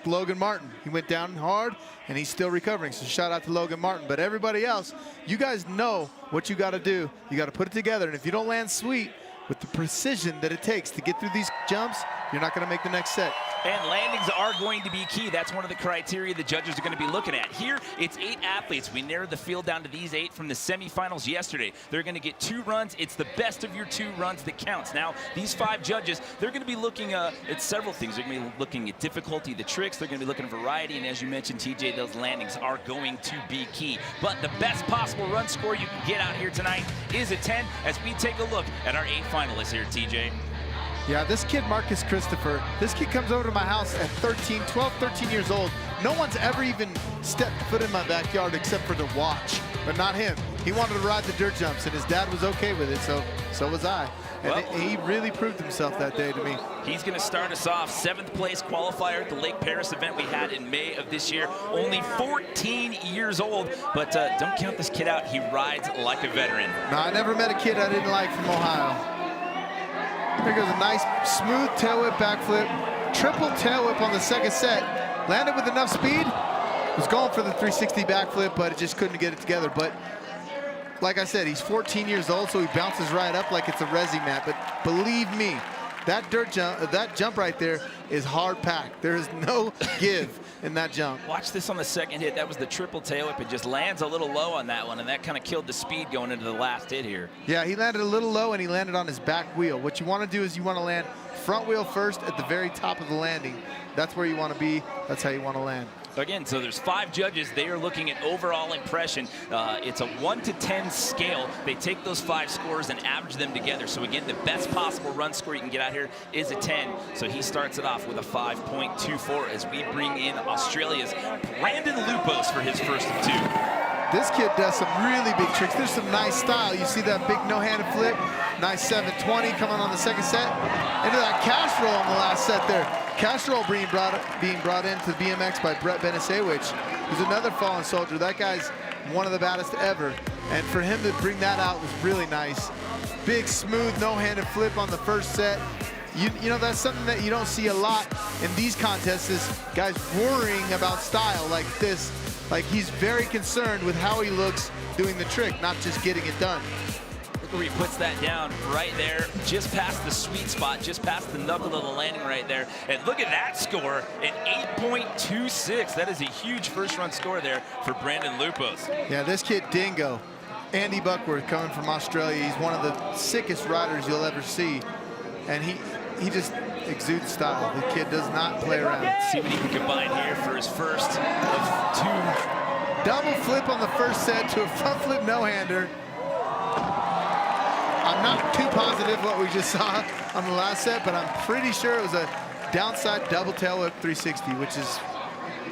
Logan Martin. He went down hard, and he's still recovering. So shout out to Logan Martin. But everybody else, you guys know what you got to do. You got to put it together. And if you don't land sweet with the precision that it takes to get through these jumps, you're not going to make the next set. And landings are going to be key. That's one of the criteria the judges are going to be looking at. Here, it's 8 athletes. We narrowed the field down to these 8 from the semifinals yesterday. They're going to get 2 runs. It's the best of your 2 runs that counts. Now, these 5 judges, they're going to be looking at several things. They're going to be looking at difficulty, the tricks. They're going to be looking at variety. And as you mentioned, TJ, those landings are going to be key. But the best possible run score you can get out here tonight is a 10 as we take a look at our 8 finalists here, TJ. Yeah, this kid, Marcus Christopher, this kid comes over to my house at 12, 13 years old. No one's ever even stepped foot in my backyard except for to watch, but not him. He wanted to ride the dirt jumps, and his dad was okay with it, so was I. And he really proved himself that day to me. He's going to start us off. 7th place qualifier at the Lake Paris event we had in May of this year. Only 14 years old, but don't count this kid out. He rides like a veteran. No, I never met a kid I didn't like from Ohio. Here goes a nice smooth tail whip backflip, triple tail whip on the 2nd set. Landed with enough speed, was going for the 360 backflip, but it just couldn't get it together. But like I said, he's 14 years old, so he bounces right up like it's a resi mat. But believe me, that jump right there is hard packed. There is no give in that jump. Watch this on the 2nd hit. That was the triple tail whip. It just lands a little low on that one, and that kind of killed the speed going into the last hit here. Yeah, he landed a little low, and he landed on his back wheel. What you want to do is you want to land front wheel first at the very top of the landing. That's where you want to be. That's how you want to land. Again, so there's 5 judges. They are looking at overall impression. It's a 1 to 10 scale. They take those 5 scores and average them together. So again, the best possible run score you can get out here is a 10. So he starts it off with a 5.24 as we bring in Australia's Brandon Lupos for his first of 2. This kid does some really big tricks. There's some nice style. You see that big no-handed flip, nice 720 coming on the 2nd set. Into that cash roll on the last set there. Cash roll being brought into BMX by Brett Benesewich, who's another fallen soldier. That guy's one of the baddest ever. And for him to bring that out was really nice. Big, smooth, no-handed flip on the 1st set. You know, that's something that you don't see a lot in these contests, is guys worrying about style like this. Like, he's very concerned with how he looks doing the trick, not just getting it done. Look where he puts that down right there, just past the sweet spot, just past the knuckle of the landing right there. And look at that score, an 8.26. That is a huge first run score there for Brandon Lupos. Yeah, this kid, Dingo, Andy Buckworth, coming from Australia. He's one of the sickest riders you'll ever see. And he just exudes style. The kid does not play around. See what he can combine here for his first of 2. Double flip on the 1st set to a front flip no-hander. I'm not too positive what we just saw on the last set, but I'm pretty sure it was a downside double tail whip 360, which is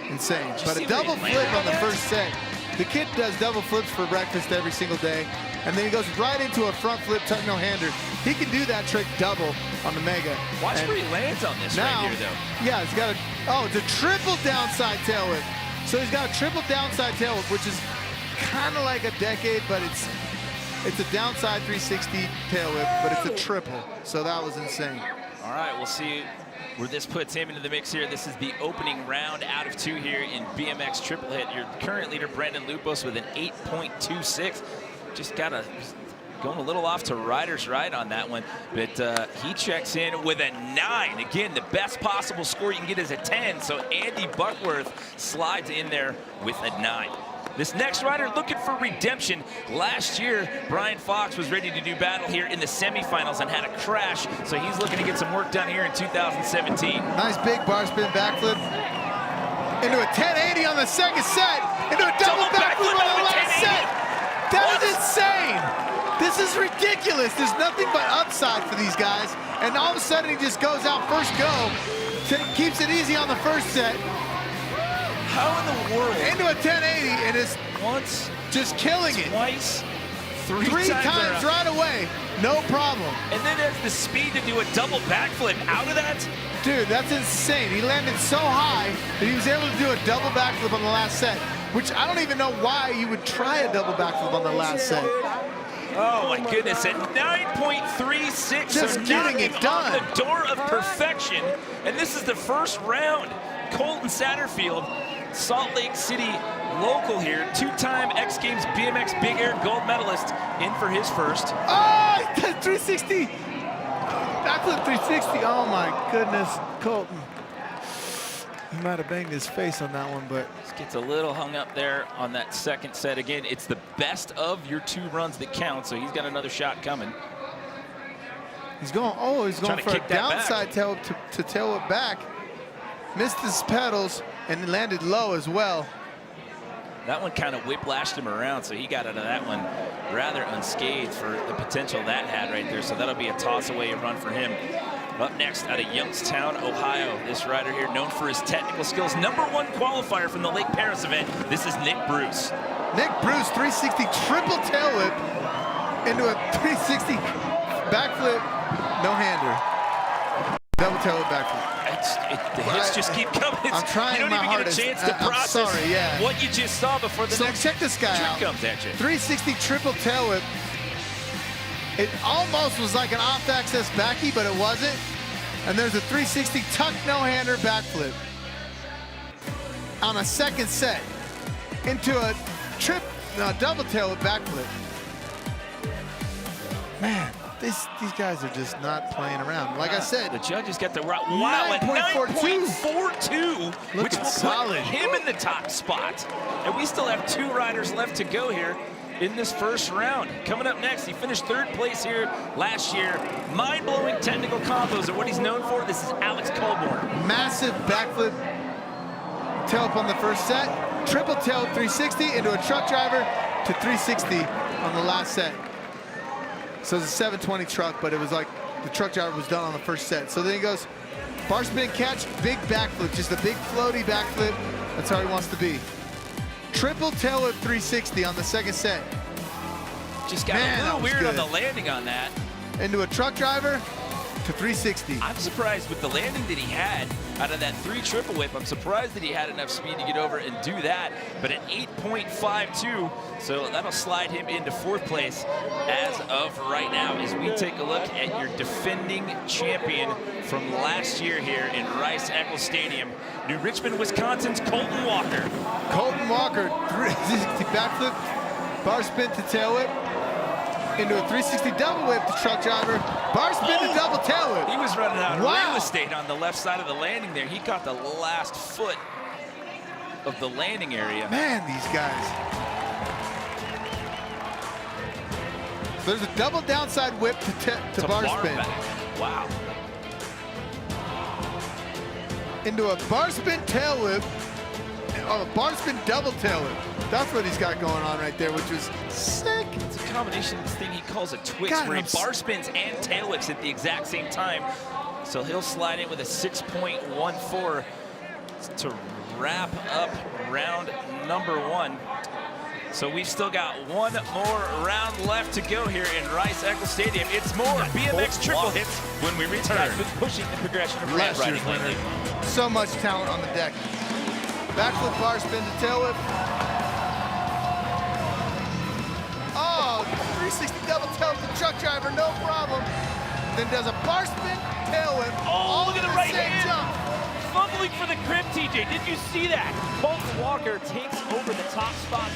insane. But a double flip on the 1st set. The kid does double flips for breakfast every single day, and then he goes right into a front flip tuck no-hander. He can do that trick double on the Mega. Watch where he lands on this right here, though. Yeah, he's got it's a triple downside tail whip. So he's got a triple downside tail whip, which is kind of like a decade, but it's a downside 360 tail whip, but it's a triple. So that was insane. All right, we'll see where this puts him into the mix here. This is the opening round out of 2 here in BMX triple hit. Your current leader, Brandon Lupos, with an 8.26. Just going a little off to rider's right on that one, but he checks in with a 9. Again, the best possible score you can get is a 10, so Andy Buckworth slides in there with a 9. This next rider looking for redemption. Last year, Brian Fox was ready to do battle here in the semifinals and had a crash, so he's looking to get some work done here in 2017. Nice big bar spin backflip into a 1080 on the 2nd set, into a double backflip on the last set. That is insane. This is ridiculous. There's nothing but upside for these guys, and all of a sudden he just goes out first go, keeps it easy on the 1st set. How in the world? Into a 1080, and is once, just killing it. Twice, 3 times right away, no problem. And then has the speed to do a double backflip out of that. Dude, that's insane. He landed so high that he was able to do a double backflip on the last set, which I don't even know why you would try a double backflip on the last set. Oh my goodness, at 9.36, just getting it done. On the door of perfection, and this is the first round. Colton Satterfield, Salt Lake City local here, two-time X Games BMX Big Air gold medalist, in for his first. Oh, 360. Backflip 360. Oh my goodness, Colton. He might have banged his face on that one, but Just gets a little hung up there on that second set. Again, it's the best of your 2 runs that count, so he's got another shot coming. he's going. Oh, he's going Trying to for a kick that downside tail to tail it back. Missed his pedals and landed low as well. That one kind of whiplashed him around, so he got out of that one rather unscathed for the potential that had right there. So that'll be a toss-away run for him. Up next, out of Youngstown, Ohio, this rider here, known for his technical skills. #1 qualifier from the Lake Paris event. This is Nick Bruce. Nick Bruce, 360 triple tail whip into a 360 backflip, no-hander. Double tail whip backflip. The hits just keep coming. I'm trying you don't my even hardest. get a chance to I'm process sorry, yeah. what you just saw before the next check this guy trick out. comes at you. 360 triple tail whip. It almost was like an off-axis backy, but it wasn't. And there's a 360 tuck no-hander backflip on a second set into a double tail whip backflip. Man, these guys are just not playing around. Like I said, the judges got the wow at 9.42, which will solid. put him in the top spot. And we still have 2 riders left to go here in this first round. Coming up next, he finished 3rd place here last year. Mind-blowing technical combos are what he's known for. This is Alex Colborn. Massive backflip tail up on the first set, triple tail 360 into a truck driver to 360 on the last set. So it's a 720 truck, but it was like the truck driver was done on the first set. So then he goes, bar spin catch, big backflip, just a big floaty backflip. That's how he wants to be. Triple tail whip 360 on the second set. Just got a little weird on the landing on that. Into a truck driver to 360. I'm surprised with the landing that he had out of that 3 triple whip. I'm surprised that he had enough speed to get over and do that. But at 8.52, so that'll slide him into 4th place as of right now, as we take a look at your defending champion from last year here in Rice-Eccles Stadium, New Richmond, Wisconsin's Colton Walker. Colton Walker, 360 backflip, bar spin to tail whip, into a 360 double whip to truck driver, bar spin to double tail whip. He was running out of real estate on the left side of the landing there. He caught the last foot of the landing area. Man, these guys. There's a double downside whip to bar spin. Wow. Into a bar spin tail whip, a bar spin double tail whip. That's what he's got going on right there, which was sick. It's a combination of this thing he calls a twist, where he bar spins and tail whips at the exact same time. So he'll slide in with a 6.14 to wrap up round #1. So we've still got 1 more round left to go here in Rice-Eccles Stadium. It's more BMX triple hits when we return. Guys been pushing the progression of ramp riding lately. So much talent on the deck. Backflip bar spin to tail whip. Oh, 360 double tail to truck driver, no problem. Then does a bar spin, tail whip. Oh, look at the right hand. Jump. Fumbling for the grip, TJ. Did you see that? Colton Walker takes over the top spot.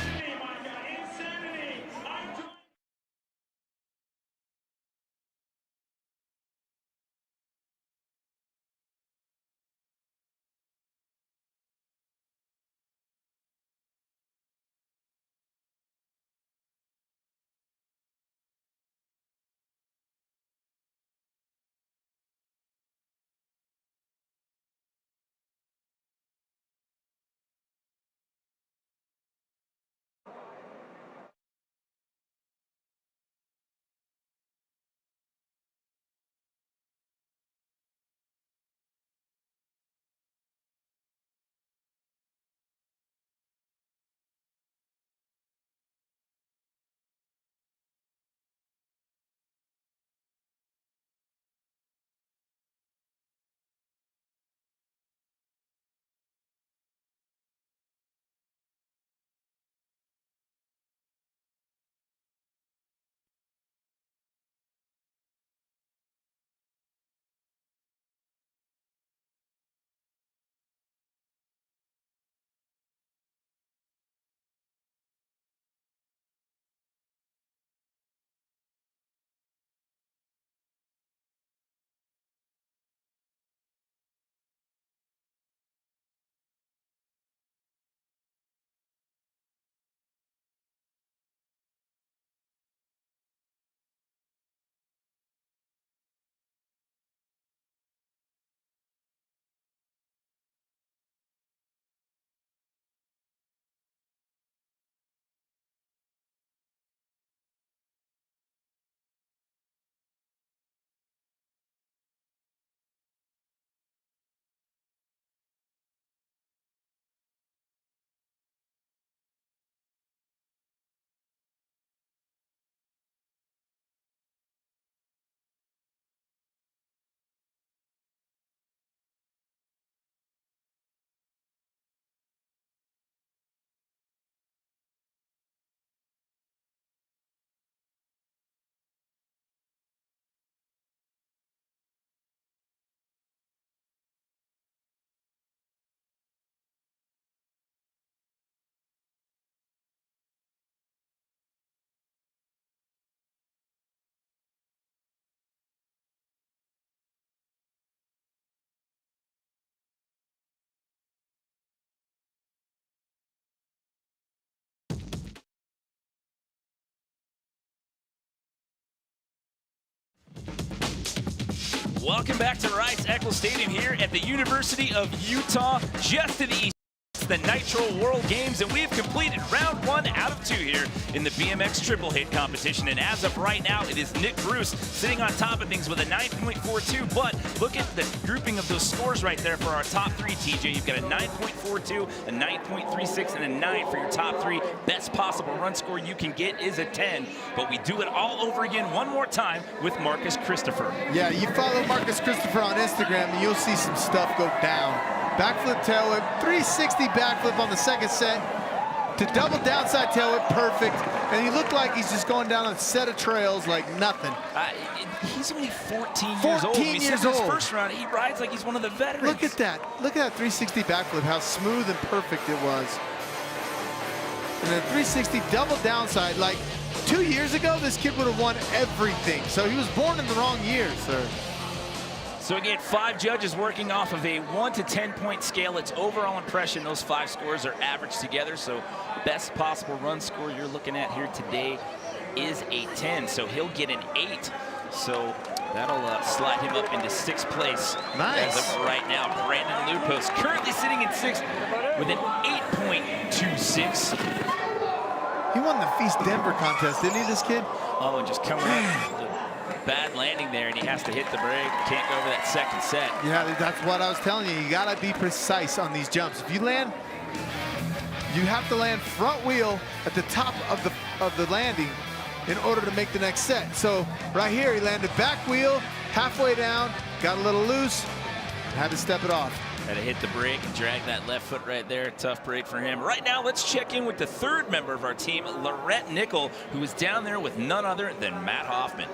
Welcome back to Rice-Eccles Stadium here at the University of Utah, just to the east. The Nitro World Games, and we have completed round 1 out of 2 here in the BMX triple hit competition. And as of right now, it is Nick Bruce sitting on top of things with a 9.42. But look at the grouping of those scores right there for our top 3, TJ. You've got a 9.42, a 9.36, and a 9 for your top 3. Best possible run score you can get is a 10. But we do it all over again one more time with Marcus Christopher. Yeah, you follow Marcus Christopher on Instagram, and you'll see some stuff go down. Backflip tail whip, 360 backflip on the second set to double downside tail whip, perfect. And he looked like he's just going down a set of trails like nothing. He's only 14 years old. 14 years old. His first round, he rides like he's one of the veterans. Look at that. Look at that 360 backflip, how smooth and perfect it was. And then 360 double downside. Like 2 years ago, this kid would have won everything. So he was born in the wrong year, sir. So again, 5 judges working off of a 1 to 10 point scale. It's overall impression. Those 5 scores are averaged together. So best possible run score you're looking at here today is a 10. So he'll get an 8. So that'll slide him up into 6th place. Nice. As of right now, Brandon Lupos currently sitting in 6th with an 8.26. He won the Feast Denver contest, didn't he, this kid? Oh, and just coming up. Bad landing there, and he has to hit the brake. Can't go over that second set. Yeah, that's what I was telling you. You gotta be precise on these jumps. If you land, you have to land front wheel at the top of the landing in order to make the next set. So right here, he landed back wheel, halfway down, got a little loose, had to step it off. Had to hit the brake and drag that left foot right there. Tough break for him. Right now, let's check in with the 3rd member of our team, Laurent Nickel, who is down there with none other than Matt Hoffman.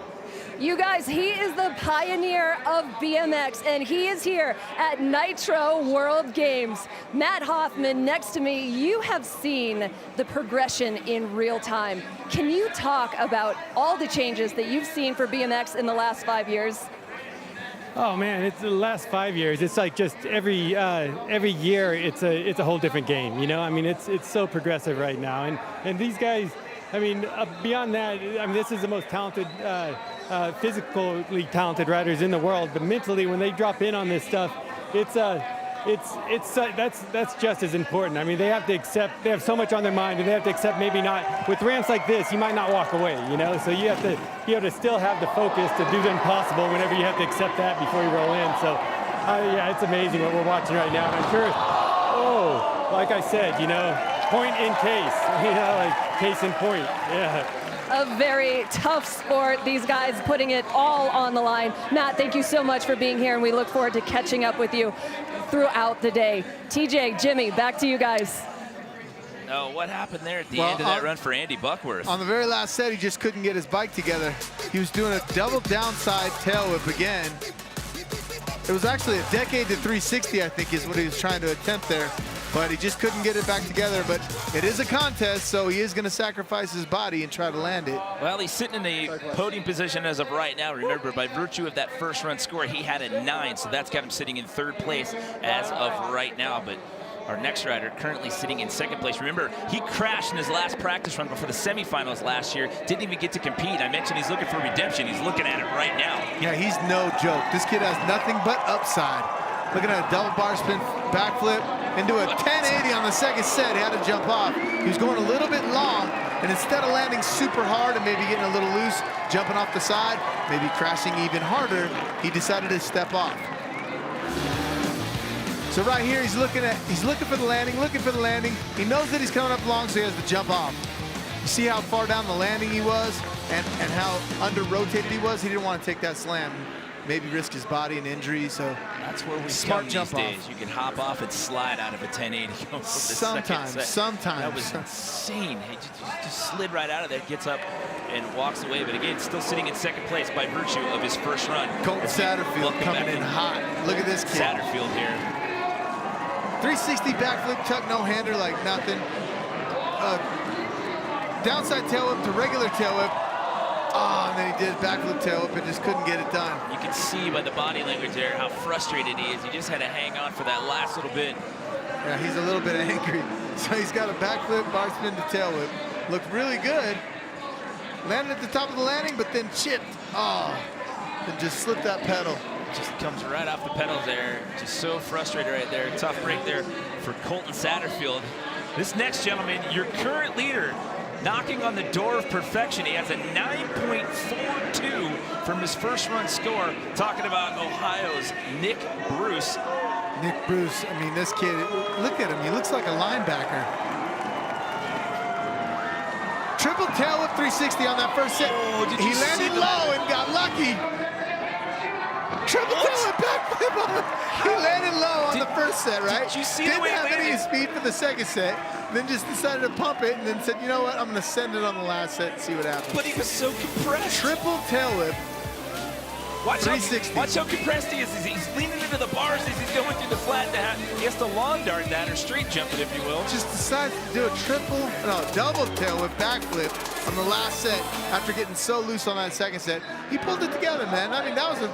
You guys, he is the pioneer of BMX, and he is here at Nitro World Games. Matt Hoffman, next to me, you have seen the progression in real time. Can you talk about all the changes that you've seen for BMX in the last 5 years? Oh man, it's the last 5 years. It's like just every year, it's a whole different game. You know, I mean, it's so progressive right now, and these guys. I mean, beyond that, I mean, this is the most talented, physically talented riders in the world. But mentally, when they drop in on this stuff, that's just as important. I mean, they have to accept. They have so much on their mind, and they have to accept. Maybe not with ramps like this, you might not walk away. You know, so you have to be able to still have the focus to do the impossible whenever you have to accept that before you roll in. So, yeah, it's amazing what we're watching right now. And I'm sure. Oh, like I said, you know. Point in case, you know, like case in point, yeah. A very tough sport. These guys putting it all on the line. Matt, thank you so much for being here, and we look forward to catching up with you throughout the day. TJ, Jimmy, back to you guys. Oh, what happened there at the end of that run for Andy Buckworth? On the very last set, he just couldn't get his bike together. He was doing a double downside tail whip again. It was actually a decade to 360, I think, is what he was trying to attempt there. But he just couldn't get it back together. But it is a contest, so he is going to sacrifice his body and try to land it. Well, he's sitting in a podium position as of right now. Remember, by virtue of that first run score, he had a 9, so that's got him sitting in 3rd place as of right now. But our next rider currently sitting in 2nd place. Remember, he crashed in his last practice run before the semifinals last year. Didn't even get to compete. I mentioned he's looking for redemption. He's looking at it right now. Yeah, he's no joke. This kid has nothing but upside. Looking at a double bar spin backflip into a 1080 on the second set. He had to jump off. He was going a little bit long, and instead of landing super hard and maybe getting a little loose, jumping off the side, maybe crashing even harder, he decided to step off. So right here, he's looking for the landing, He knows that he's coming up long, so he has to jump off. You see how far down the landing he was and how under-rotated he was? He didn't want to take that slam, maybe risk his body and injury, so that's where we smart come jump these days. off. You can hop off and slide out of a 1080. Sometimes. That was insane. He just slid right out of there, gets up and walks away. But again, still sitting in 2nd place by virtue of his first run. Colton Satterfield coming in hot. Look at this kid. Satterfield here. 360 backflip, tuck no-hander like nothing. Downside tail whip to regular tail whip. Oh, and then he did backflip tail whip and just couldn't get it done. You can see by the body language there how frustrated he is. He just had to hang on for that last little bit. Yeah, he's a little bit angry. So he's got a backflip, bar spin to tail whip. Looked really good. Landed at the top of the landing, but then chipped. Oh, and just slipped that pedal. just comes right off the pedals there. Just so frustrated right there. Tough break there for Colton Satterfield. This next gentleman, your current leader, knocking on the door of perfection. He has a 9.42 from his first run score. Talking about Ohio's Nick Bruce. Nick Bruce, I mean, this kid, look at him. He looks like a linebacker. Triple tail whip 360 on that first set. Oh, did you he landed low and got lucky. Triple tail whip backflip on him. He landed low on the first set, right? Did you see Didn't the way he have any landed? speed for the second set. Then just decided to pump it and then said, you know what, I'm going to send it on the last set and see what happens. But he was so compressed. Triple tail whip. Watch 360. Watch how compressed he is. He's leaning into the bars as he's going through the flat. He has to long dart that or straight jump it, if you will. Just decides to do a double tail whip backflip on the last set after getting so loose on that second set. He pulled it together, man. I mean, that was a...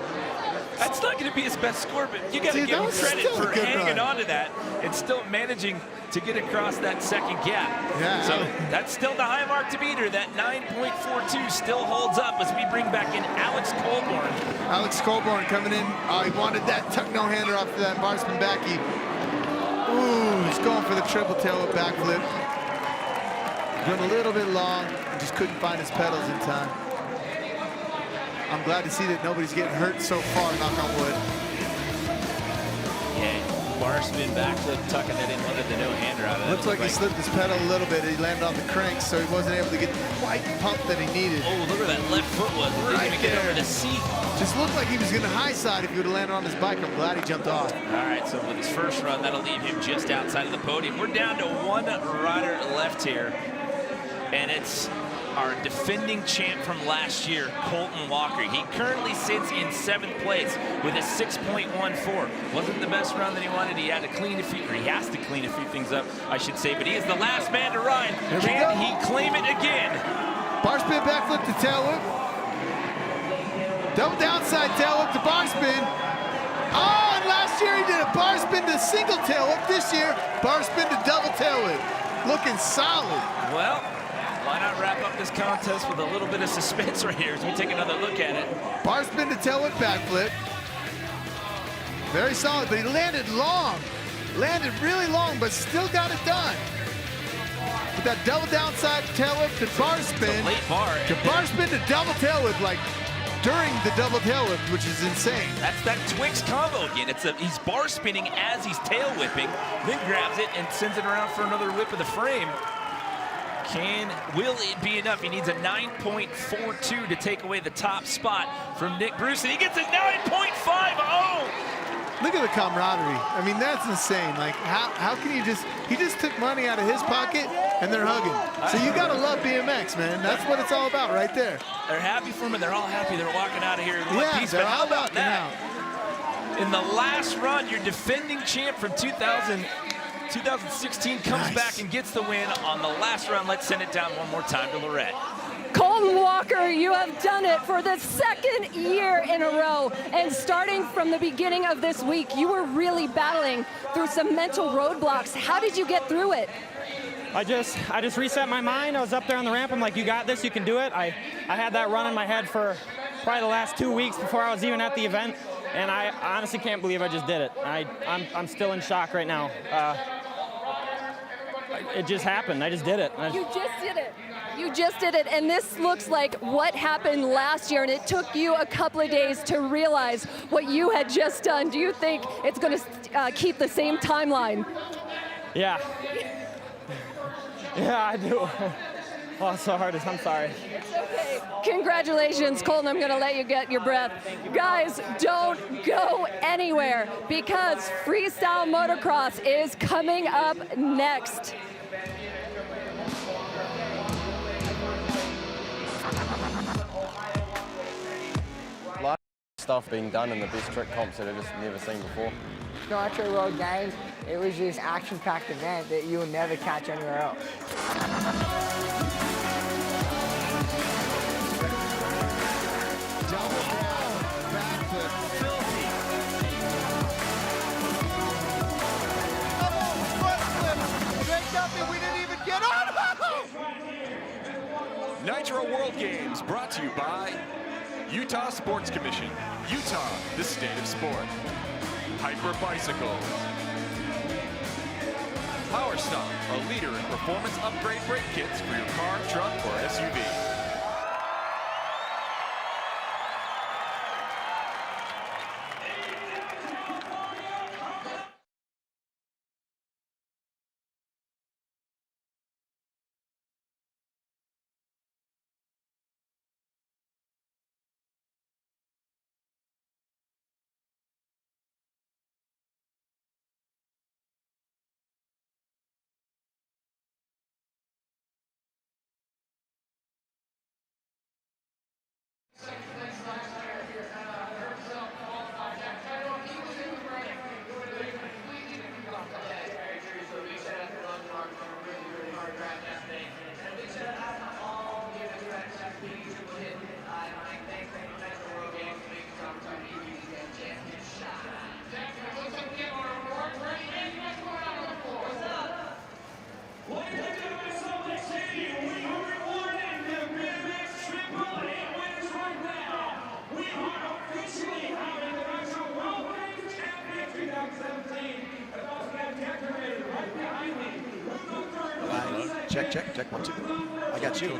That's not going to be his best score, but you got to Dude, give that him was credit still a for good hanging run. on to that and still managing to get across that second gap. Yeah. So that's still the high mark to beat her. That 9.42 still holds up as we bring back in Alex Colborn. Alex Colborn coming in. He wanted that tuck no-hander off to that bar spin backy. Ooh, he's going for the triple tail whip backflip. Went a little bit long and just couldn't find his pedals in time. I'm glad to see that nobody's getting hurt so far, knock on wood. Yeah, bar spin backflip, tucking that in, under the no-hander out of it. Looks like he slipped his pedal a little bit. He landed on the crank, so he wasn't able to get the quite pump that he needed. Oh, look where that left foot was. Didn't Right even get over there. the seat. Just looked like he was going to high side if he would have landed on his bike. I'm glad he jumped off. All right, so with his first run, that'll leave him just outside of the podium. We're down to one rider left here, and it's our defending champ from last year, Colton Walker. He currently sits in 7th place with a 6.14. Wasn't the best run that he wanted. He had to clean a few, or he has to clean a few things up, I should say, but he is the last man to ride. Can he claim it again? Bar spin backflip to tail whip. Double downside tail whip to bar spin. Oh, and last year he did a bar spin to single tail whip. This year, bar spin to double tail whip. Looking solid. Well, why not wrap up this contest with a little bit of suspense right here as we take another look at it. Bar spin to tail whip backflip. Very solid, but he landed long. Landed really long, but still got it done. With that double downside tail whip to bar spin. Late bar. To bar spin to double tail whip, like during the double tail whip, which is insane. That's that Twix combo again. He's bar spinning as he's tail whipping, then grabs it and sends it around for another whip of the frame. Will it be enough? He needs a 9.42 to take away the top spot from Nick Bruce, and he gets a 9.50. Look at the camaraderie. I mean, that's insane. Like, how can you he just took money out of his pocket and they're hugging. So you gotta love BMX, man. That's what it's all about right there. They're happy for him, and they're all happy. They're walking out of here in one Yeah, piece. they're But how all about walking that? out. In the last run, your defending champ from 2016 comes Nice. back and gets the win on the last run. Let's send it down one more time to Lorette. Colton Walker, you have done it for the 2nd year in a row. And starting from the beginning of this week, you were really battling through some mental roadblocks. How did you get through it? I just reset my mind. I was up there on the ramp. I'm like, you got this, you can do it. I had that run in my head for probably the last 2 weeks before I was even at the event. And I honestly can't believe I just did it. I'm still in shock right now. It just happened. I just did it. You just did it. You just did it, and this looks like what happened last year, and it took you a couple of days to realize what you had just done. Do you think it's going to keep the same timeline? Yeah. Yeah, I do. Oh, it's so hard. I'm sorry. Okay. Congratulations, Colton. I'm going to let you get your breath. Guys, don't go anywhere because Freestyle Motocross is coming up next. A lot of stuff being done in the best trick comps that I've just never seen before. Nitro World Games, it was this action-packed event that you will never catch anywhere else. Double down, backflip, filthy. Double front flip, straight up, and we didn't even get on. Nitro World Games brought to you by Utah Sports Commission. Utah, the state of sport. Hyper Bicycles. Power Stomp, a leader in performance upgrade brake kits for your car, truck, or SUV. Check, 1, 2. I got you.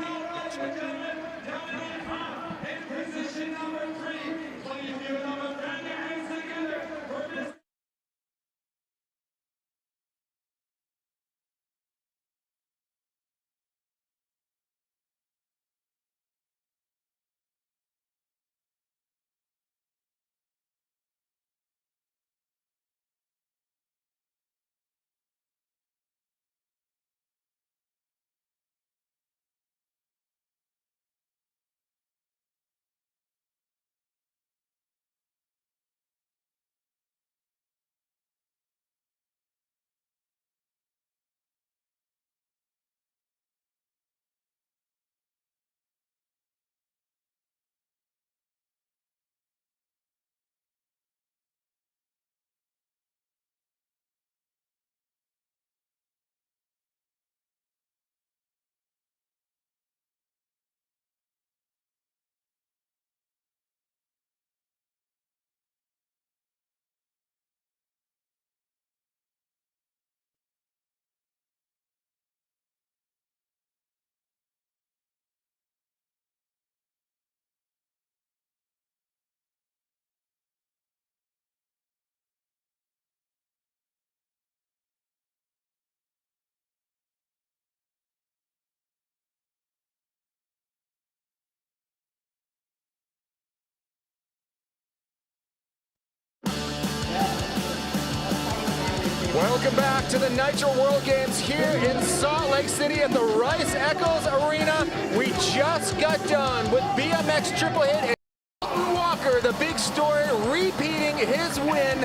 Welcome back to the Nitro World Games here in Salt Lake City at the Rice-Eccles Arena. We just got done with BMX Triple Hit and Walker, the big story, repeating his win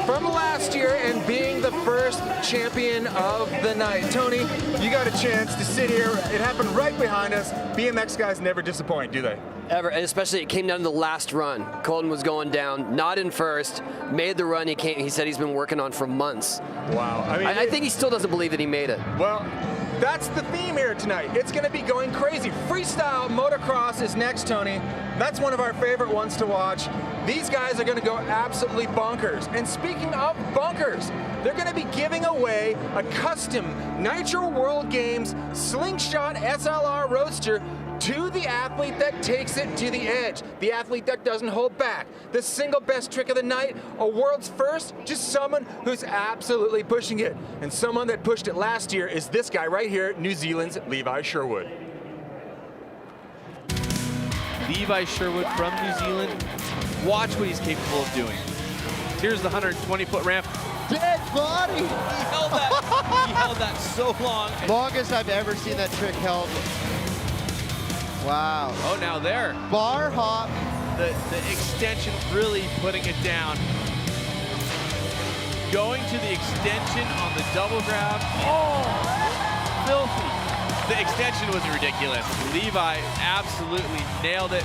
from last year and being the first champion of the night. Tony, you got a chance to sit here. It happened right behind us. BMX guys never disappoint, do they? Ever, and especially it came down to the last run. Colton was going down, not in first, made the run he said he's been working on for months. Wow. I think he still doesn't believe that he made it. Well, that's the theme here tonight. It's going to be going crazy. Freestyle motocross is next, Tony. That's one of our favorite ones to watch. These guys are going to go absolutely bonkers. And speaking of bonkers, they're going to be giving away a custom Nitro World Games Slingshot SLR Roadster to the athlete that takes it to the edge, the athlete that doesn't hold back. The single best trick of the night, a world's first, just someone who's absolutely pushing it. And someone that pushed it last year is this guy right here, New Zealand's Levi Sherwood. Levi Sherwood from New Zealand. Watch what he's capable of doing. Here's the 120-foot ramp. Dead body! He held that so long. Longest I've ever seen that trick held. Wow. Oh, now there. Bar hop. The extension really putting it down. Going to the extension on the double grab. Oh, filthy. The extension was ridiculous. Levi absolutely nailed it.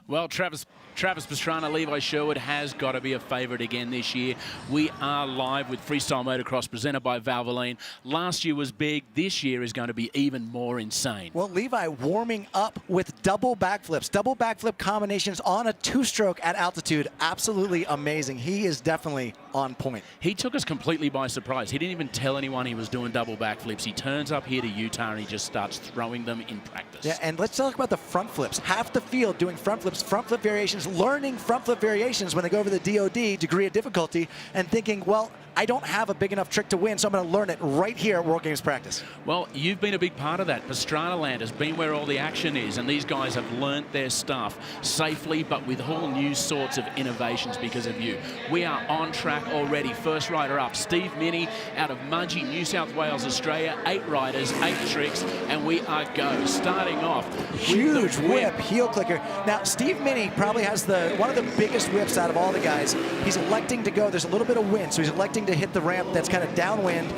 Well, Travis Travis Pastrana, Levi Sherwood has got to be a favourite again this year. We are live with Freestyle Motocross presented by Valvoline. Last year was big. This year is going to be even more insane. Well, Levi warming up with double backflips, double backflip combinations on a two-stroke at altitude. Absolutely amazing. He is definitely on point. He took us completely by surprise. He didn't even tell anyone he was doing double backflips. He turns up here to Utah and he just starts throwing them in practice. Yeah, and let's talk about the front flips. Half the field doing front flips, front flip variations, learning front flip variations when they go over the DOD, degree of difficulty, and thinking, well, I don't have a big enough trick to win, so I'm going to learn it right here at World Games practice. Well, you've been a big part of that. Pastrana Land has been where all the action is, and these guys have learnt their stuff safely, but with whole new sorts of innovations because of you. We are on track already. First rider up, Steve Minnie out of Mudgee, New South Wales, Australia. 8 riders, 8 tricks, and we are go. Starting off, huge whip, heel clicker. Now, Steve Minnie probably has one of the biggest whips out of all the guys. He's electing to go. There's a little bit of wind, so he's electing to hit the ramp that's kind of downwind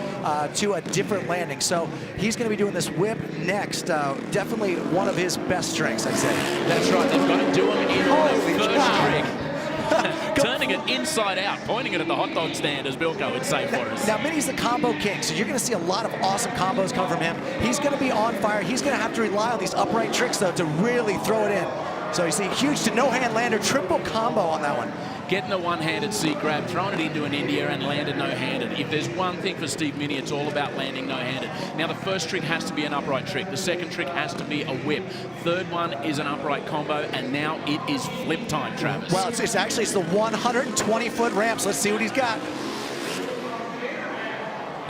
to a different landing. So he's going to be doing this whip next. Definitely one of his best strengths, I'd say. That's right. They've got to do him in the first trick. Turning it inside out, pointing it at the hot dog stand, as Bilko would say for us. Now, Minnie's the combo king, so you're going to see a lot of awesome combos come from him. He's going to be on fire. He's going to have to rely on these upright tricks, though, to really throw it in. So you see huge to no-hand lander, triple combo on that one. Getting a one-handed seat grab, throwing it into an India and landed no-handed. If there's one thing for Steve Minnie, it's all about landing no-handed. Now, the first trick has to be an upright trick. The second trick has to be a whip. Third one is an upright combo, and now it is flip time, Travis. Well, it's the 120-foot ramp, so let's see what he's got.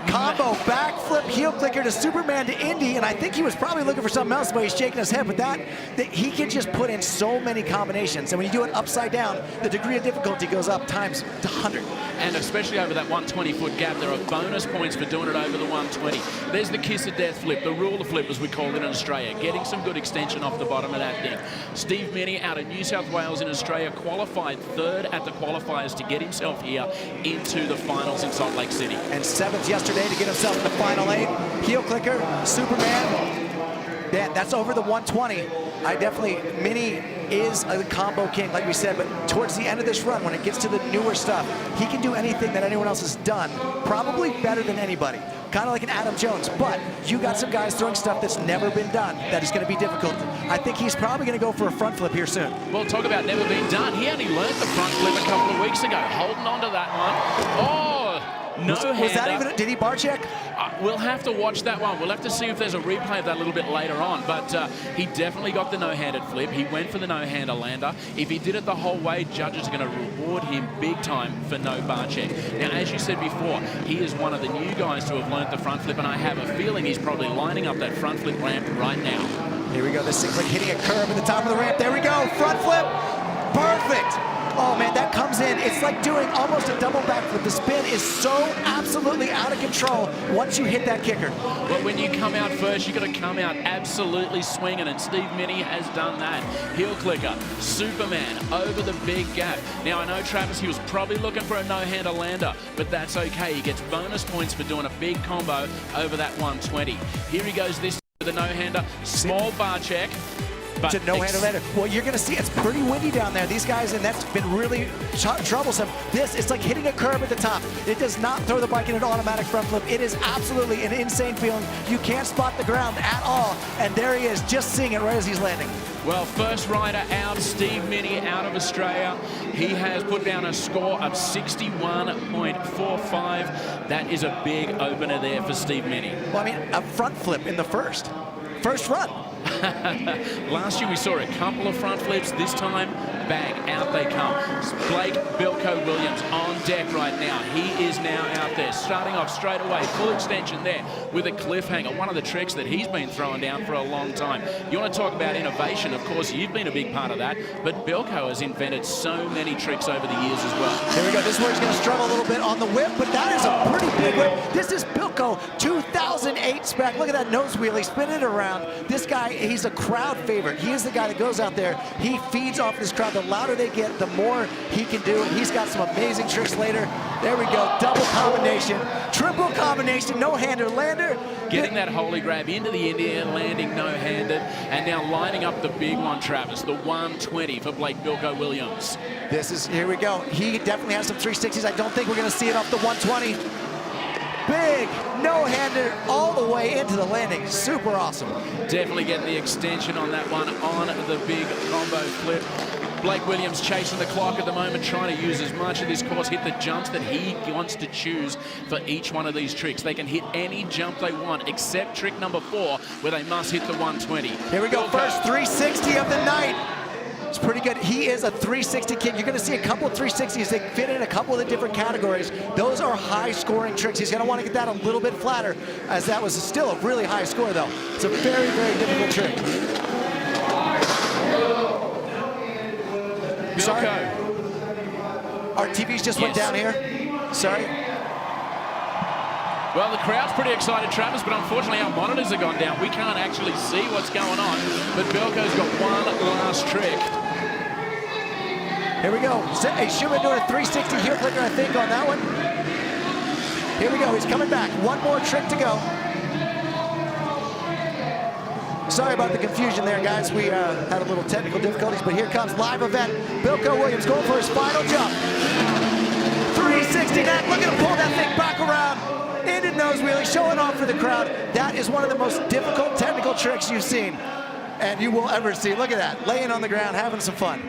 Combo, backflip, heel clicker to Superman to Indy, and I think he was probably looking for something else, but he's shaking his head. But that he can just put in so many combinations, and when you do it upside down, the degree of difficulty goes up times 100. And especially over that 120-foot gap, there are bonus points for doing it over the 120. There's the kiss of death flip, the ruler flip, as we call it in Australia, getting some good extension off the bottom of that thing. Steve Minnie out of New South Wales in Australia qualified 3rd at the qualifiers to get himself here into the finals in Salt Lake City. And 7th yesterday to get himself in the final 8. Heel clicker, Superman. Yeah, that's over the 120. Minnie is a combo king, like we said, but towards the end of this run, when it gets to the newer stuff, he can do anything that anyone else has done, probably better than anybody. Kind of like an Adam Jones, but you got some guys throwing stuff that's never been done that is going to be difficult. I think he's probably going to go for a front flip here soon. Well, talk about never been done. He only learned the front flip a couple of weeks ago, holding on to that one. Oh! No, was that even? Did he bar check? We'll have to watch that one. We'll have to see if there's a replay of that a little bit later on. But he definitely got the no-handed flip. He went for the no-hander lander. If he did it the whole way, judges are going to reward him big time for no bar check. Now, as you said before, he is one of the new guys to have learned the front flip, and I have a feeling he's probably lining up that front flip ramp right now. Here we go. This thing's like hitting a curve at the top of the ramp. There we go. Front flip. Perfect. Oh, man, that comes in. It's like doing almost a double backflip. The spin is so absolutely out of control once you hit that kicker. Well, when you come out first, you've got to come out absolutely swinging, and Steve Minnie has done that. Heel clicker, Superman, over the big gap. Now, I know, Travis, he was probably looking for a no-hander lander, but that's okay. He gets bonus points for doing a big combo over that 120. Here he goes this with a no-hander, small bar check. To no-hander lander. Well, you're going to see it's pretty windy down there. These guys, and that's been really troublesome. It's like hitting a curb at the top. It does not throw the bike in an automatic front flip. It is absolutely an insane feeling. You can't spot the ground at all. And there he is, just seeing it right as he's landing. Well, first rider out, Steve Minnie out of Australia. He has put down a score of 61.45. That is a big opener there for Steve Minnie. Well, I mean, a front flip in the first run. Last year we saw a couple of front flips. This time, bang, out they come. Blake Bilko Williams on deck right now. He is now out there, starting off straight away, full extension there with a cliffhanger. One of the tricks that he's been throwing down for a long time. You want to talk about innovation? Of course, you've been a big part of that, but Bilko has invented so many tricks over the years as well. Here we go. This is where he's going to struggle a little bit on the whip, but that is a pretty big whip. This is Bilko 2008 spec. Look at that nose wheelie, spinning it around. This guy, he's a crowd favorite. He is the guy that goes out there. He feeds off this crowd. The louder they get, the more he can do. He's got some amazing tricks later. There we go, double combination. triple combination, no-hander lander. Getting that holy grab into the Indian, landing no-handed, and now lining up the big one, Travis, the 120 for Blake Bilko Williams. Here we go. He definitely has some 360s. I don't think we're gonna see it off the 120. Big no-hander all the way into the landing. Super awesome. Definitely getting the extension on that one on the big combo flip. Blake Williams chasing the clock at the moment, trying to use as much of this course, hit the jumps that he wants to choose for each one of these tricks. They can hit any jump they want, except trick number 4, where they must hit the 120. Here we go, first 360 of the night. It's pretty good. He is a 360 king. You're going to see a couple of 360s. They fit in a couple of the different categories. Those are high-scoring tricks. He's going to want to get that a little bit flatter, as that was still a really high score, though. It's a very, very difficult trick. Sorry. Our TVs just went down here. Sorry. Well, the crowd's pretty excited, Travis, but unfortunately our monitors have gone down. We can't actually see what's going on, but Bilko's got one last trick. Here we go. He should have been doing a 360 heel clicker, I think, on that one. Here we go. He's coming back. One more trick to go. Sorry about the confusion there, guys. We had a little technical difficulties, but here comes live event. Bilko Williams going for his final jump. 360 net. Look at him pull that thing back around. Into nose wheelie, showing off for the crowd. That is one of the most difficult technical tricks you've seen and you will ever see. Look at that, laying on the ground, having some fun.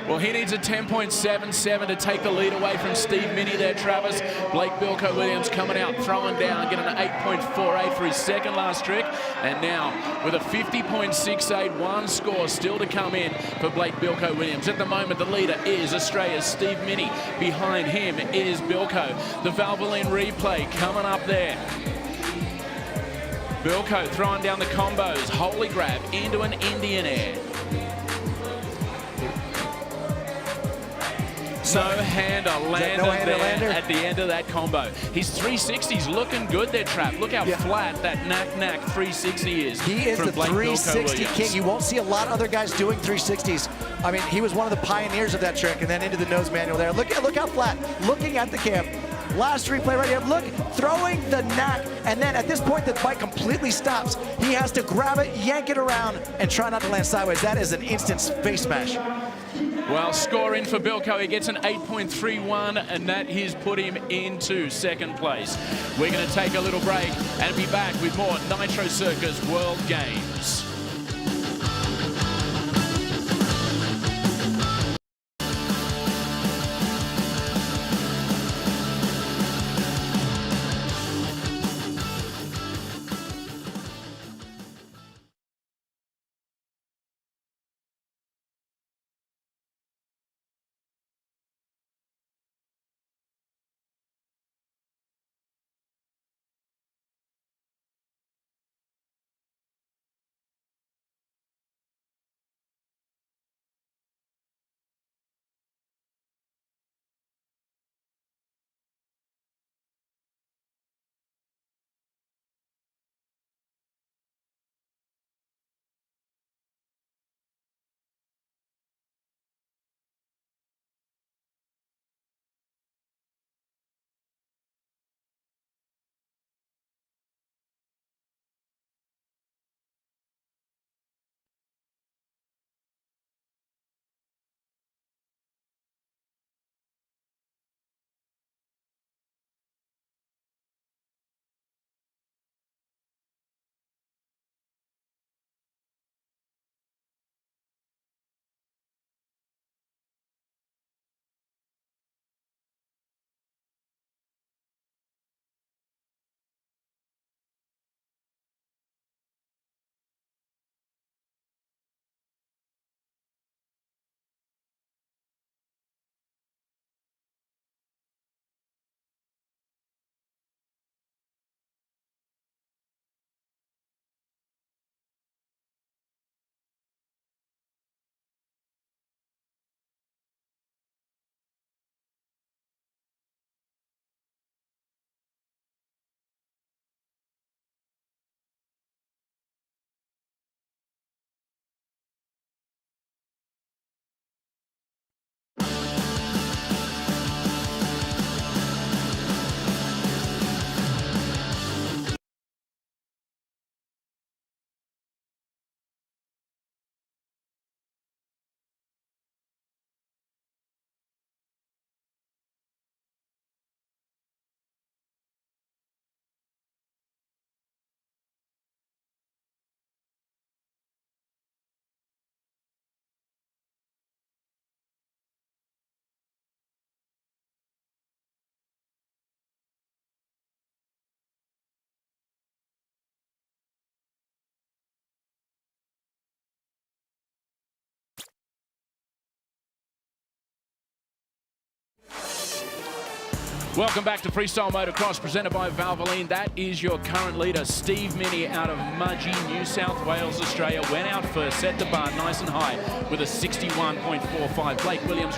Well, he needs a 10.77 to take the lead away from Steve Minnie there, Travis. Blake Bilko Williams coming out, throwing down, getting an 8.48 for his second last trick. And now, with a 50.68, one score still to come in for Blake Bilko Williams. At the moment, the leader is Australia's Steve Minnie. Behind him is Bilko. The Valvoline replay coming up there. Bilko throwing down the combos, holy grab into an Indian air. No-hander lander at the end of that combo. His 360's looking good there, Trap. Look how flat that knack 360 is. He is the 360 king. You won't see a lot of other guys doing 360s. I mean, he was one of the pioneers of that trick, and then into the nose manual there. Look how flat. Looking at the cam. Last replay right here. Look, throwing the knack, and then at this point the bike completely stops. He has to grab it, yank it around, and try not to land sideways. That is an instant face smash. Well, score in for Bilko. He gets an 8.31, and that has put him into second place. We're going to take a little break and be back with more Nitro Circus World Games. Welcome back to Freestyle Motocross, presented by Valvoline. That is your current leader, Steve Minnie, out of Mudgee, New South Wales, Australia. Went out first, set the bar nice and high with a 61.45. Blake Williams,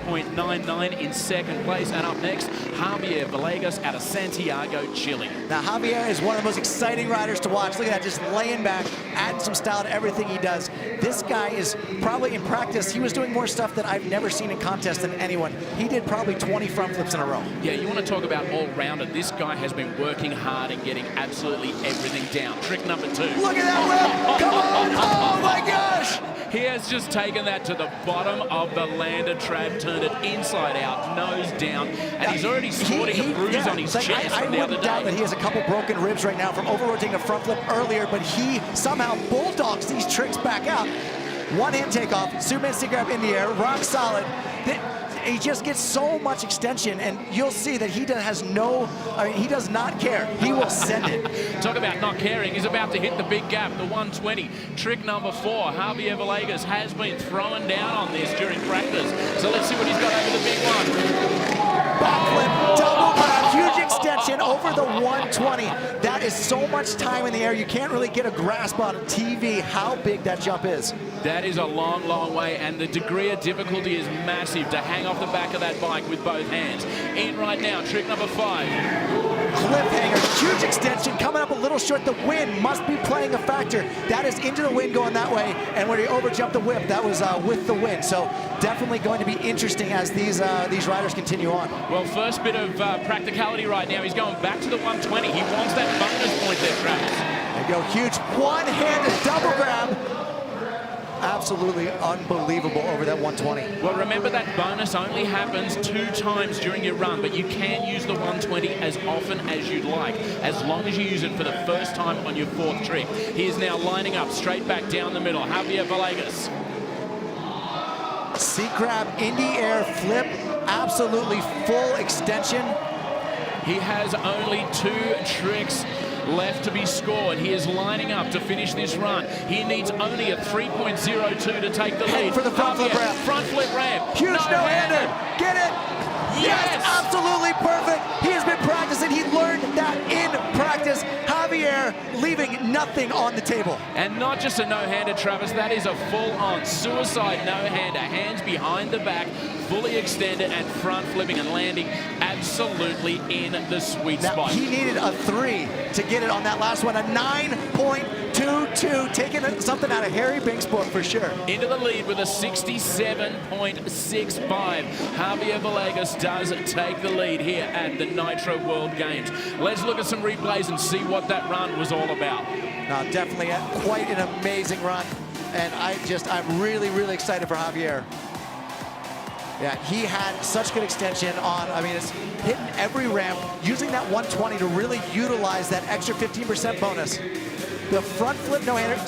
0.99 in second place. And up next, Javier Villegas out of Santiago, Chile. Now, Javier is one of the most exciting riders to watch. Look at that, just laying back, adding some style to everything he does. This guy is probably in practice, he was doing more stuff that I've never seen in contest than anyone. He did probably 20 front flips in a row. Yeah, you want to talk about all-rounder. This guy has been working hard and getting absolutely everything down. Trick number 2. Look at that whip! Come on! Oh my gosh! He has just taken that to the bottom of the lander trap, turned it inside out, nose down, and he's already sporting a bruise on his chest from the other day. I doubt that he has a couple broken ribs right now from over-rotating a front flip earlier, but he somehow bulldogs these tricks back out. One-hand takeoff, Superman stick grab in the air, rock solid. He just gets so much extension, and you'll see that he does not care. He will send it. Talk about not caring. He's about to hit the big gap, the 120. Trick number 4. Javier Villegas has been throwing down on this during practice. So let's see what he's got over the big one. Backflip, double grab, huge extension over the 120. That is so much time in the air. You can't really get a grasp on TV how big that jump is. That is a long, long way, and the degree of difficulty is massive to hang off the back of that bike with both hands. In right now, trick number 5. Cliffhanger, huge extension, coming up a little short. The wind must be playing a factor. That is into the wind going that way, and where he overjumped the whip, that was with the wind. So definitely going to be interesting as these riders continue on. Well, first bit of practicality right now. He's going back to the 120. He wants that bonus point there, Travis. There you go, huge one-handed double grab. Absolutely unbelievable over that 120. Well, remember that bonus only happens 2 times during your run, but you can use the 120 as often as you'd like, as long as you use it for the first time on your 4th trick. He is now lining up straight back down the middle. Javier Villegas. Seat grab, in the air, flip, absolutely full extension. He has only 2 tricks left to be scored. He is lining up to finish this run. He needs only a 3.02 to take the lead. For the front flip ramp. Front flip ramp. Huge no-hander. Get it? Yes, absolutely perfect. He has been practicing. He learned that in practice. Javier leaving nothing on the table. And not just a no-hander, Travis. That is a full-on suicide no-hander. Hands behind the back, fully extended and front flipping and landing absolutely in the sweet spot. He needed a 3 to get it on that last one. A 9.22, taking something out of Harry Bink's book for sure. Into the lead with a 67.65. Javier Villegas does take the lead here at the Nitro World Games. Let's look at some replays and see what that run was all about. No, definitely quite an amazing run. And I'm really, really excited for Javier. Yeah, he had such good extension on, it's hitting every ramp, using that 120 to really utilize that extra 15% bonus. The front flip no-hander,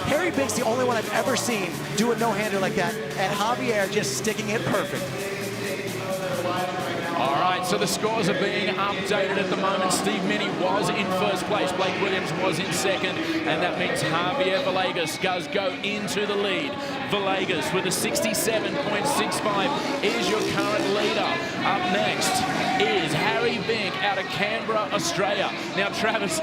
Harry Bink's the only one I've ever seen do a no-hander like that, and Javier just sticking it perfect. All right, so the scores are being updated at the moment. Steve Minnie was in first place. Blake Williams was in second, and that means Javier Villegas does go into the lead. Villegas with a 67.65 is your current leader. Up next is Harry Bink out of Canberra, Australia. Now, Travis,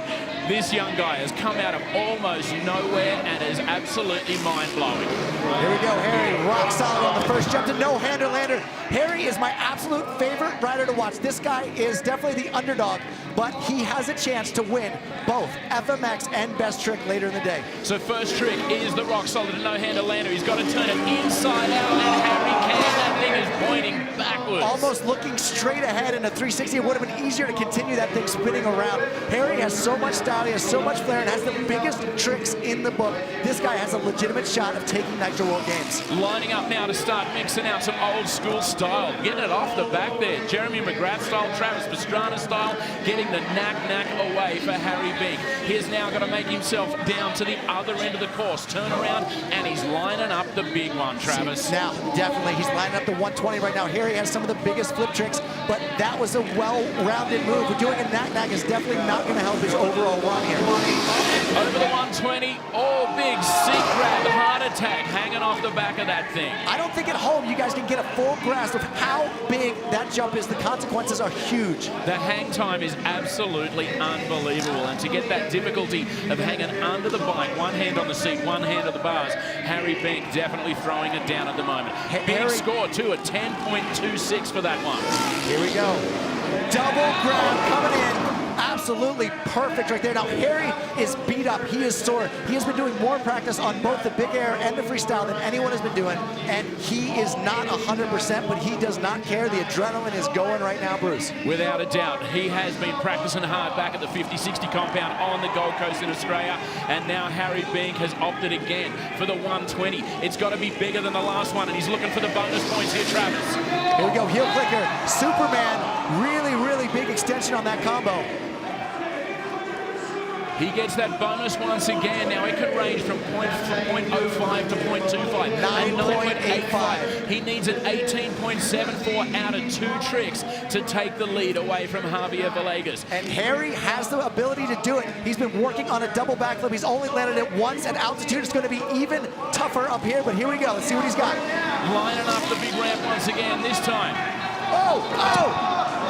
this young guy has come out of almost nowhere and is absolutely mind-blowing. Here we go, Harry, rock solid on the first jump to no-hander lander. Harry is my absolute favorite rider to watch. This guy is definitely the underdog, but he has a chance to win both FMX and Best Trick later in the day. So first trick is the rock solid no-hander lander. He's got to turn it inside out, and Harry can. That thing is pointing backwards. Almost looking straight ahead in a 360. It would have been easier to continue that thing spinning around. Harry has so much style, he has so much flair, and has the biggest tricks in the book. This guy has a legitimate shot of taking Nitro World Games. Lining up now to start mixing out some old school style. Getting it off the back there. Jeremy McGrath style, Travis Pastrana style, getting the knack away for Harry Bink. He's now got to make himself down to the other end of the course. Turn around, and he's lining up the big one, Travis. Now, definitely, he's lining up the 120 right now. Harry has some of the biggest flip tricks, but that was a well-rounded move. Doing a knack is definitely not going to help his overall run here. Over the 120, big seat grab, hard attack hanging off the back of that thing. I don't think at home you guys can get a full grasp of how big that jump is. The consequences are huge. The hang time is absolutely unbelievable, and to get that difficulty of hanging under the bike, one hand on the seat, one hand on the bars, Harry Bink definitely throwing it down at the moment. Big score too, a 10.26 for that one. Here we go. Double grab coming in. Absolutely perfect right there. Now, Harry is beat up. He is sore. He has been doing more practice on both the big air and the freestyle than anyone has been doing, and he is not 100%, but he does not care. The adrenaline is going right now, Bruce. Without a doubt. He has been practicing hard back at the 50-60 compound on the Gold Coast in Australia, and now Harry Bink has opted again for the 120. It's got to be bigger than the last one, and he's looking for the bonus points here, Travis. Here we go, heel clicker, Superman, really, really big extension on that combo. He gets that bonus once again. Now it can range from 0.05 to 0.25. 9.85. He needs an 18.74 out of 2 tricks to take the lead away from Javier Villegas. And Harry has the ability to do it. He's been working on a double backflip. He's only landed it once at altitude. It's going to be even tougher up here, but here we go. Let's see what he's got. Lining up the big ramp once again this time. Oh!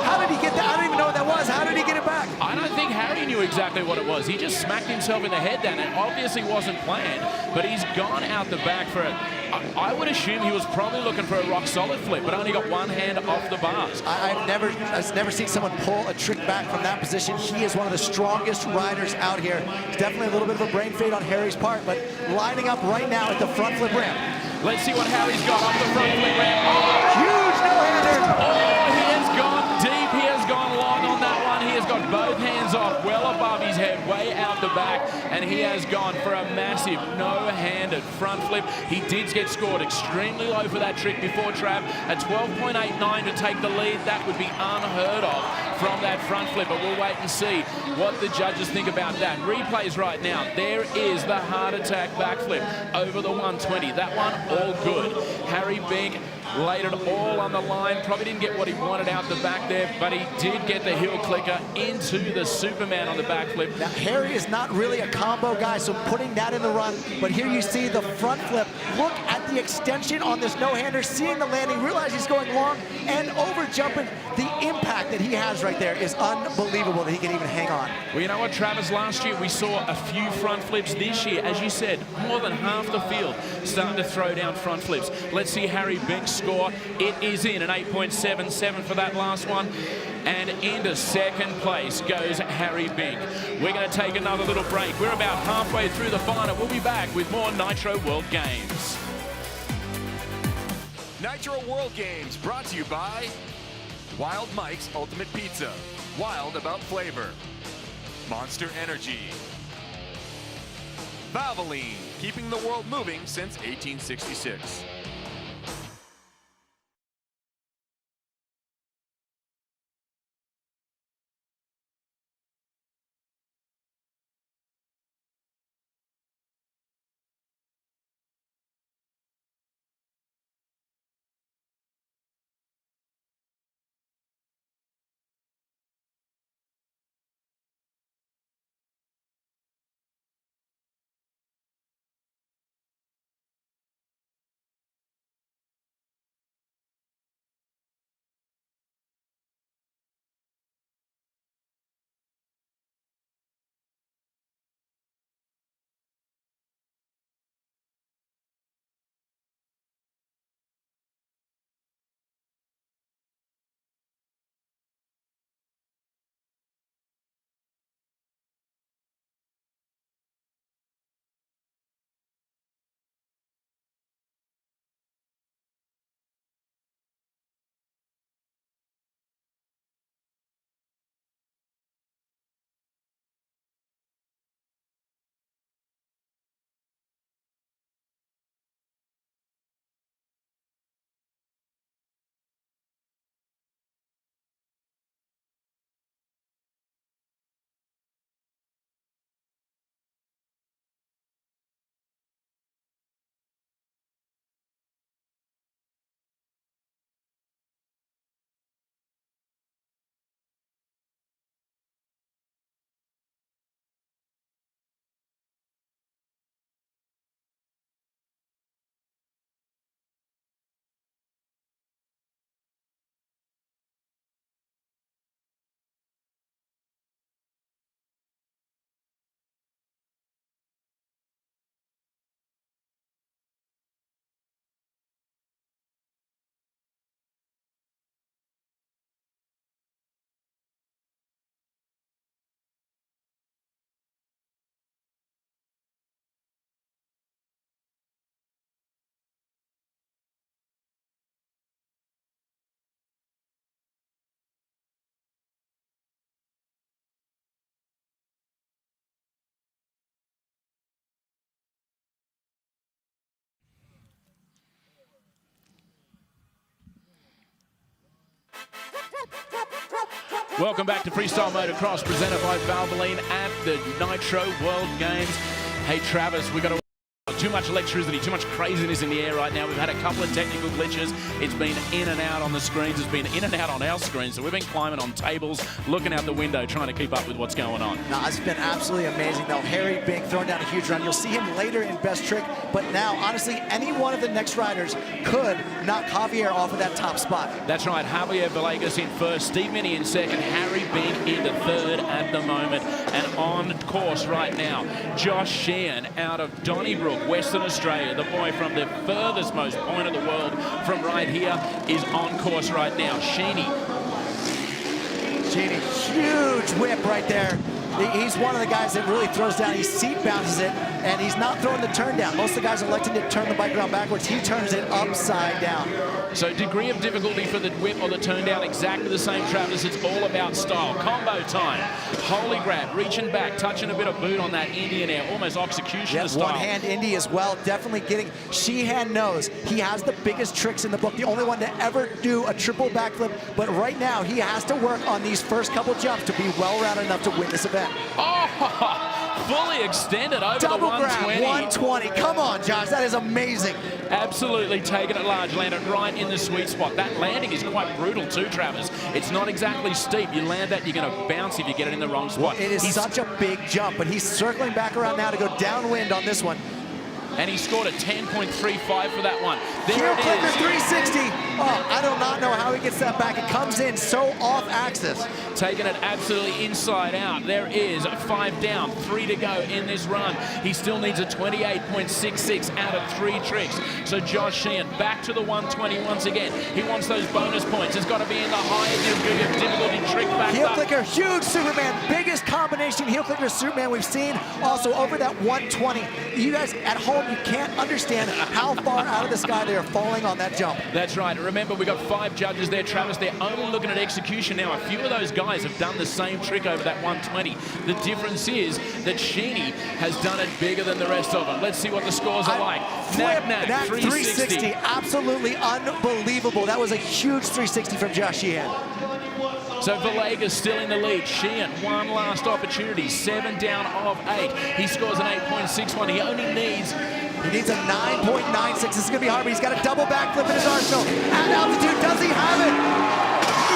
How did he get that? I don't even know what that was. How did he get it back? I don't think Harry knew exactly what it was. He just smacked himself in the head then. It obviously wasn't planned, but he's gone out the back for it. I would assume he was probably looking for a rock-solid flip, but only got one hand off the bars. I've never seen someone pull a trick back from that position. He is one of the strongest riders out here. It's definitely a little bit of a brain fade on Harry's part, but lining up right now at the front flip ramp. Let's see what Harry's got off the front flip ramp. Oh, huge no-hander! Oh, he has gone deep. He has gone long on that one. He has got both hands off, well above his head, way out the back, and he has gone for a massive no-handed front flip. He did get scored extremely low for that trick before, Trav. A 12.89 to take the lead. That would be unheard of from that front flip, but we'll wait and see what the judges think about that. Replays right now. There is the heart attack backflip over the 120. That one, all good. Harry Bink laid it all on the line. Probably didn't get what he wanted out the back there, but he did get the heel clicker into the Superman on the backflip. Now, Harry is not really a combo guy, so putting that in the run, but here you see the front flip. Look at the extension on this no-hander, seeing the landing, realize he's going long, and over jumping. The impact that he has right there is unbelievable that he can even hang on. Well, you know what, Travis, last year we saw a few front flips. This year, as you said, more than half the field starting to throw down front flips. Let's see Harry Bink's score. It is in an 8.77 for that last one. And into second place goes Harry Bink. We're going to take another little break. We're about halfway through the final. We'll be back with more Nitro World Games. Nitro World Games brought to you by Wild Mike's Ultimate Pizza. Wild about flavor. Monster Energy. Valvoline, keeping the world moving since 1866. Welcome back to Freestyle Motocross, presented by Valvoline at the Nitro World Games. Hey, Travis, we got to... Too much electricity, too much craziness in the air right now. We've had a couple of technical glitches. It's been in and out on the screens. It's been in and out on our screens. So we've been climbing on tables, looking out the window, trying to keep up with what's going on. No, it's been absolutely amazing, though. Harry Bink throwing down a huge run. You'll see him later in best trick, but now, honestly, any one of the next riders could knock Javier off of that top spot. That's right. Javier Villegas in first, Steve Minnie in second, Harry Bink into third at the moment. And on course right now, Josh Sheehan out of Donnybrook, Western Australia, the boy from the furthest most point of the world from right here, is on course right now. Sheeny, huge whip right there. He's one of the guys that really throws down. He seat bounces it, and he's not throwing the turn down. Most of the guys are electing to turn the bike around backwards. He turns it upside down. So degree of difficulty for the whip or the turn down, exactly the same, Travis. It's all about style. Combo time. Holy grab, reaching back, touching a bit of boot on that Indian air, almost executioner style. One-hand Indy as well, definitely getting... Sheehan knows he has the biggest tricks in the book, the only one to ever do a triple backflip, but right now he has to work on these first couple jumps to be well-rounded enough to win this event. Oh, fully extended over Double the 120. Grab, 120. Come on, Josh, that is amazing. Absolutely taking it large, landed right in the sweet spot. That landing is quite brutal too, Travis. It's not exactly steep. You land that, you're going to bounce if you get it in the wrong spot. It is such a big jump, but he's circling back around now to go downwind on this one. And he scored a 10.35 for that one. There Heel it clicker is. 360. Oh, I do not know how he gets that back. It comes in so off axis. Taking it absolutely inside out. There is 5 down, 3 to go in this run. He still needs a 28.66 out of 3 tricks. So Josh Sheehan back to the 120 once again. He wants those bonus points. It's got to be in the higher difficulty trick back Heel up. clicker, huge Superman, biggest combination heel clicker Superman we've seen. Also over that 120. You guys at home, you can't understand how far out of the sky they are falling on that jump. That's right. Remember, we got 5 judges there, Travis. They're only looking at execution now. A few of those guys have done the same trick over that 120. The difference is that Sheeny has done it bigger than the rest of them. Let's see what the scores are like. Knack, 360. Absolutely unbelievable. That was a huge 360 from Josh Sheehan. So Villegas still in the lead. Sheehan, one last opportunity. 7 down of 8. He scores an 8.61. He only needs... He needs a 9.96. This is going to be hard, but he's got a double backflip in his arsenal. At altitude, does he have it?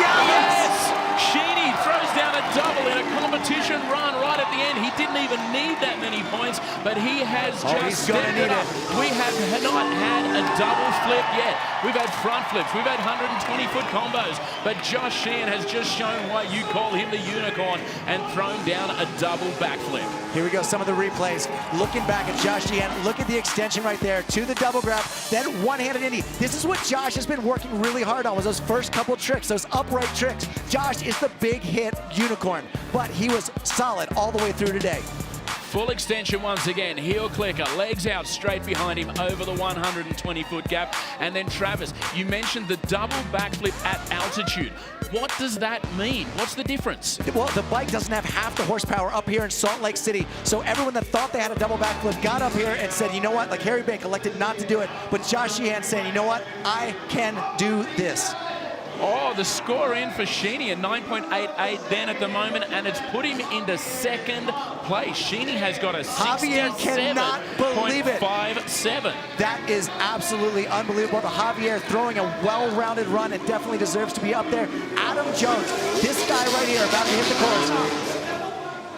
Yes! Sheeny throws down a double in a competition run right at the end. He didn't even need that many points, but he has just stepped it up. We have not had a double flip yet. We've had front flips, we've had 120-foot combos, but Josh Sheehan has just shown why you call him the unicorn and thrown down a double backflip. Here we go, some of the replays. Looking back at Josh Sheehan, look at the extension right there to the double grab, then one-handed Indy. This is what Josh has been working really hard on, was those first couple tricks, those upright tricks. Josh is the big hit unicorn, but he was solid all the way through today. Full extension once again, heel clicker, legs out straight behind him over the 120-foot gap. And then Travis, you mentioned the double backflip at altitude. What does that mean? What's the difference? Well, the bike doesn't have half the horsepower up here in Salt Lake City. So everyone that thought they had a double backflip got up here and said, you know what, like Harry Bink elected not to do it. But Josh Sheehan saying, you know what, I can do this. Oh, the score in for Sheeny, a 9.88 then at the moment, and it's put him into second place. Sheeny has got a 67.57. That is absolutely unbelievable. Jejavier throwing a well-rounded run and definitely deserves to be up there. Adam Jones, this guy right here about to hit the course.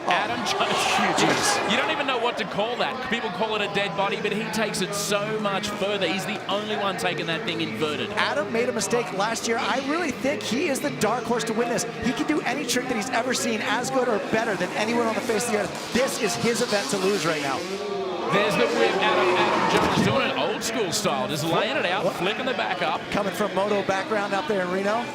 Adam Jones, you don't even know what to call that. People call it a dead body, but he takes it so much further. He's the only one taking that thing inverted. Adam made a mistake last year. I really think he is the dark horse to win this. He can do any trick that he's ever seen as good or better than anyone on the face of the earth. This is his event to lose right now. There's the whip out of Adam Jones, doing it old school style, just laying it out, flicking the back up. Coming from moto background up there in Reno.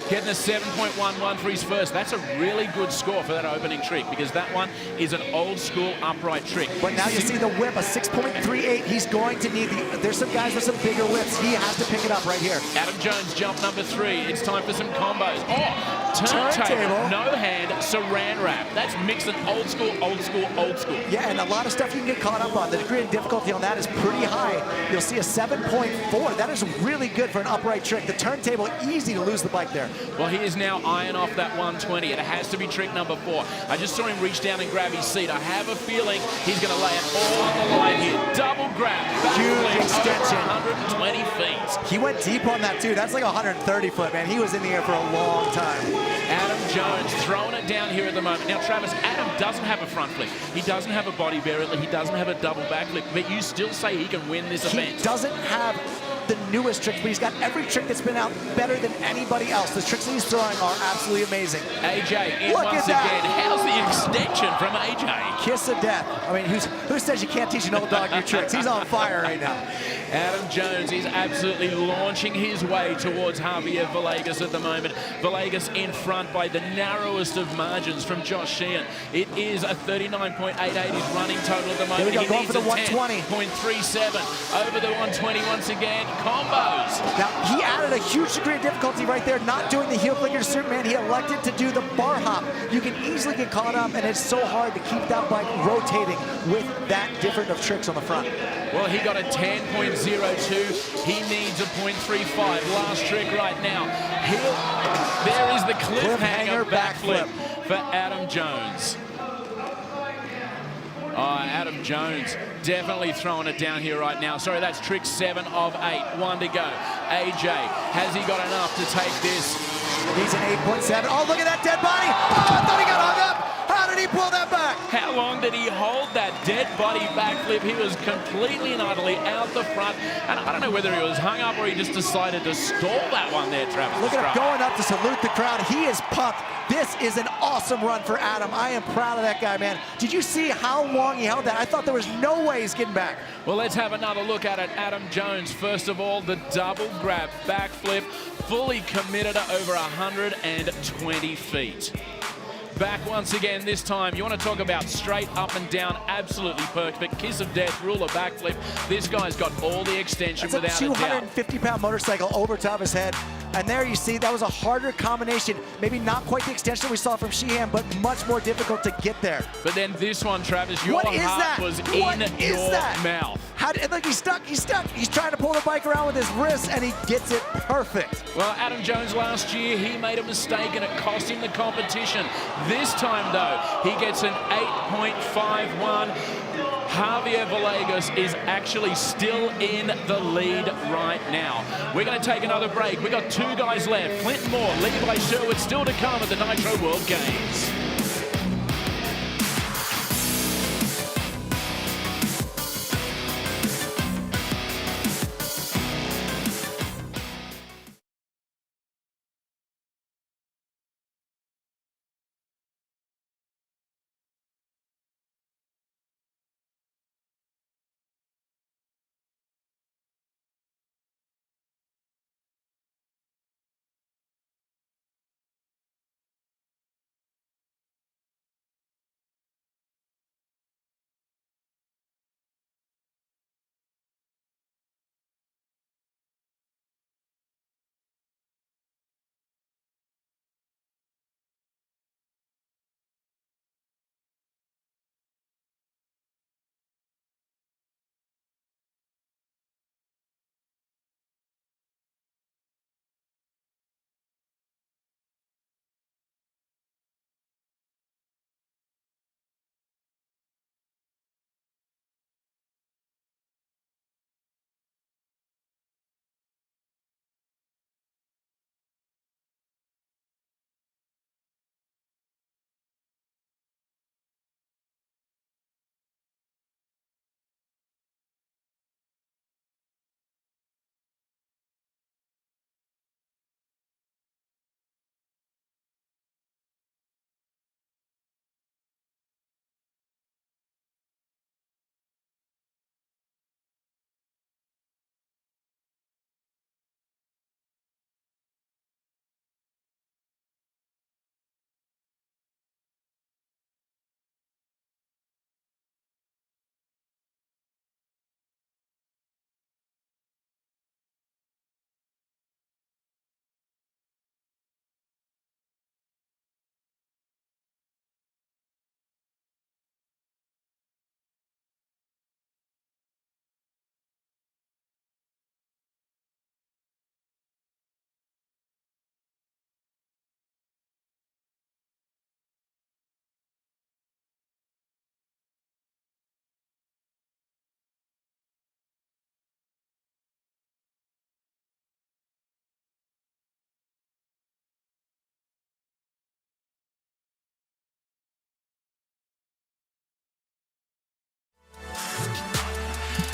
Getting a 7.11 for his first. That's a really good score for that opening trick, because that one is an old school upright trick. But now you see the whip, a 6.38. He's going to need the, there's some guys with some bigger whips. He has to pick it up right here. Adam Jones, jump number 3. It's time for some combos. Oh, turntable, no hand, saran wrap. That's mixing old school, old school, old school. Yeah, and a lot of stuff you can get caught up on. The degree of difficulty on that is pretty high. You'll see a 7.4. That is really good for an upright trick. The turntable, easy to lose the bike there. Well, he is now eyeing off that 120. It has to be trick number 4. I just saw him reach down and grab his seat. I have a feeling he's going to lay it all on the line here. Double grab. Huge extension. Over 120 feet. He went deep on that, too. That's like 130 foot, man. He was in the air for a long time. Adam Jones throwing it down here at the moment. Now, Travis, Adam doesn't have a front flip. He doesn't have a body barrel. He doesn't have a double backflip. But you still say he can win this event. He doesn't have the newest tricks, but he's got every trick that's been out better than anybody else. The tricks that he's throwing are absolutely amazing. AJ in once again. How's the extension from AJ? Kiss of death. I mean, who says you can't teach an old dog new tricks? He's on fire right now. Adam Jones is absolutely launching his way towards Javier Villegas at the moment. Villegas in front by the narrowest of margins from Josh Sheehan. It is a 39.88 his running total at the moment. Here we go, going for the 120. 10.37 over the 120 once again. Combos. Now, he added a huge degree of difficulty right there, not doing the heel flicker to Superman. He elected to do the bar hop. You can easily get caught up, and it's so hard to keep that bike rotating with that different of tricks on the front. Well, he got a 10.02. He needs a 0.35. Last trick right now. There is the cliffhanger backflip for Adam Jones. Adam Jones definitely throwing it down here right now. Sorry, that's trick 7 of 8. 1 to go. AJ, has he got enough to take this? He's an 8.7. Oh, look at that dead body. Oh, I thought he got hung up. How did he pull that back? How long did he hold that dead body backflip? He was completely and utterly out the front. And I don't know whether he was hung up or he just decided to stall that one there, Travis. Look at him going up to salute the crowd. He is pumped. This is an awesome run for Adam. I am proud of that guy, man. Did you see how long he held that? I thought there was no way he's getting back. Well, let's have another look at it. Adam Jones, first of all, the double grab backflip, fully committed to over 120 feet. Back once again this time. You want to talk about straight up and down, absolutely perfect. Kiss of death, ruler backflip. This guy's got all the extension without a doubt. That's a 250-pound motorcycle over top his head. And there you see, that was a harder combination. Maybe not quite the extension we saw from Sheehan, but much more difficult to get there. But then this one, Travis, your heart was in your mouth. Look, he's stuck. He's trying to pull the bike around with his wrist, and he gets it perfect. Well, Adam Jones last year, he made a mistake, and it cost him the competition. This time, though, he gets an 8.51. Javier Villegas is actually still in the lead right now. We're going to take another break. We've got 2 guys left. Clinton Moore, Levi Sherwood still to come at the Nitro World Games.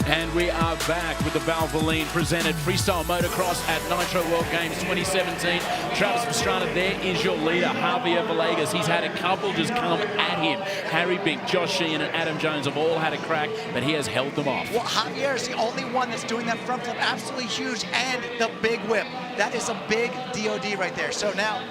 And we are back with the Valvoline presented Freestyle Motocross at Nitro World Games 2017. Travis Pastrana, there is your leader, Javier Villegas. He's had a couple just come at him. Harry Bink, Josh Sheehan, and Adam Jones have all had a crack, but he has held them off. Well, Javier is the only one that's doing that front flip absolutely huge, and the big whip. That is a big DOD right there. So now,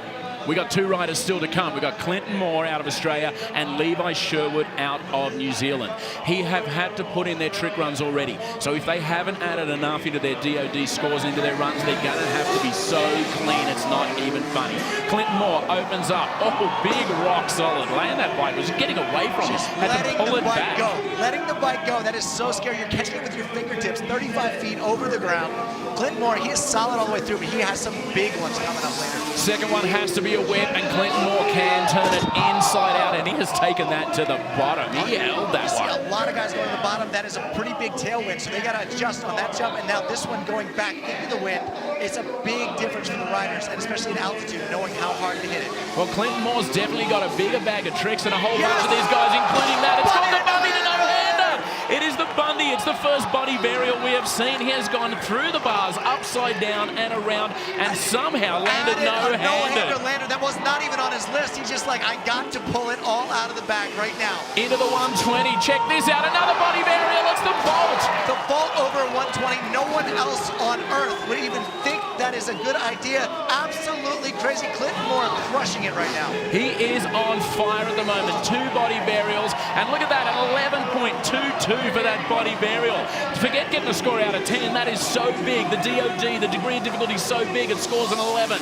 we got two riders still to come. We got Clinton Moore out of Australia and Levi Sherwood out of New Zealand. He have had to put in their trick runs already. So if they haven't added enough into their DOD scores into their runs, they're going to have to be so clean it's not even funny. Clinton Moore opens up. Oh, big rock solid. Land that bike. Was getting away from him. Had to pull it back. Letting the bike go. That is so scary. You're catching it with your fingertips, 35 feet over the ground. Clinton Moore, he is solid all the way through, but he has some big ones coming up later. Second one has to be a whip, and Clinton Moore can turn it inside out, and he has taken that to the bottom. He held that one. You see a lot of guys going to the bottom. That is a pretty big tailwind, so they got to adjust on that jump, and now this one going back into the wind. It's a big difference for the riders, and especially in altitude, knowing how hard to hit it. Well, Clinton Moore's definitely got a bigger bag of tricks than a whole bunch of these guys, including that. It's called the Bundy to no-hander. It is the Bundy. It's the first body burial we have seen. He has gone through the bars, upside down and around, and somehow landed no-hander. That was not even on his list. He's just like, I got to pull it all out of the bag right now. Into the 120. Check this out. Another body burial. It's the vault. The vault over 120. No one else on earth would even think that is a good idea. Absolutely crazy. Clinton Moore crushing it right now. He is on fire at the moment. Two body burials. And look at that, an 11.22 for that body burial. Forget getting a score out of 10. That is so big. The DOD, the degree of difficulty is so big, it scores an 11.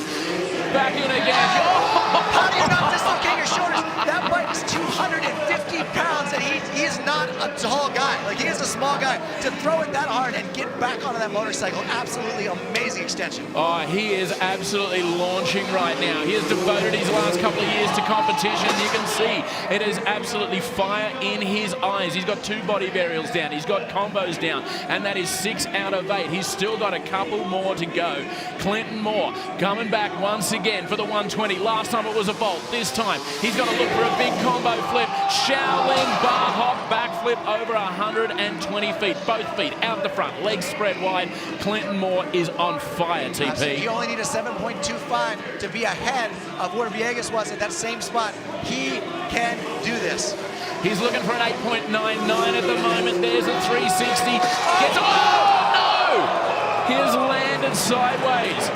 Back in again. Oh! How do you not dislocate your shoulders? That bike is 250 pounds, and he is not a tall guy. Like, he is a small guy. To throw it that hard and get back onto that motorcycle, absolutely amazing extension. Oh, he is absolutely launching right now. He has devoted his last couple of years to competition. You can see it is absolutely fire in his eyes. He's got two body burials down. He's got combos down, and that is 6 out of 8. He's still got a couple more to go. Clinton Moore coming back once again for the 120. Last time it was a vault. This time he's got to look for a big combo flip. Shaolin bar hop backflip over 120 feet. Both feet out the front, legs spread wide. Clinton Moore is on fire, TP. Absolutely. You only need a 7.25 to be ahead of where Villegas was at that same spot. He can do this. He's looking for an 8.99 at the moment. There's a 360. Gets, oh, no! He has landed sideways.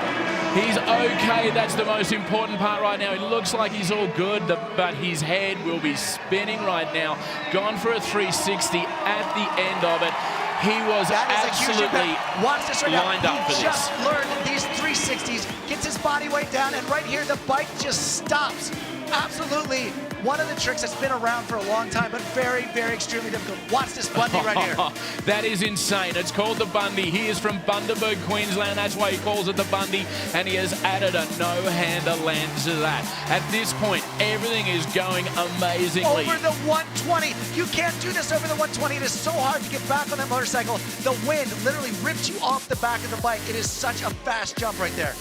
He's okay. That's the most important part right now. It looks like he's all good, but his head will be spinning right now. Gone for a 360 at the end of it. He was absolutely lined up for this. He just learned these 360s, gets his body weight down, and right here the bike just stops. Absolutely one of the tricks that's been around for a long time, but very, very extremely difficult. Watch this Bundy right here. That is insane. It's called the Bundy. He is from Bundaberg, Queensland. That's why he calls it the Bundy, and he has added a no-hander land to that. At this point, everything is going amazingly. Over the 120. You can't do this over the 120. It is so hard to get back on that motorcycle. The wind literally rips you off the back of the bike. It is such a fast jump right there.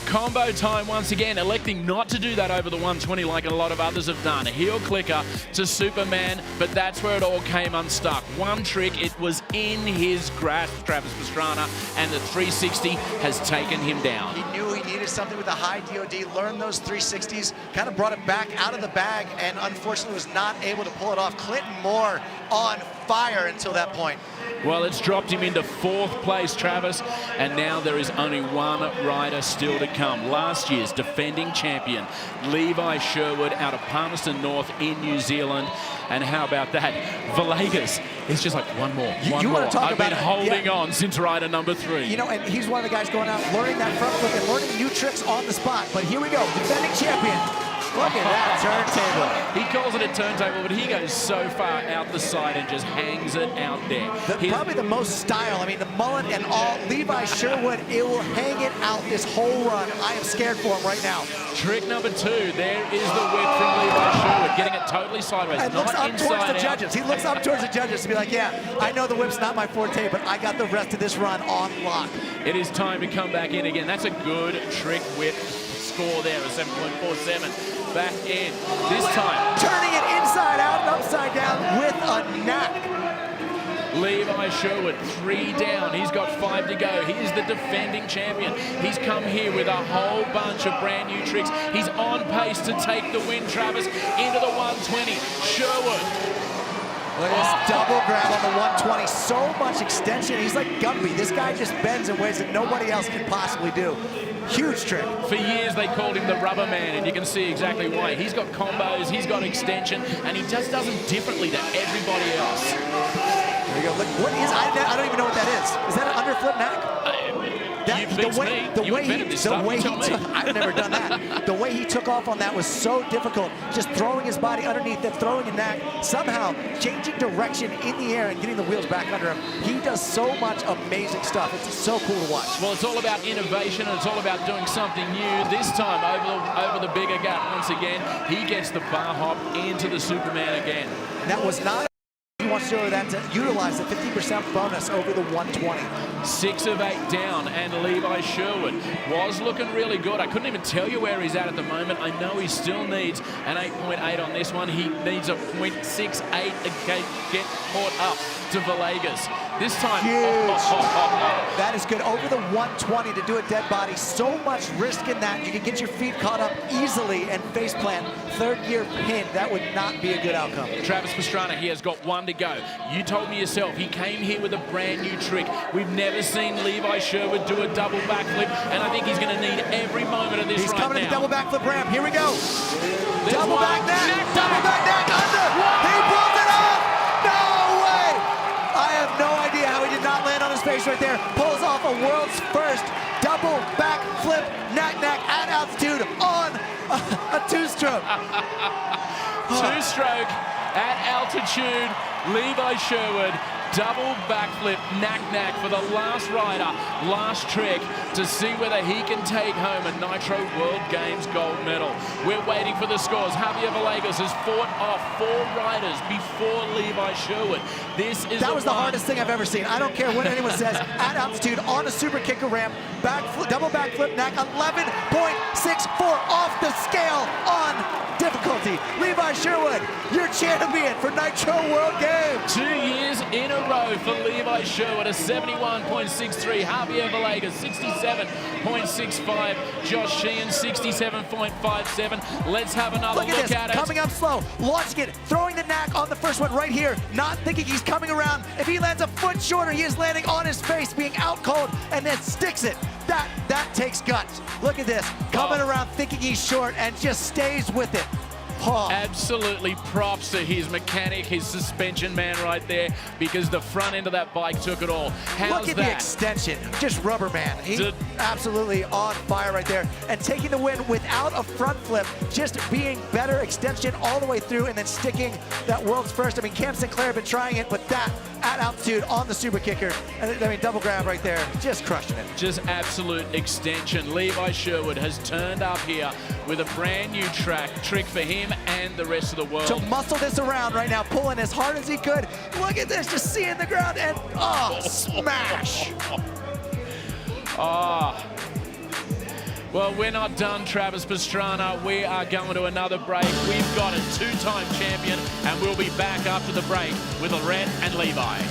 Combo time once again, electing not to do that over the 120 like a lot of others have done. A heel clicker to Superman, but that's where it all came unstuck. One trick, it was in his grasp, Travis Pastrana, and the 360 has taken him down. He knew he needed something with a high DOD, learned those 360s, kind of brought it back out of the bag, and unfortunately was not able to pull it off. Clinton Moore on fire until that point. Well, it's dropped him into 4th place, Travis, and now there is only one rider still to come. Last year's defending champion, Levi Sherwood out of Palmerston North in New Zealand. And how about that? Villegas is just like, one more, one more. I've been holding on since rider number 3. You know, and he's one of the guys going out, learning that front flip and learning new tricks on the spot. But here we go, defending champion. Look at that turntable. He calls it a turntable, but he goes so far out the side and just hangs it out there. Probably the most style. I mean, the mullet and all. Levi Sherwood, it will hang it out this whole run. I am scared for him right now. Trick number 2. There is the whip from Levi Sherwood, getting it totally sideways, and looks up towards the judges. He looks up towards the judges to be like, yeah, I know the whip's not my forte, but I got the rest of this run on lock. It is time to come back in again. That's a good trick whip score there, a 7.47. Back in, this time. Turning it inside out and upside down with a knack. Levi Sherwood, 3 down. He's got 5 to go. He is the defending champion. He's come here with a whole bunch of brand new tricks. He's on pace to take the win, Travis, into the 120. Sherwood. Look at this double grab on the 120. So much extension. He's like Gumby. This guy just bends in ways that nobody else can possibly do. Huge trick. For years, they called him the rubber man, and you can see exactly why. He's got combos, he's got extension, and he just does them differently to everybody else. There you go. Look, what is, I don't even know what that is. Is that an underflip knack? I've never done that. The way he took off on that was so difficult. Just throwing his body underneath it, throwing a knack, somehow changing direction in the air and getting the wheels back under him. He does so much amazing stuff. It's so cool to watch. Well, it's all about innovation, and it's all about doing something new. This time, over the bigger gap once again, he gets the bar hop into the Superman again. That was not. He wants to do that to utilize the 50% bonus over the 120. 6 of 8 down, and Levi Sherwood was looking really good. I couldn't even tell you where he's at the moment. I know he still needs an 8.8 on this one. He needs a 0.68 to get caught up to Villegas. This time, that is good. Over the 120 to do a dead body. So much risk in that. You can get your feet caught up easily and face plant. Third gear pin. That would not be a good outcome. Travis Pastrana, he has got 1 to go. You told me yourself, he came here with a brand new trick. We've never seen Levi Sherwood do a double backflip, and I think he's going to need every moment of this He's right now. coming to the double backflip ramp. Here we go. There's double one. back neck. Double back neck under. He pulls it off. No way. I have no idea how he did not land on his face right there. Pulls off a world's first double backflip knack at altitude on a 2-stroke. 2-stroke at altitude. Levi Sherwood, double backflip knack for the last rider, last trick to see whether he can take home a Nitro World Games gold medal. We're waiting for the scores. Javier Villegas has fought off 4 riders before Levi Sherwood. That was the hardest thing I've ever seen. I don't care what anyone says. At altitude, on a super kicker ramp, double backflip knack, 11.64 off the scale on difficulty. Levi Sherwood, your champion for Nitro World Games. 2 years in a row for Levi Sherwood, a 71.63. Javier Villegas, 67.65. Josh Sheehan, 67.57. Let's have another look at it. Coming up slow, launching it, throwing the knack on the first one right here, not thinking he's coming around. If he lands a foot shorter, he is landing on his face, being out cold, and then sticks it. That takes guts. Look at this, coming around thinking he's short and just stays with it. Absolutely props to his mechanic, his suspension man right there, because the front end of that bike took it all. Look at the extension, just rubber man. He's absolutely on fire right there. And taking the win without a front flip, just being better extension all the way through and then sticking that world's first. I mean, Cam Sinclair had been trying it, but that at altitude on the super kicker, I mean, double grab right there, just crushing it. Just absolute extension. Levi Sherwood has turned up here with a brand new trick for him and the rest of the world. To muscle this around right now, pulling as hard as he could. Look at this, just seeing the ground and smash. Well, we're not done, Travis Pastrana. We are going to another break. We've got a 2-time champion, and we'll be back after the break with Lorette and Levi.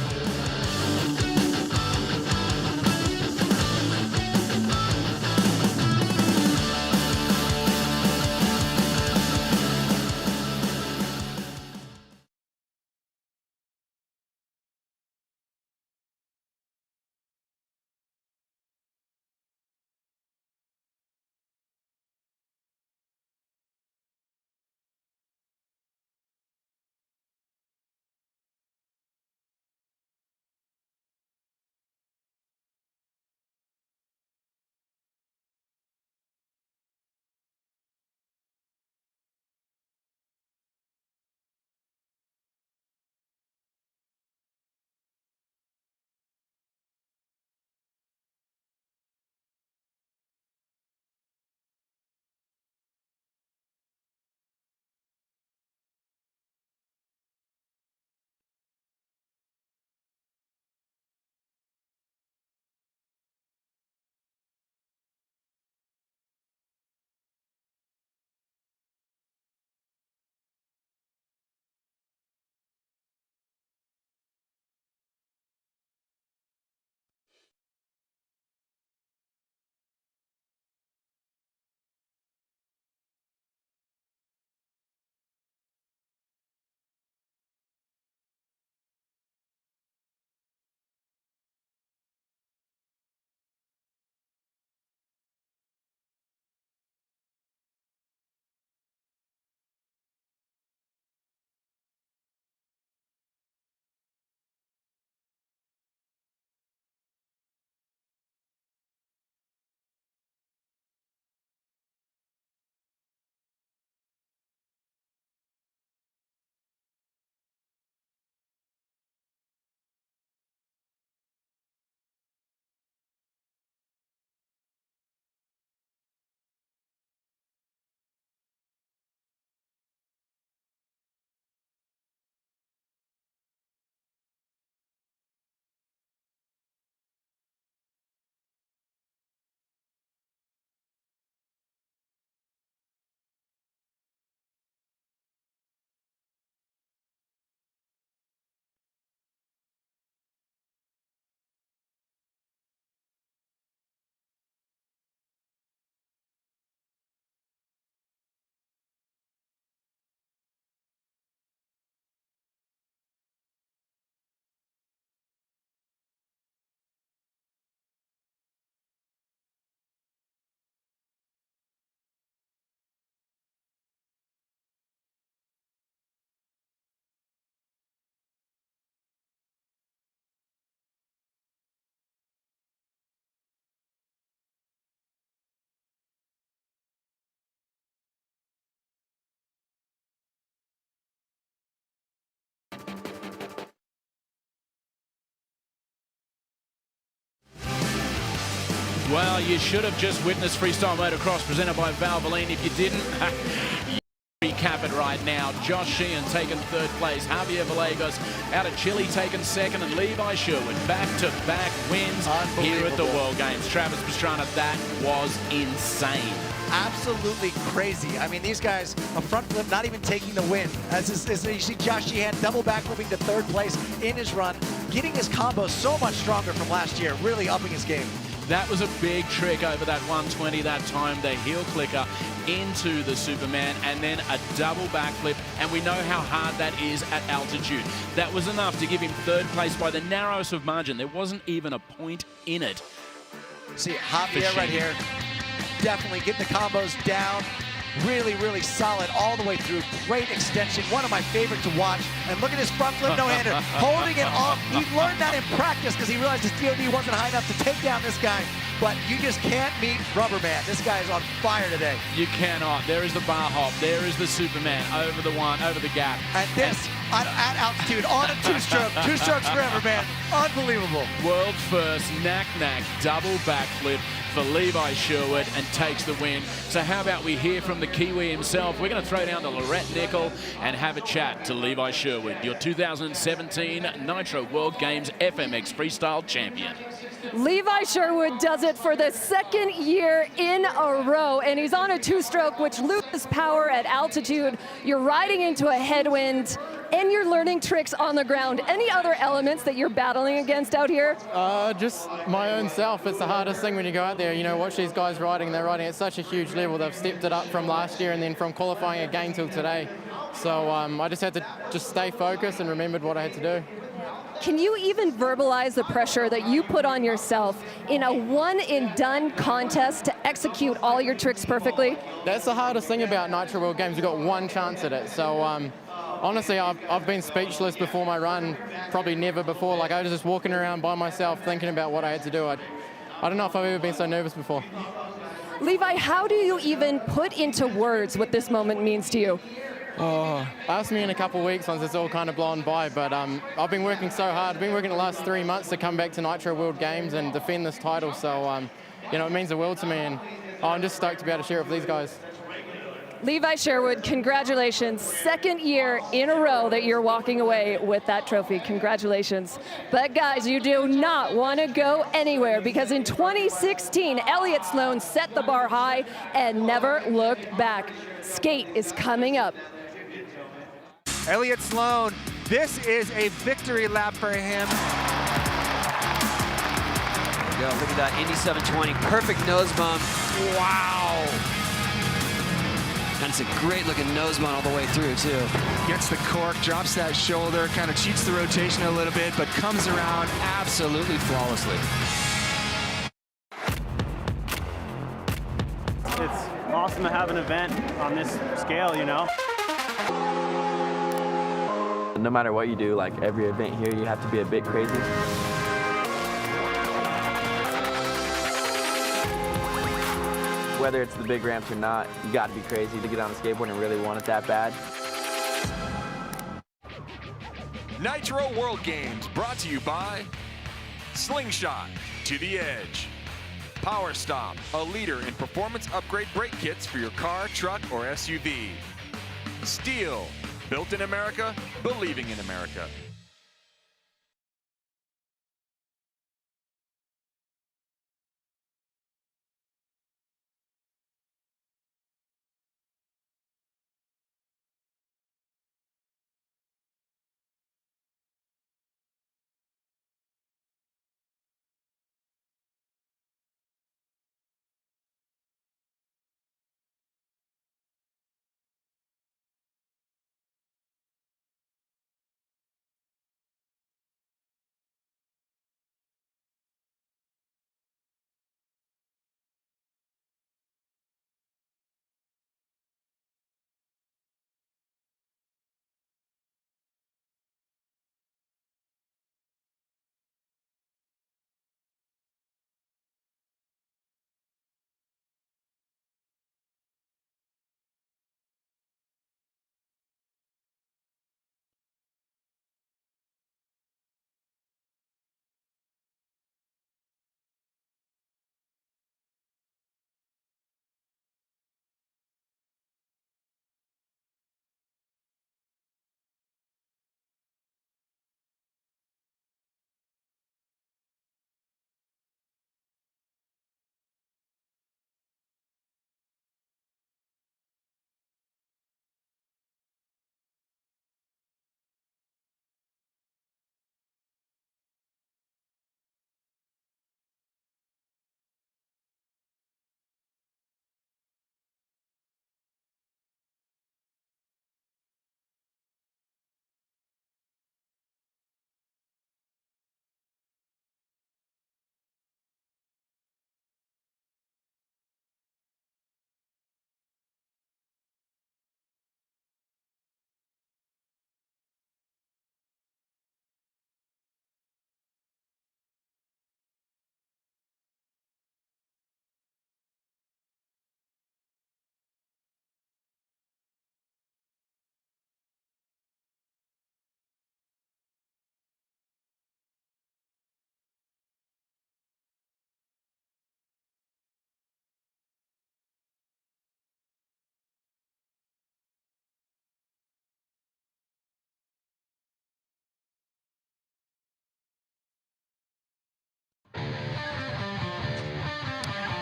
Well, you should have just witnessed Freestyle Motocross presented by Valvoline. If you didn't, recap it right now. Josh Sheehan taking 3rd place. Javier Villegas out of Chile taking 2nd. And Levi Sherwood back-to-back wins here at the World Games. Travis Pastrana, that was insane. Absolutely crazy. I mean, these guys, a front flip, not even taking the win. As you see Josh Sheehan double backflipping to 3rd place in his run, getting his combo so much stronger from last year, really upping his game. That was a big trick over that 120 that time, the heel clicker into the Superman, and then a double backflip, and we know how hard that is at altitude. That was enough to give him 3rd place by the narrowest of margin. There wasn't even a point in it. See, Javier right here, definitely getting the combos down. Really, really solid all the way through. Great extension. One of my favorite to watch. And look at his front flip no-hander. Holding it off. He learned that in practice because he realized his DOD wasn't high enough to take down this guy. But you just can't meet Rubber Man. This guy is on fire today. You cannot. There is the bar hop. There is the Superman over the one, over the gap. And this, at altitude, on a 2-stroke. 2 strokes forever, man. Unbelievable. World first, knack, double backflip for Levi Sherwood and takes the win. So how about we hear from the Kiwi himself? We're going to throw down to Rice-Eccles and have a chat to Levi Sherwood, your 2017 Nitro World Games FMX Freestyle champion. Levi Sherwood does it for the 2nd year in a row, and he's on a 2-stroke, which loses power at altitude. You're riding into a headwind, and you're learning tricks on the ground. Any other elements that you're battling against out here? Just my own self. It's the hardest thing when you go out there. You know, watch these guys riding. They're riding at such a huge level. They've stepped it up from last year and then from qualifying again till today. So I just had to stay focused and remembered what I had to do. Can you even verbalize the pressure that you put on yourself in a one-and-done contest to execute all your tricks perfectly? That's the hardest thing about Nitro World Games. You've got one chance at it. So honestly, I've been speechless before my run, probably never before. Like, I was just walking around by myself thinking about what I had to do. I don't know if I've ever been so nervous before. Levi, how do you even put into words what this moment means to you? Oh, ask me in a couple of weeks once it's all kind of blown by, but I've been working so hard. I've been working the last 3 months to come back to Nitro World Games and defend this title, so you know, it means the world to me, and I'm just stoked to be able to share it with these guys. Levi Sherwood, congratulations. 2nd year in a row that you're walking away with that trophy. Congratulations. But guys, you do not want to go anywhere, because in 2016, Elliott Sloan set the bar high and never looked back. Skate is coming up. Elliott Sloan, this is a victory lap for him. There you go, look at that, Indy 720, perfect nose bump. Wow. And it's a great looking nose bump all the way through too. Gets the cork, drops that shoulder, kind of cheats the rotation a little bit, but comes around absolutely flawlessly. It's awesome to have an event on this scale, you know. No matter what you do, like every event here, you have to be a bit crazy. Whether it's the big ramps or not, you got to be crazy to get on a skateboard and really want it that bad. Nitro World Games brought to you by Slingshot, to the edge. Power Stop, a leader in performance upgrade brake kits for your car, truck, or SUV. Steel, built in America, believing in America.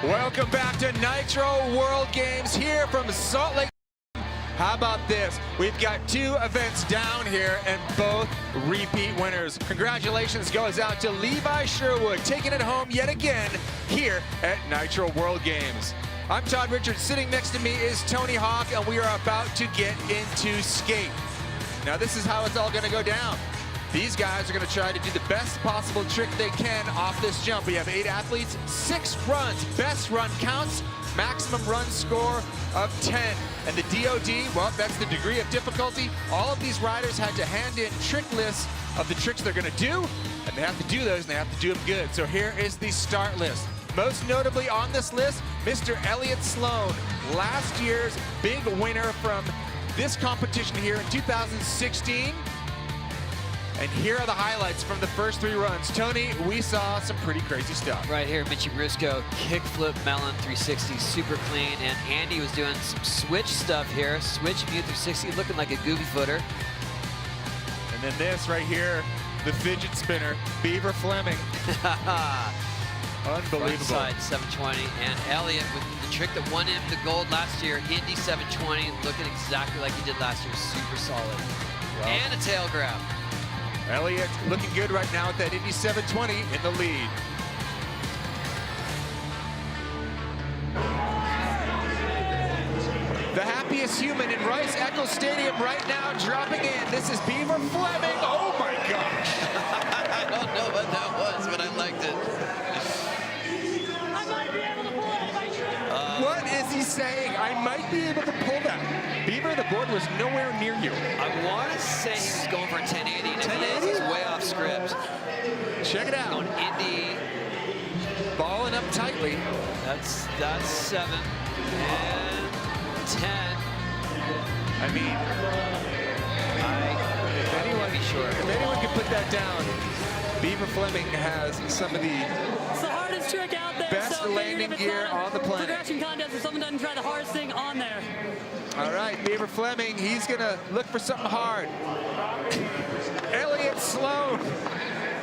Welcome back to Nitro World Games here from Salt Lake. How about this? We've got 2 events down here and both repeat winners. Congratulations goes out to Levi Sherwood, taking it home yet again here at Nitro World Games. I'm Todd Richards. Sitting next to me is Tony Hawk, and we are about to get into skate. Now this is how it's all gonna go down. These guys are gonna try to do the best possible trick they can off this jump. We have 8 athletes, 6 runs. Best run counts, maximum run score of 10. And the DOD, well, that's the degree of difficulty. All of these riders had to hand in trick lists of the tricks they're gonna do, and they have to do those, and they have to do them good. So here is the start list. Most notably on this list, Mr. Elliott Sloan, last year's big winner from this competition here in 2016. And here are the highlights from the first 3 runs. Tony, we saw some pretty crazy stuff. Right here, Mitchie Brusco, kickflip melon 360, super clean. And Andy was doing some switch stuff here. Switch view 360, looking like a goofy footer. And then this right here, the fidget spinner, Beaver Fleming. Unbelievable. Front side 720. And Elliott with the trick that won him the gold last year, Indy 720, looking exactly like he did last year, super solid. Wow. And a tail grab. Elliott looking good right now with that Indy 720 in the lead. The happiest human in Rice-Eccles Stadium right now dropping in. This is Beaver Fleming. Oh my gosh. I don't know what that was, but I liked it. What is he saying? I might be able to pull that. Beaver, the board was nowhere near you. I want to say he was going for a 1080. And if he is, he's way off script. Check it out. Going Indy. Balling up tightly. That's 7 and 10. I mean, if anyone can put that down, Beaver Fleming has some of the It's the hardest trick out there. best so landing gear on the planet. Progression contest if someone doesn't try the hardest thing on there. All right, Beaver Fleming, he's gonna look for something hard. Elliott Sloan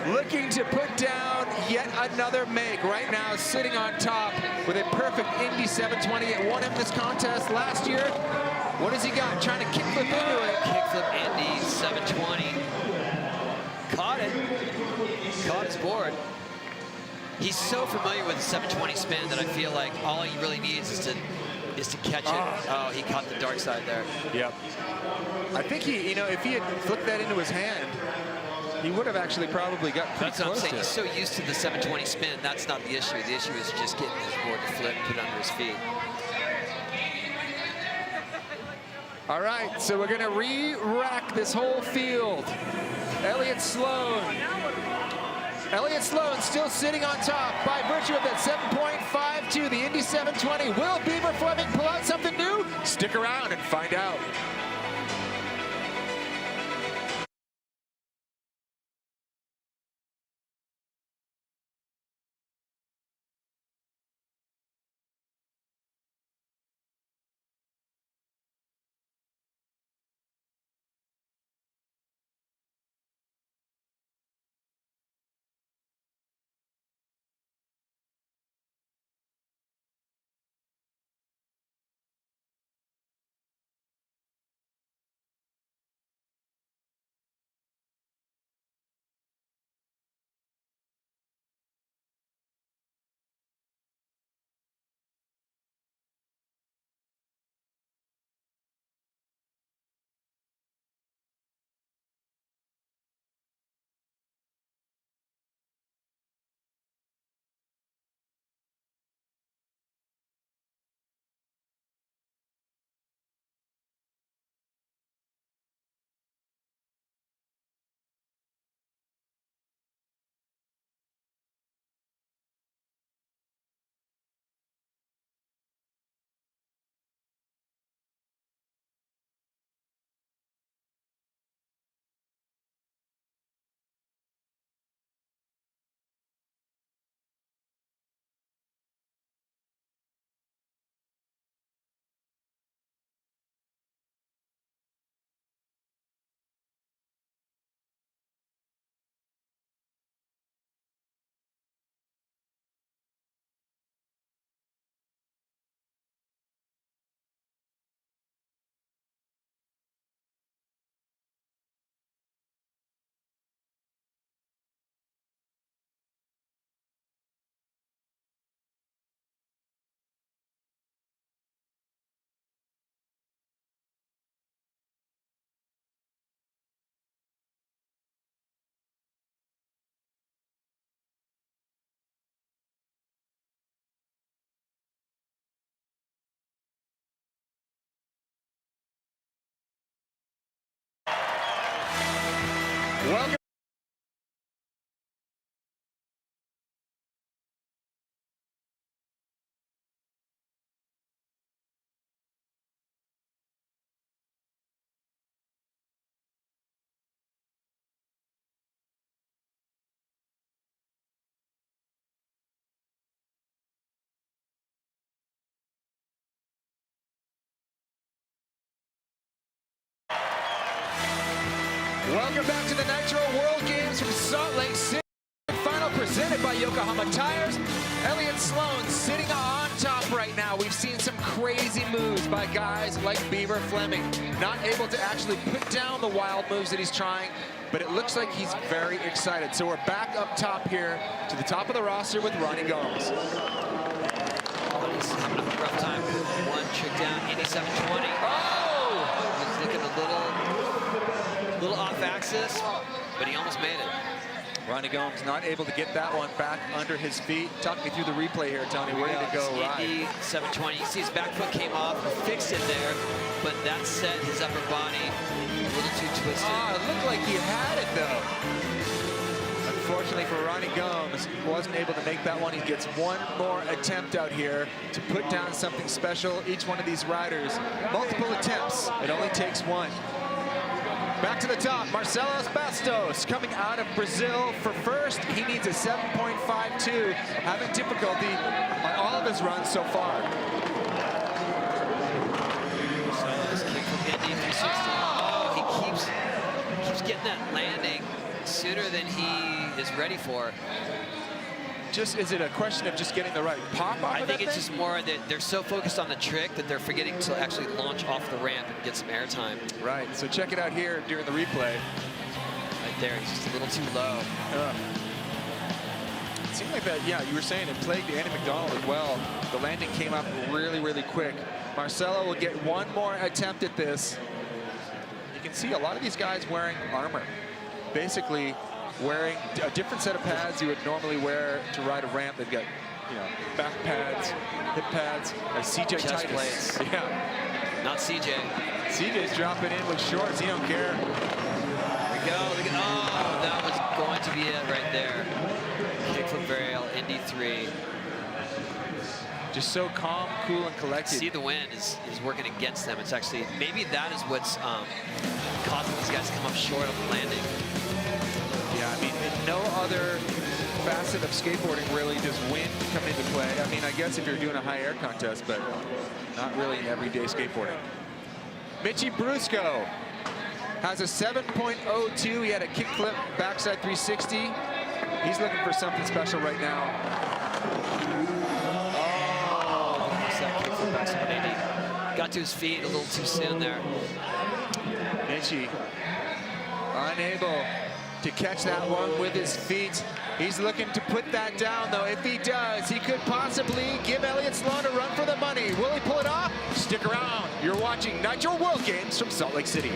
looking to put down yet another make. Right now sitting on top with a perfect Indy 720. It won him this contest last year. What has he got? Trying to kickflip into it. Kickflip Indy 720. Caught it. Caught his board. He's so familiar with the 720 spin that I feel like all he really needs is to catch it. Oh, he caught the dark side there. Yep. I think he, if he had flicked that into his hand, he would have actually probably got pretty That's what I'm close saying. to He's it. so used to the 720 spin. That's not the issue. The issue is just getting his board to flip, put it under his feet. All right, so we're gonna re-rack this whole field. Elliott Sloan. Elliott Sloan still sitting on top by virtue of that 7.52, the Indy 720. Will Beaver Fleming pull out something new? Stick around and find out. Welcome. Welcome back to the Nitro World Games from Salt Lake City. Final presented by Yokohama Tires. Elliott Sloan sitting on top right now. We've seen some crazy moves by guys like Beaver Fleming. Not able to actually put down the wild moves that he's trying, but it looks like he's very excited. So we're back up top here to the top of the roster with Ronnie Gomes. He's having a rough time. One trick down, 87-20. Oh! He's looking a little off axis, but he almost made it. Ronnie Gomes not able to get that one back under his feet. Talk me through the replay here, Tony. Ready to go right. 720. You see his back foot came off, fixed it there, but that set his upper body a little too twisted. Ah, it looked like he had it though. Unfortunately for Ronnie Gomes, he wasn't able to make that one. He gets one more attempt out here to put down something special. Each one of these riders, multiple attempts. It only takes one. Back to the top, Marcelo Bastos coming out of Brazil for first. He needs a 7.52, having difficulty on all of his runs so far. So this kick from Indy 360. Oh, he keeps getting that landing sooner than he is ready for. Just, is it a question of just getting the right pop off I think it's just more that they're so focused on the trick that they're forgetting to actually launch off the ramp and get some airtime. Right, so check it out here during the replay. Right there, he's just a little too low. It seemed like that, yeah, you were saying it plagued Andy McDonald as well. The landing came up really, really quick. Marcelo will get one more attempt at this. You can see a lot of these guys wearing armor. Basically, wearing a different set of pads you would normally wear to ride a ramp. They've got, you know, back pads, hip pads, CJ Chest Titus. plates. Yeah. Not CJ. CJ's dropping in with shorts. He don't care. There we go. Oh, that was going to be it right there. Kickflip varial, Indy 3. Just so calm, cool, and collected. See, the wind is working against them. It's actually, maybe that is what's causing these guys to come up short on the landing. Yeah, I mean, in no other facet of skateboarding really does wind come into play. I mean, I guess if you're doing a high air contest, but not really in everyday skateboarding. Mitchie Brusco has a 7.02. He had a kickflip backside 360. He's looking for something special right now. Oh, almost that kickflip backside 180. Got to his feet a little too soon there. Mitchie unable to catch that one with his feet. He's looking to put that down, though. If he does, he could possibly give Elliott Sloan a run for the money. Will he pull it off? Stick around. You're watching Nitro World Games from Salt Lake City.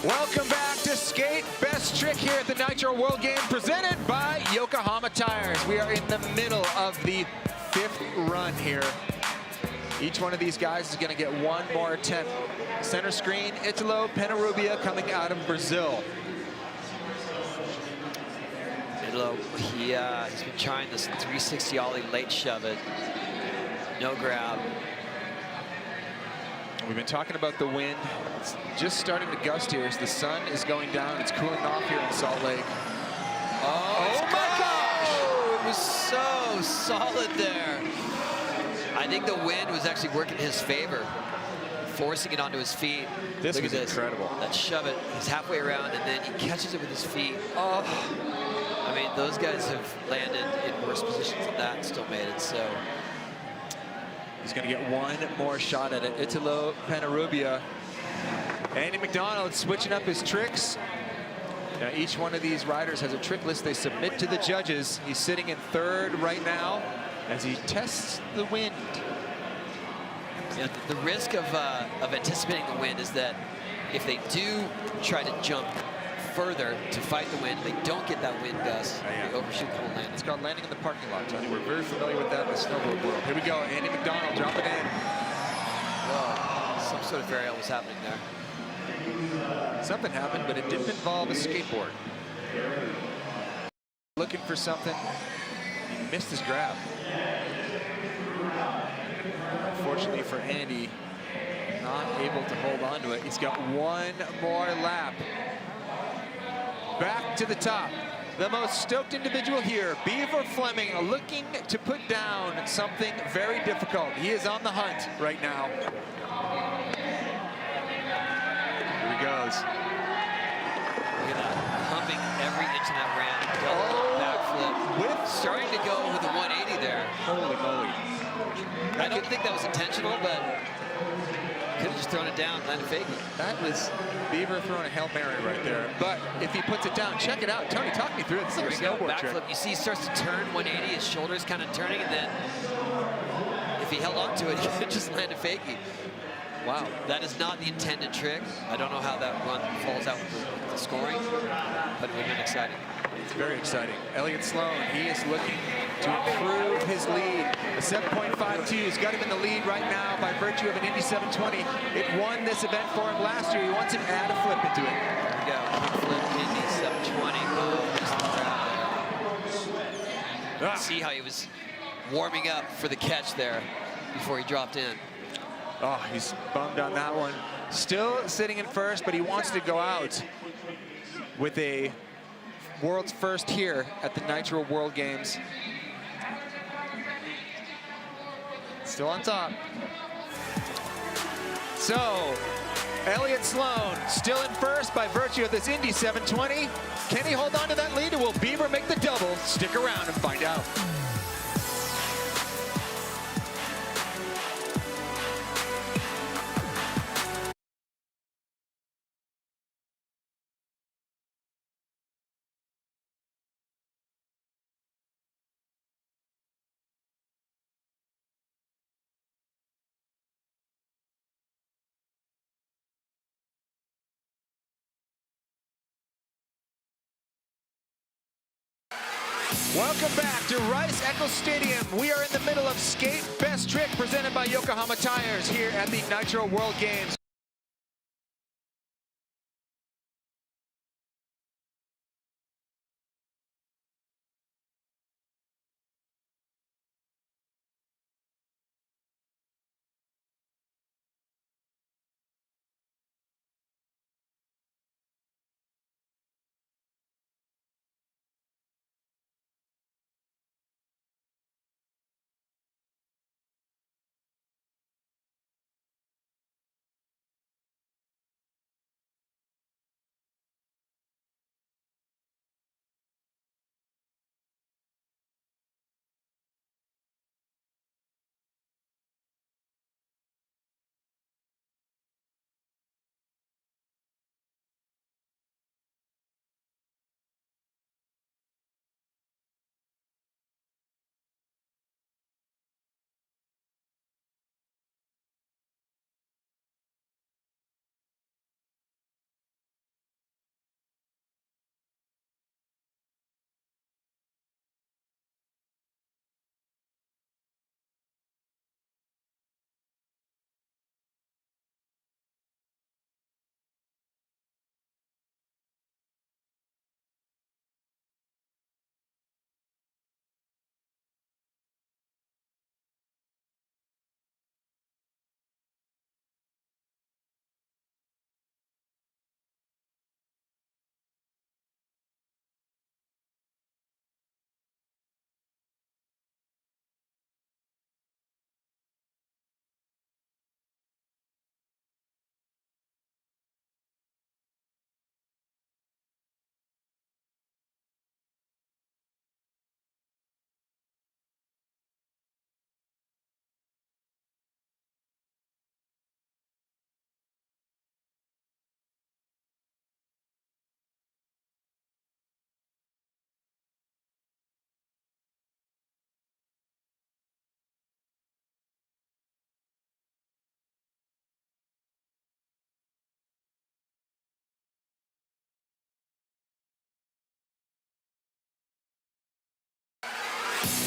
Welcome back to Skate Best Trick here at the Nitro World Games, presented by Yokohama Tires. We are in the middle of the 5th run here. Each one of these guys is going to get one more attempt. Center screen, Italo Penarubia coming out of Brazil. Italo, he's been trying this 360 ollie late shove it. No grab. We've been talking about the wind. It's just starting to gust here as the sun is going down. It's cooling off here in Salt Lake. Oh my gosh! It was so solid there. I think the wind was actually working in his favor, forcing it onto his feet. This Look was at this. incredible. That shove it, he's halfway around, and then he catches it with his feet. Oh! I mean, those guys have landed in worse positions than that and still made it, so. He's going to get one more shot at it. Italo Penarubia. Andy McDonald switching up his tricks. Now, each one of these riders has a trick list they submit to the judges. He's sitting in 3rd right now as he tests the wind. You know, the risk of anticipating the wind is that if they do try to jump further to fight the wind, they don't get that wind gust. They overshoot the whole landing. It's called landing in the parking lot, Tony. We're very familiar with that in the snowboard world. Here we go, Andy McDonald dropping in. Whoa, some sort of varial was happening there. Something happened, but it didn't involve a skateboard. Looking for something, he missed his grab. Unfortunately for Andy, not able to hold on to it. He's got one more lap. Back to the top. The most stoked individual here, Beaver Fleming, looking to put down something very difficult. He is on the hunt right now. Here he goes. Look at that, pumping every inch of that ramp. Backflip. Starting to go with a 180 there. Holy moly. I don't think that was intentional, but could have just thrown it down, landed faking. That was Beaver throwing a Hail Mary right there. But if he puts it down, check it out. Tony, talk me through it. This is like a snowboard trick. Backflip. You see he starts to turn 180, his shoulders kind of turning, and then if he held on to it, he could just land a fakie. Wow, that is not the intended trick. I don't know how that run falls out with the scoring, but it would have been exciting. It's very exciting. Elliott Sloan, he is looking to improve his lead. The 7.52 has got him in the lead right now by virtue of an Indy 720. It won this event for him last year. He wants to add a flip into it. There we go, flip Indy 720. Oh, just the grab there. See how he was warming up for the catch there before he dropped in. Oh, he's bummed on that one. Still sitting in 1st, but he wants to go out with a world's first here at the Nitro World Games. Still on top. So, Elliott Sloan still in 1st by virtue of this Indy 720. Can he hold on to that lead, or will Beaver make the double? Stick around and find out. Welcome back to Rice-Eccles Stadium. We are in the middle of Skate Best Trick presented by Yokohama Tires here at the Nitro World Games.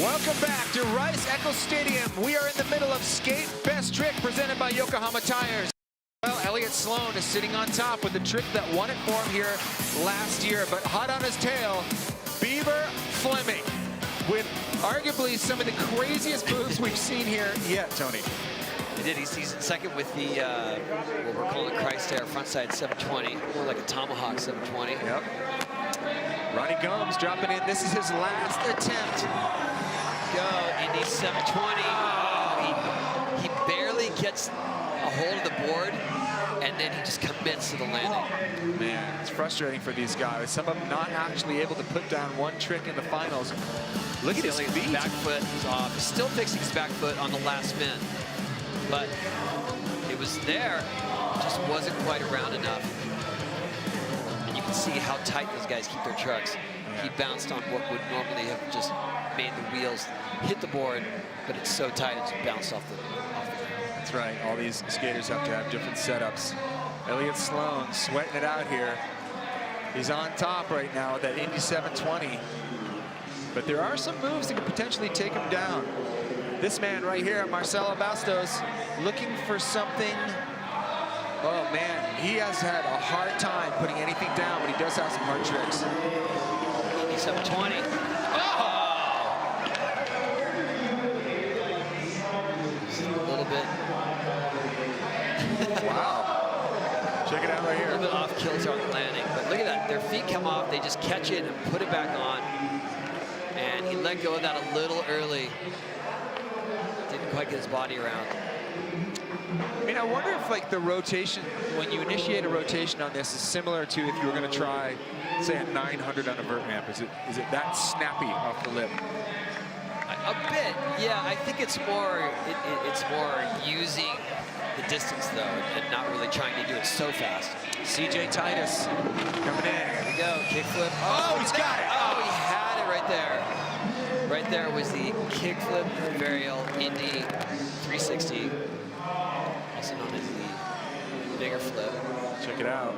Welcome back to Rice-Eccles Stadium. We are in the middle of Skate Best Trick presented by Yokohama Tires. Well, Elliott Sloan is sitting on top with the trick that won it for him here last year, but hot on his tail, Beaver Fleming, with arguably some of the craziest moves we've seen here yet, Tony. He did. He's second with the, what we're calling a Christ Air frontside 720, more like a Tomahawk 720. Yep. Ronnie Gomes dropping in. This is his last attempt. Go, Indy 720. Oh, he barely gets a hold of the board, and then he just commits to the landing. Man, it's frustrating for these guys. Some of them not actually able to put down one trick in the finals. Look at his feet. Back foot is off. He's still fixing his back foot on the last spin, but it was there, just wasn't quite around enough. And you can see how tight those guys keep their trucks. Yeah. He bounced on what would normally have just made the wheels hit the board, but it's so tight it just bounced off the ground. That's right. All these skaters have to have different setups. Elliott Sloan sweating it out here. He's on top right now with that Indy 720. But there are some moves that could potentially take him down. This man right here, Marcelo Bastos, looking for something. Oh man, he has had a hard time putting anything down, but he does have some hard tricks. Indy 720. Oh! Just a little bit. Wow. Check it out right here. A little bit off kilter on the landing, but look at that. Their feet come off, they just catch it and put it back on. And he let go of that a little early. Didn't quite get his body around. I mean, I wonder if like the rotation, when you initiate a rotation on this, is similar to if you were going to try, say, a 900 on a vert ramp. Is it that snappy off the lip? A bit, yeah. I think it's more it's more using the distance though, and not really trying to do it so fast. CJ Titus coming in. There we go, kickflip. Oh, he's got it. Oh, he had it right there. Right there was the kickflip varial Indy 360, also known as the bigger flip. Check it out.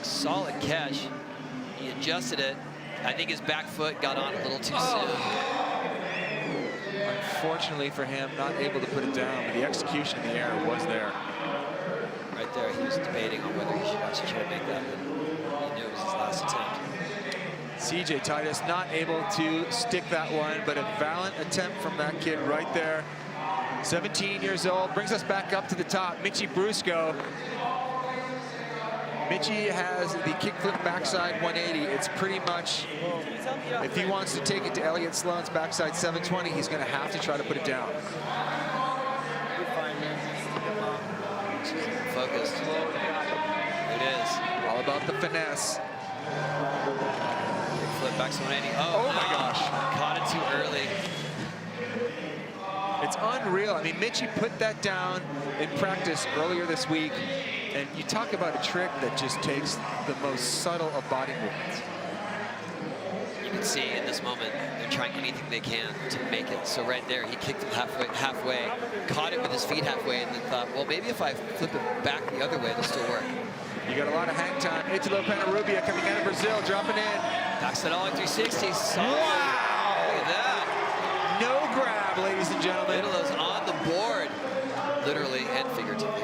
Solid catch. He adjusted it. I think his back foot got on a little too soon. Unfortunately for him, not able to put it down, but the execution in the air was there. Right there, he was debating on whether he should actually try to make that, but he knew it was his last attempt. CJ Titus not able to stick that one, but a valiant attempt from that kid right there. 17 years old, brings us back up to the top. Mitchie Brusco. Mitchie has the kickflip backside 180. It's pretty much, if he wants to take it to Elliott Sloan's backside 720, he's going to have to try to put it down. Focused. There it is. All about the finesse. Kickflip back 180. Oh my gosh. Caught it too early. It's unreal. I mean, Mitchie put that down in practice earlier this week. And you talk about a trick that just takes the most subtle of body movements. You can see in this moment, they're trying anything they can to make it. So right there, he kicked it halfway, caught it with his feet halfway, and then thought, well, maybe if I flip it back the other way, it'll still work. You got a lot of hang time. Italo Penarubia coming out of Brazil, dropping in. Backside ollie 360. Solid. Wow! Look at that. No grab, ladies and gentlemen. Italo's on the board, literally and figuratively.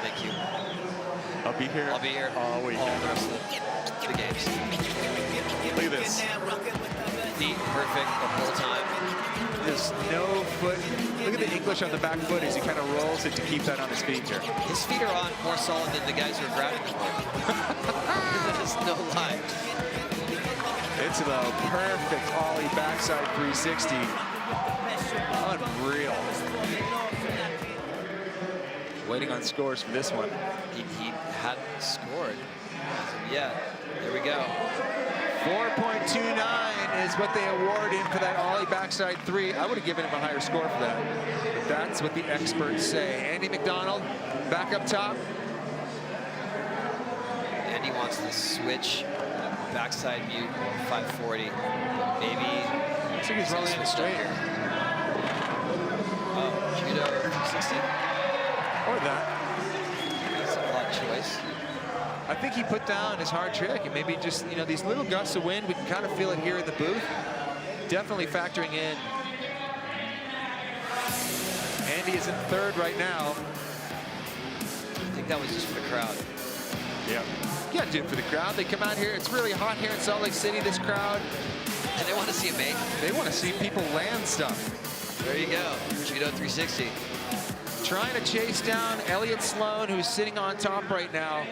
Thank you. I'll be here. I'll be here all week. All the rest of the games. Look at this. Feet perfect the whole time. There's no foot. Look at the English on the back foot as he kind of rolls it to keep that on his feet here. His feet are on more solid than the guys who are grabbing them. That is no lie. It's a perfect ollie backside 360. Unreal. Waiting on scores for this one. He hadn't scored yet. There we go. 4.29 is what they award him for that ollie backside 3. I would have given him a higher score for that. But that's what the experts say. Andy McDonald back up top. Andy wants to switch backside mute 540. Maybe. Looks like he's rolling it straight here. Oh, judo 360. Or that. That's a odd choice. I think he put down his hard trick, and maybe just, you know, these little gusts of wind, we can kind of feel it here in the booth. Definitely factoring in. Andy is in third right now. I think that was just for the crowd. Yeah. You gotta do it for the crowd. They come out here, it's really hot here in Salt Lake City, this crowd. And they want to see a make. They want to see people land stuff. There you go, Judo 360. Trying to chase down Elliott Sloan, who's sitting on top right now.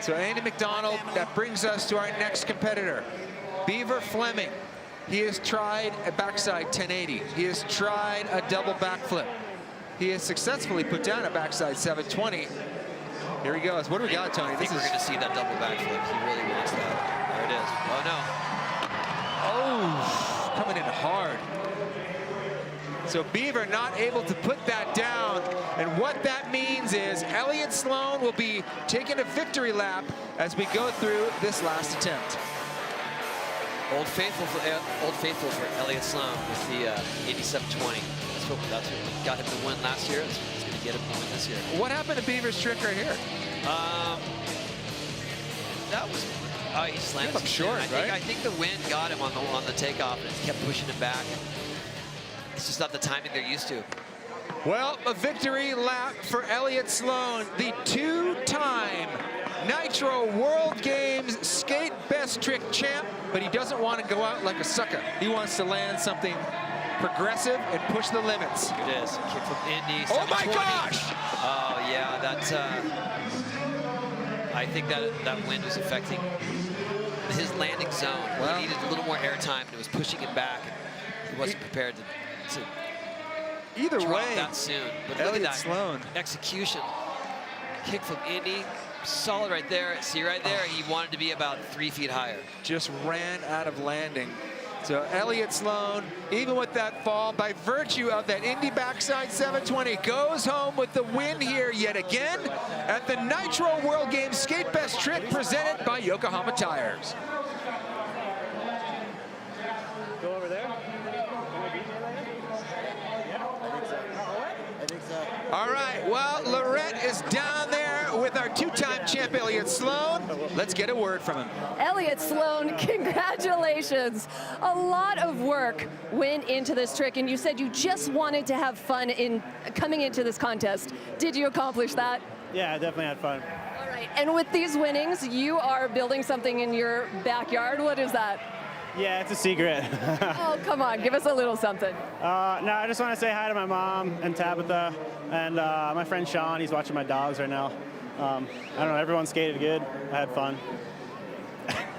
So Andy McDonald, that brings us to our next competitor, Beaver Fleming. He has tried a backside 1080. He has tried a double backflip. He has successfully put down a backside 720. Here he goes. What do we got, Tony? I think we're going to see that double backflip. He really wants that. There it is. Oh, no. Oh, coming in hard. So Beaver not able to put that down. And what that means is Elliott Sloan will be taking a victory lap as we go through this last attempt. Old faithful for Elliott Sloan with the 8720. That's what got him the win last year. It's going to get him the win this year. What happened to Beaver's trick right here? That was, he slammed him short, right? I think the wind got him on the takeoff, and it kept pushing him back. It's just not the timing they're used to. Well, a victory lap for Elliott Sloan, the two-time Nitro World Games skate best trick champ, but he doesn't want to go out like a sucker. He wants to land something progressive and push the limits. It is. Kick from Indy. Oh my gosh! Oh yeah, that's. I think that wind was affecting his landing zone. Well, he needed a little more air time, and it was pushing him back. And he wasn't prepared to either drop way that soon. But Elliott look at that Sloan execution. Kick from Indy. Solid right there. See right there, he wanted to be about 3 feet higher. Just ran out of landing. So Elliott Sloan, even with that fall, by virtue of that Indy backside 720, goes home with the win here yet again at the Nitro World Games Skate Best Trick presented by Yokohama Tires. Go over there. All right, well, Lorette is down there with our two-time champ, Elliott Sloan. Let's get a word from him. Elliott Sloan, congratulations. A lot of work went into this trick, and you said you just wanted to have fun in coming into this contest. Did you accomplish that? Yeah, I definitely had fun. All right, and with these winnings, you are building something in your backyard. What is that? Yeah, it's a secret. Oh, come on, give us a little something. No, I just want to say hi to my mom and Tabitha and my friend Sean. He's watching my dogs right now. I don't know, everyone skated good. I had fun.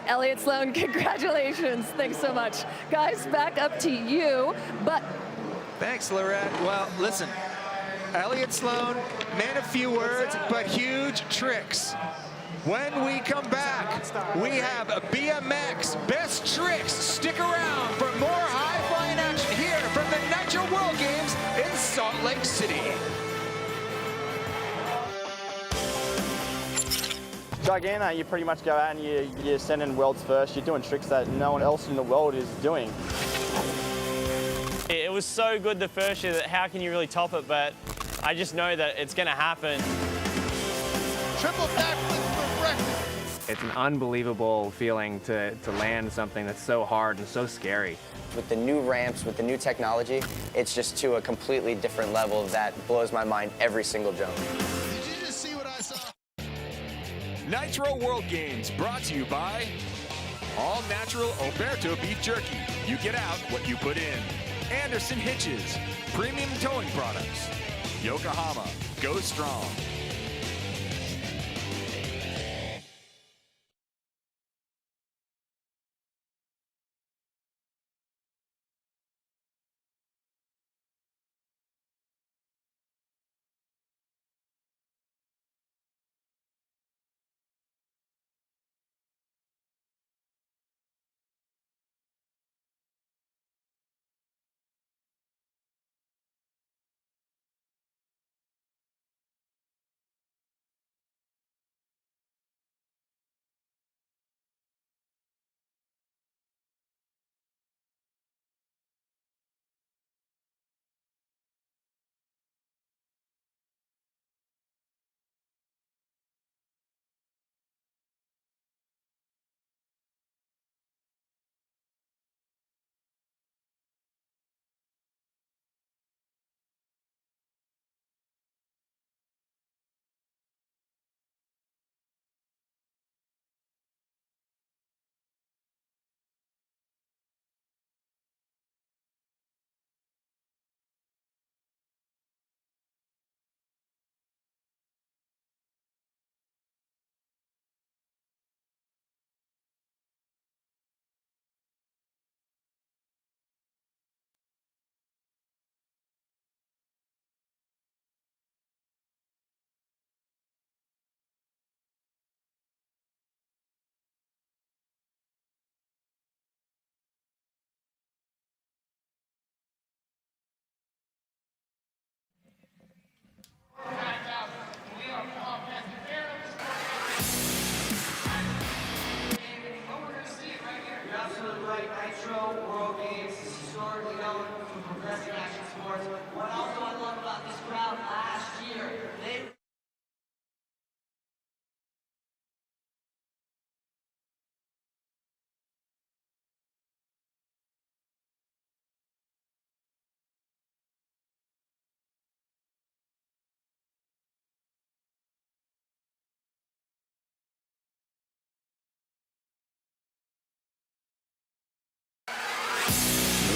Elliott Sloan, congratulations. Thanks so much. Guys, back up to you, but... Thanks, Lorette. Well, listen, Elliott Sloan, man of few words, but huge tricks. When we come back, we have a BMX Best Tricks. Stick around for more high-flying action here from the Nitro World Games in Salt Lake City. So again, you pretty much go out and you send in worlds first. You're doing tricks that no one else in the world is doing. It was so good the first year that how can you really top it, but I just know that it's going to happen. Triple backflip for breakfast. It's an unbelievable feeling to land something that's so hard and so scary. With the new ramps, with the new technology, it's just to a completely different level that blows my mind every single jump. Did you just see what I saw? Nitro World Games brought to you by All Natural Oberto Beef Jerky. You get out what you put in. Anderson Hitches, premium towing products. Yokohama, go strong.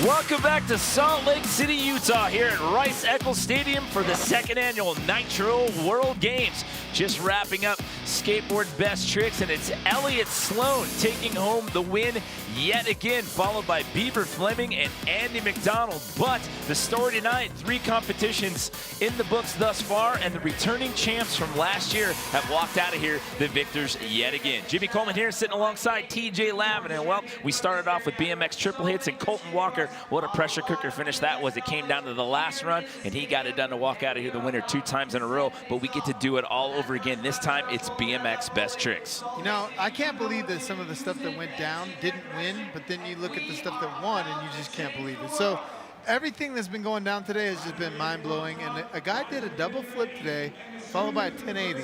Welcome back to Salt Lake City, Utah, here at Rice-Eccles Stadium for the second annual Nitro World Games. Just wrapping up skateboard best tricks, and it's Elliott Sloan taking home the win yet again, followed by Bieber Fleming and Andy McDonald. But the story tonight, 3 competitions in the books thus far, and the returning champs from last year have walked out of here the victors yet again. Jimmy Coleman here sitting alongside TJ Lavin, and well, we started off with BMX triple hits and Colton Walker. What a pressure cooker finish that was. It came down to the last run, and he got it done to walk out of here the winner 2 times in a row, but we get to do it all over again. This time, it's BMX best tricks. You know, I can't believe that some of the stuff that went down didn't win, but then you look at the stuff that won, and you just can't believe it. So everything that's been going down today has just been mind-blowing, and a guy did a double flip today, followed by a 1080.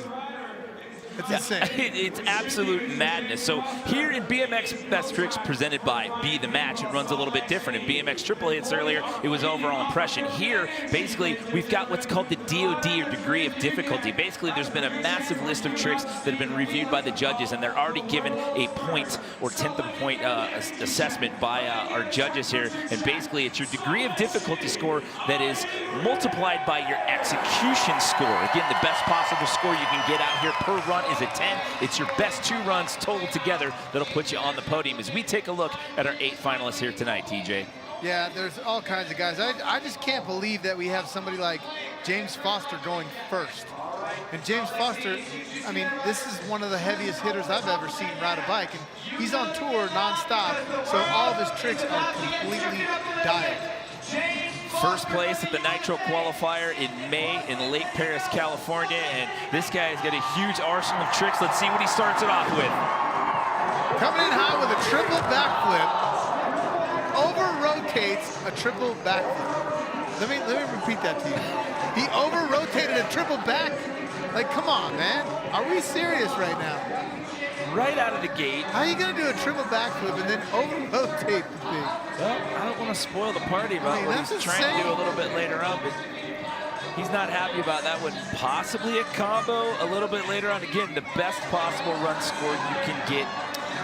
It's insane. It's absolute madness. So here in BMX Best Tricks presented by Be The Match, it runs a little bit different. In BMX Triple Hits earlier, it was overall impression. Here, basically, we've got what's called the DOD, or degree of difficulty. Basically, there's been a massive list of tricks that have been reviewed by the judges, and they're already given a point or 10th of a point assessment by our judges here. And basically, it's your degree of difficulty score that is multiplied by your execution score. Again, the best possible score you can get out here per run is a 10. It's your best 2 runs total together that'll put you on the podium as we take a look at our 8 finalists here tonight, TJ. Yeah, there's all kinds of guys. I just can't believe that we have somebody like James Foster going first. And James Foster, I mean, this is one of the heaviest hitters I've ever seen ride a bike. And he's on tour nonstop, so all of his tricks are completely dialed. First place at the Nitro qualifier in May in Lake Paris, California, and this guy's got a huge arsenal of tricks. Let's see what he starts it off with. Coming in high with a triple backflip, over-rotates a triple backflip. Let me repeat that to you. He over-rotated a triple back. Like, come on, man. Are we serious right now? Right out of the gate. How are you going to do a triple backflip and then over-rotate the thing? Well, I don't want to spoil the party about what he's trying to do a little bit later on, but he's not happy about that one. Possibly a combo a little bit later on. Again, the best possible run score you can get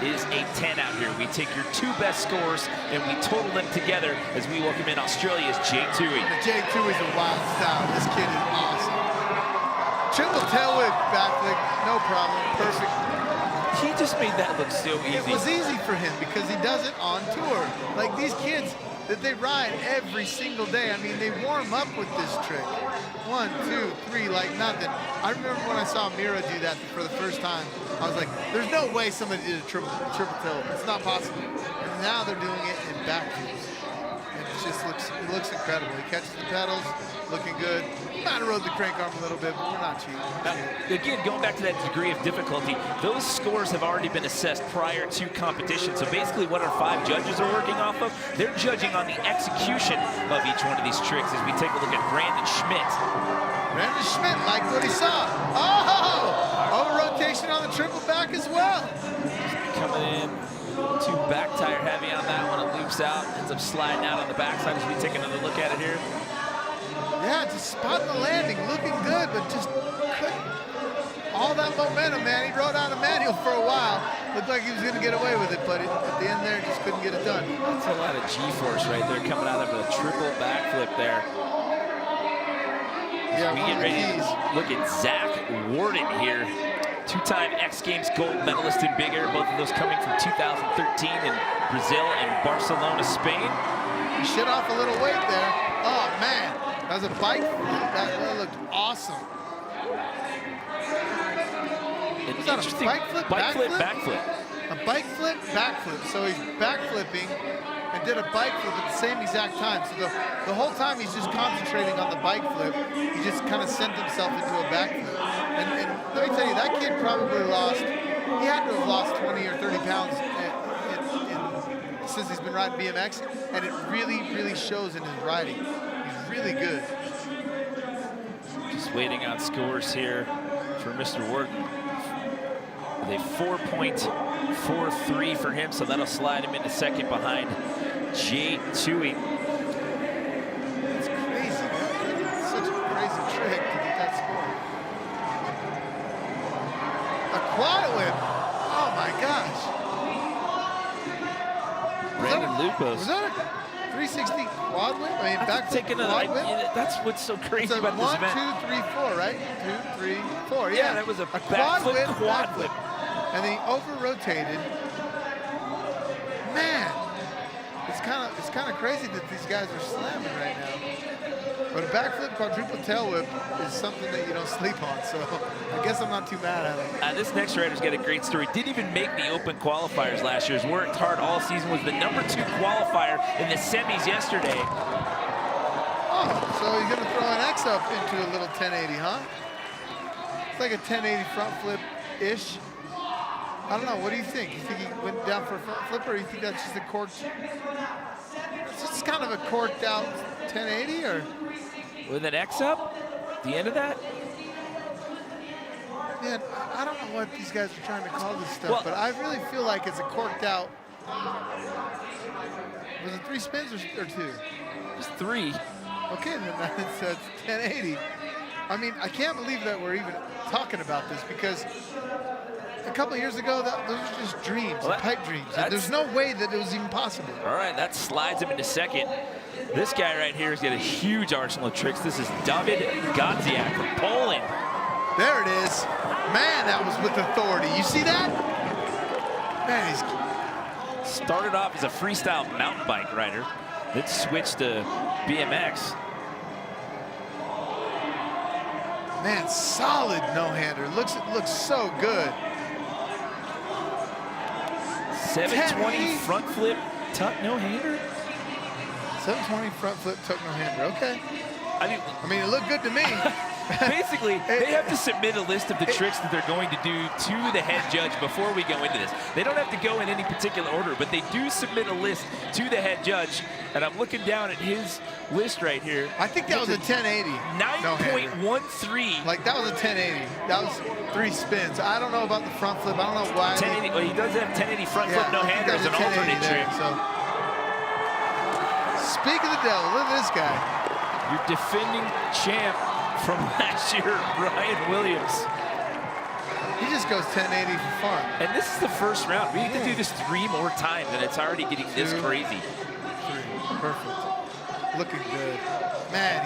is a 10 out here. We take your 2 best scores and we total them together as we welcome in Australia's Jake Toohey. Jake Toohey's a wild style. This kid is awesome. Triple tail whip backflip, no problem, perfect. He just made that look so easy. It was easy for him because he does it on tour. Like these kids that they ride every single day. I mean, they warm up with this trick. 1, 2, 3, like nothing. I remember when I saw Mira do that for the first time, I was like, there's no way somebody did a triple tail. It's not possible. And now they're doing it in backflips. And it looks incredible. He catches the pedals, looking good. Might have rode the crank arm a little bit, but we're not cheating. Again, going back to that degree of difficulty, those scores have already been assessed prior to competition. So basically what our 5 judges are working off of, they're judging on the execution of each one of these tricks as we take a look at Brandon Schmidt. Brandon Schmidt liked what he saw. Oh! Over-rotation on the triple back as well. Coming in, too back tire heavy on that one. It loops out, ends up sliding out on the backside as we take another look at it here. Yeah, just spotting the landing, looking good, but just couldn't. All that momentum, man. He rode out a manual for a while. Looked like he was going to get away with it, but at the end there, just couldn't get it done. That's a lot of G-force right there coming out of a triple backflip there. Yeah, we get ready to look at Zach Warden here. 2-time X Games gold medalist in Big Air, both of those coming from 2013 in Brazil and Barcelona, Spain. He shut off a little weight there. Oh, man. That was a bike. That looked awesome. Was that a bike flip, backflip? A bike flip, backflip. So he's backflipping and did a bike flip at the same exact time. So the whole time he's just concentrating on the bike flip. He just kind of sent himself into a backflip. And let me tell you, that kid probably lost, he had to have lost 20 or 30 pounds since he's been riding BMX. And it really, really shows in his riding. He's really good. Just waiting on scores here for Mr. Warden. A 4.43 for him, so that'll slide him into second behind Jay Toohey. That's crazy, man. It's such a crazy trick to get that score. A quad whip. Oh my gosh. Brandon Lupos. 360 quad whip? I mean, back taking quad whip? That's what's so crazy So about this event. 1, 2, 3, 4, right? 2, 3, 4. Yeah, that was a quad whip, quad whip. And then he over-rotated. Man, it's kind of crazy that these guys are slamming right now. But a backflip quadruple tail whip is something that you don't sleep on, so I guess I'm not too mad at it. This next rider's got a great story. Didn't even make the open qualifiers last year. Has worked hard all season. Was the #2 qualifier in the semis yesterday. Oh, so he's gonna throw an X up into a little 1080, huh? It's like a 1080 front flip-ish. I don't know. What do you think? You think he went down for a front flip, or you think that's just a corked? It's just kind of a corked out 1080, or? With an X up? The end of that? Man, I don't know what these guys are trying to call this stuff, but I really feel like it's a corked out. Was it 3 spins or 2? Just 3. Okay, then that's 1080. I mean, I can't believe that we're even talking about this, because a couple of years ago, those were just dreams, pipe dreams. There's no way that it was even possible. All right, that slides him into second. This guy right here has got a huge arsenal of tricks. This is David Godziak from Poland. There it is. Man, that was with authority. You see that? Man, he's started off as a freestyle mountain bike rider, then switched to BMX. Man, solid no-hander. Looks so good. 720 front flip tuck no-hander. 720 front flip tuck no-hander. Okay. I mean, it looked good to me. Basically, they have to submit a list of the tricks that they're going to do to the head judge before we go into this. They don't have to go in any particular order, but they do submit a list to the head judge. And I'm looking down at his list right here. I think that was a 1080. 9.13. Like, that was a 1080. That was 3 spins. I don't know about the front flip. I don't know why. 1080. Well, he does have 1080 front flip no-hander as an alternate trick. So. Speak of the devil, look at this guy. Your defending champ from last year, Ryan Williams. He just goes 1080 for fun. And this is the first round. We need to do this 3 more times, and it's already getting this crazy. 3, perfect. Looking good. Man,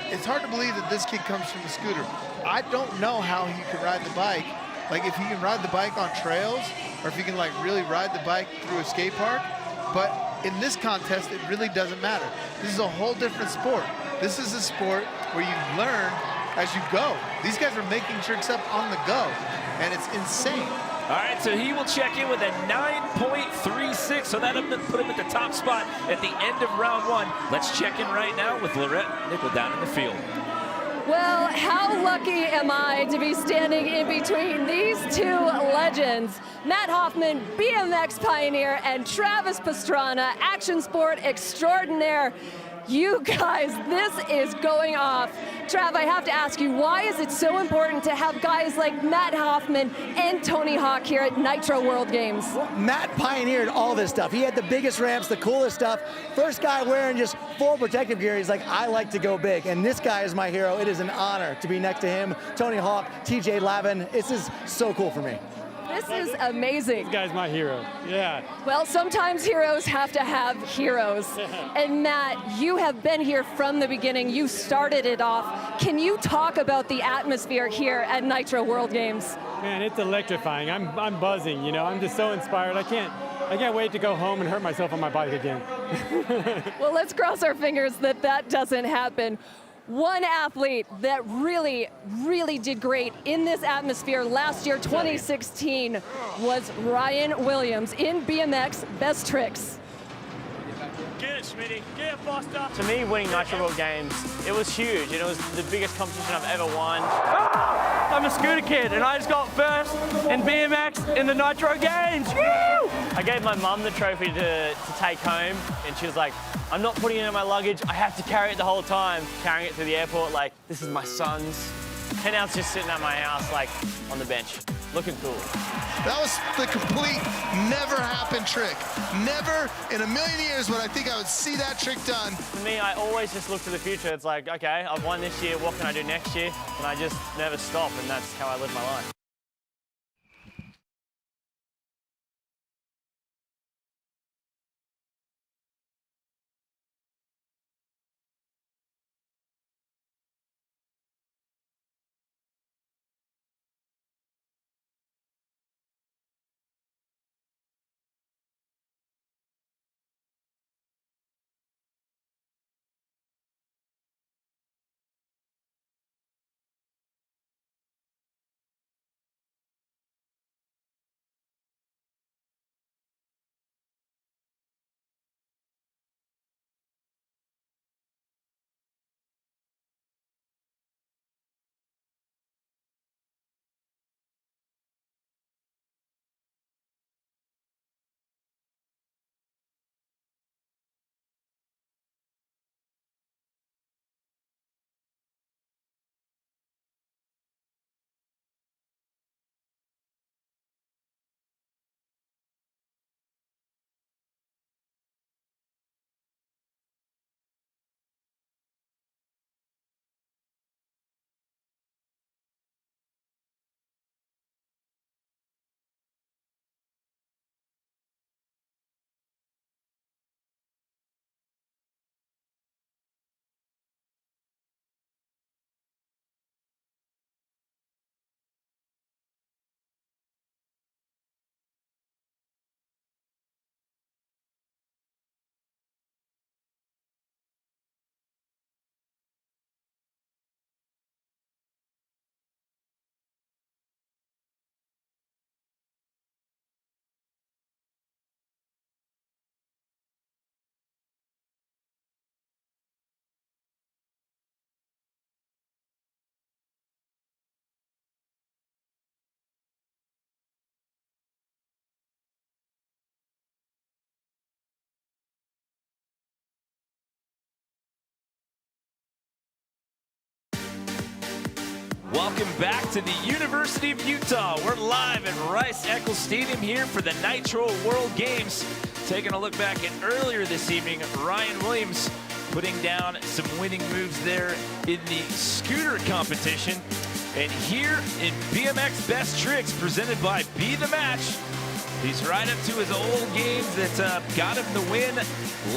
it's hard to believe that this kid comes from a scooter. I don't know how he can ride the bike. Like, if he can ride the bike on trails, or if he can, like, really ride the bike through a skate park. But in this contest, it really doesn't matter. This is a whole different sport. This is a sport where you learn as you go. These guys are making tricks up on the go, and it's insane. All right, so he will check in with a 9.36, so that'll put him at the top spot at the end of round 1. Let's check in right now with Lorette Nickel down in the field. Well, how lucky am I to be standing in between these 2 legends, Matt Hoffman, BMX pioneer, and Travis Pastrana, action sport extraordinaire. You guys, this is going off. Trav, I have to ask you, why is it so important to have guys like Matt Hoffman and Tony Hawk here at Nitro World Games? Well, Matt pioneered all this stuff. He had the biggest ramps, the coolest stuff. First guy wearing just full protective gear. He's like, I like to go big. And this guy is my hero. It is an honor to be next to him. Tony Hawk, TJ Lavin. This is so cool for me. This is amazing. This guy's my hero, yeah. Well, sometimes heroes have to have heroes. And Matt, you have been here from the beginning. You started it off. Can you talk about the atmosphere here at Nitro World Games? Man, it's electrifying. I'm buzzing, you know. I'm just so inspired. I can't wait to go home and hurt myself on my bike again. Well, let's cross our fingers that that doesn't happen. One athlete that really, really did great in this atmosphere last year, 2016, was Ryan Williams in BMX Best Tricks. Get it, Schmitty. Get it, Foster. To me, winning Nitro World Games, it was huge, and it was the biggest competition I've ever won. I'm a scooter kid, and I just got first in BMX in the Nitro Games. Woo! I gave my mum the trophy to take home, and she was like, I'm not putting it in my luggage. I have to carry it the whole time. Carrying it to the airport, like, this is my son's. And now it's just sitting at my house, like, on the bench, looking cool. That was the complete never happened trick. Never in a million years would I think I would see that trick done. For me, I always just look to the future. It's like, okay, I've won this year, what can I do next year? And I just never stop, and that's how I live my life. Welcome back to the University of Utah. We're live at Rice-Eccles Stadium here for the Nitro World Games. Taking a look back at earlier this evening, Ryan Williams putting down some winning moves there in the scooter competition. And here in BMX Best Tricks, presented by Be The Match, he's right up to his old games that got him the win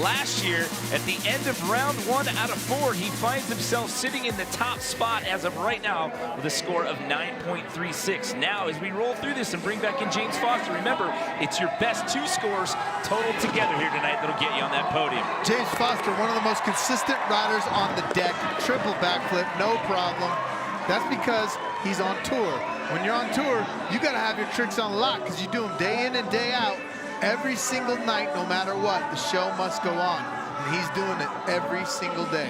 last year. At the end of round 1 out of 4, he finds himself sitting in the top spot as of right now with a score of 9.36. Now, as we roll through this and bring back in James Foster, remember, it's your best 2 scores total together here tonight that'll get you on that podium. James Foster, one of the most consistent riders on the deck. Triple backflip, no problem. That's because he's on tour. When you're on tour, you gotta have your tricks on lock because you do them day in and day out, every single night, no matter what. The show must go on, and he's doing it every single day.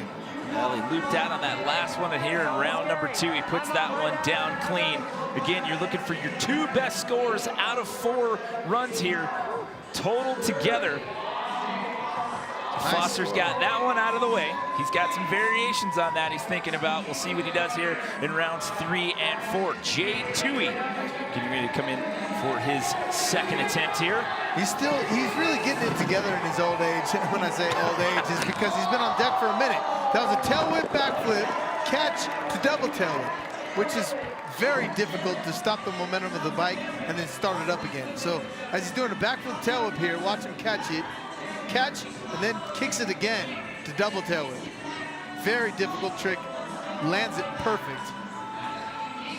Well, he looped out on that last one, and here in round number 2, he puts that one down clean. Again, you're looking for your 2 best scores out of 4 runs here, total together. Foster's got that one out of the way. He's got some variations on that he's thinking about. We'll see what he does here in rounds 3 and 4. Jay Toohey getting ready to come in for his second attempt here. He's really getting it together in his old age. When I say old age, is because he's been on deck for a minute. That was a tail whip backflip, catch to double tail whip, which is very difficult to stop the momentum of the bike and then start it up again. So as he's doing a backflip tail whip here, watch him catch, and then kicks it again to double tail whip. Very difficult trick, lands it perfect.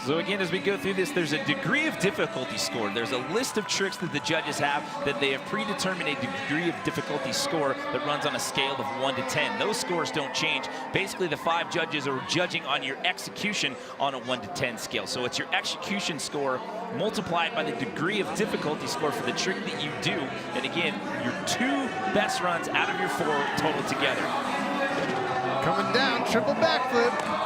So again, as we go through this, there's a degree of difficulty score. There's a list of tricks that the judges have that they have predetermined a degree of difficulty score that runs on a scale of 1 to 10. Those scores don't change. Basically, the 5 judges are judging on your execution on a 1 to 10 scale. So it's your execution score multiplied by the degree of difficulty score for the trick that you do. And again, your 2 best runs out of your 4 total together. Coming down, triple backflip.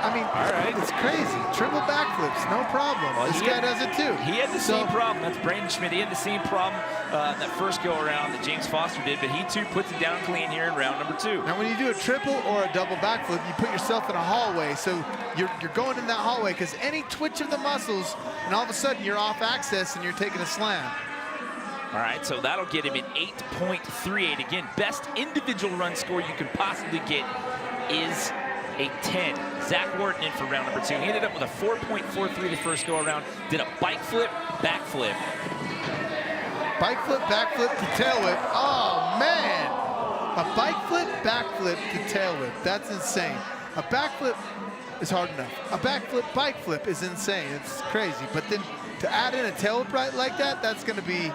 I mean, all right, it's crazy. Triple backflips, no problem. Well, this guy does it too. He had the same problem. That's Brandon Schmidt. He had the same problem that first go around that James Foster did, but he too puts it down clean here in round number 2. Now, when you do a triple or a double backflip, you put yourself in a hallway. So you're going in that hallway because any twitch of the muscles, and all of a sudden you're off axis and you're taking a slam. All right, so that'll get him an 8.38. Again, best individual run score you can possibly get is a 10. Zach Wharton in for round number 2. He ended up with a 4.43 the first go around. Did a bike flip, backflip. Bike flip, backflip to tail whip. Oh, man. A bike flip, backflip to tail whip. That's insane. A backflip is hard enough. A backflip, bike flip is insane. It's crazy. But then to add in a tail whip right like that, that's going to be,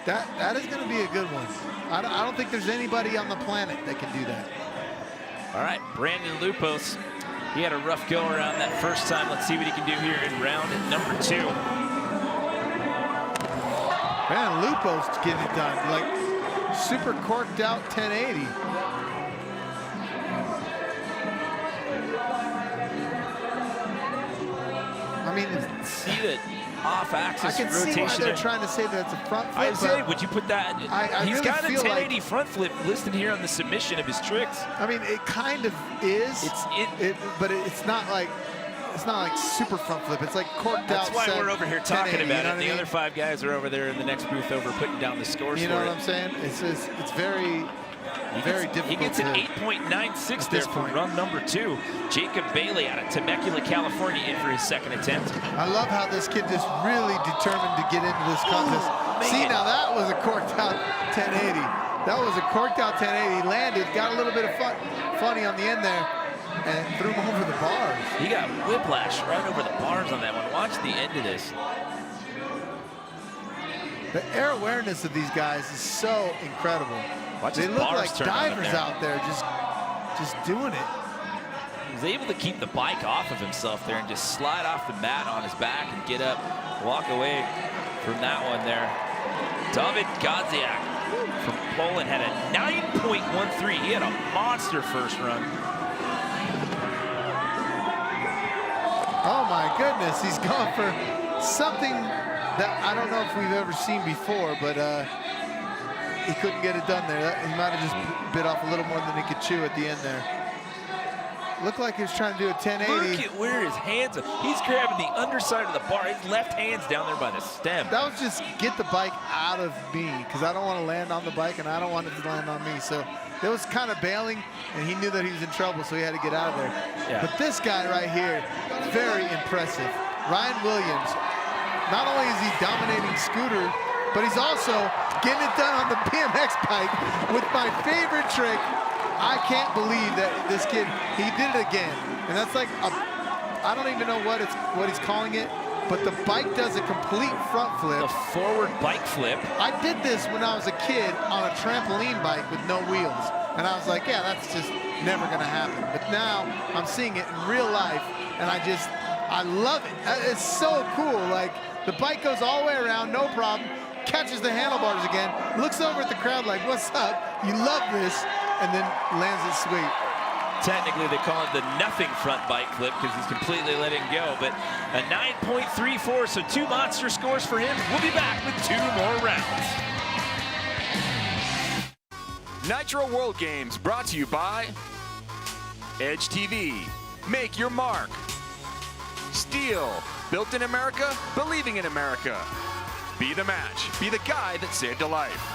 that is going to be a good one. I don't think there's anybody on the planet that can do that. All right, Brandon Lupos, he had a rough go around that first time. Let's see what he can do here in round number 2. Man, Lupos getting it done. Like, super corked out 1080. I mean, see that off-axis I can rotation. see why they're trying to say that it's a front flip. I say, would you put that? He's really got a feel 1080 like, front flip listed here on the submission of his tricks. I mean, it kind of is. But it's not like super front flip. It's like corked That's out. That's why we're over here talking about it. The other 5 guys are over there in the next booth over putting down the scores. You know what I'm saying? It's very difficult. He gets an 8.96 there for run number 2. Jacob Bailey out of Temecula, California, in for his second attempt. I love how this kid just really determined to get into this contest. See, now that was a corked out 1080. That was a corked out 1080. Landed, got a little bit of funny on the end there, and threw him over the bars. He got whiplash right over the bars on that one. Watch the end of this. The air awareness of these guys is so incredible. Watch they his look bars like turn divers out there just doing it. He was able to keep the bike off of himself there and just slide off the mat on his back and get up, walk away from that one there. David Godziak from Poland had a 9.13. He had a monster first run. Oh my goodness, he's gone for something that I don't know if we've ever seen before, but he couldn't get it done there. He might have just bit off a little more than he could chew at the end there. Looked like he was trying to do a 1080. Look at where his hands are. He's grabbing the underside of the bar. His left hand's down there by the stem. That was just get the bike out of me, because I don't want to land on the bike and I don't want it to land on me. So it was kind of bailing, and he knew that he was in trouble, so he had to get out of there. Yeah. But this guy right here, very impressive. Ryan Williams, not only is he dominating scooter, but he's also getting it done on the BMX bike with my favorite trick. I can't believe that this kid, he did it again. And that's like I don't even know what he's calling it, but the bike does a complete front flip. A forward bike flip. I did this when I was a kid on a trampoline bike with no wheels. And I was like, yeah, that's just never gonna happen. But now I'm seeing it in real life, and I love it. It's so cool. Like, the bike goes all the way around, no problem, catches the handlebars again, looks over at the crowd like, what's up? You love this, and then lands it sweet. Technically, they call it the nothing front bike flip because he's completely letting go, but a 9.34, so 2 monster scores for him. We'll be back with 2 more rounds. Nitro World Games brought to you by Edge TV. Make your mark. Steel. Built in America, believing in America. Be the match. Be the guy that saved a life.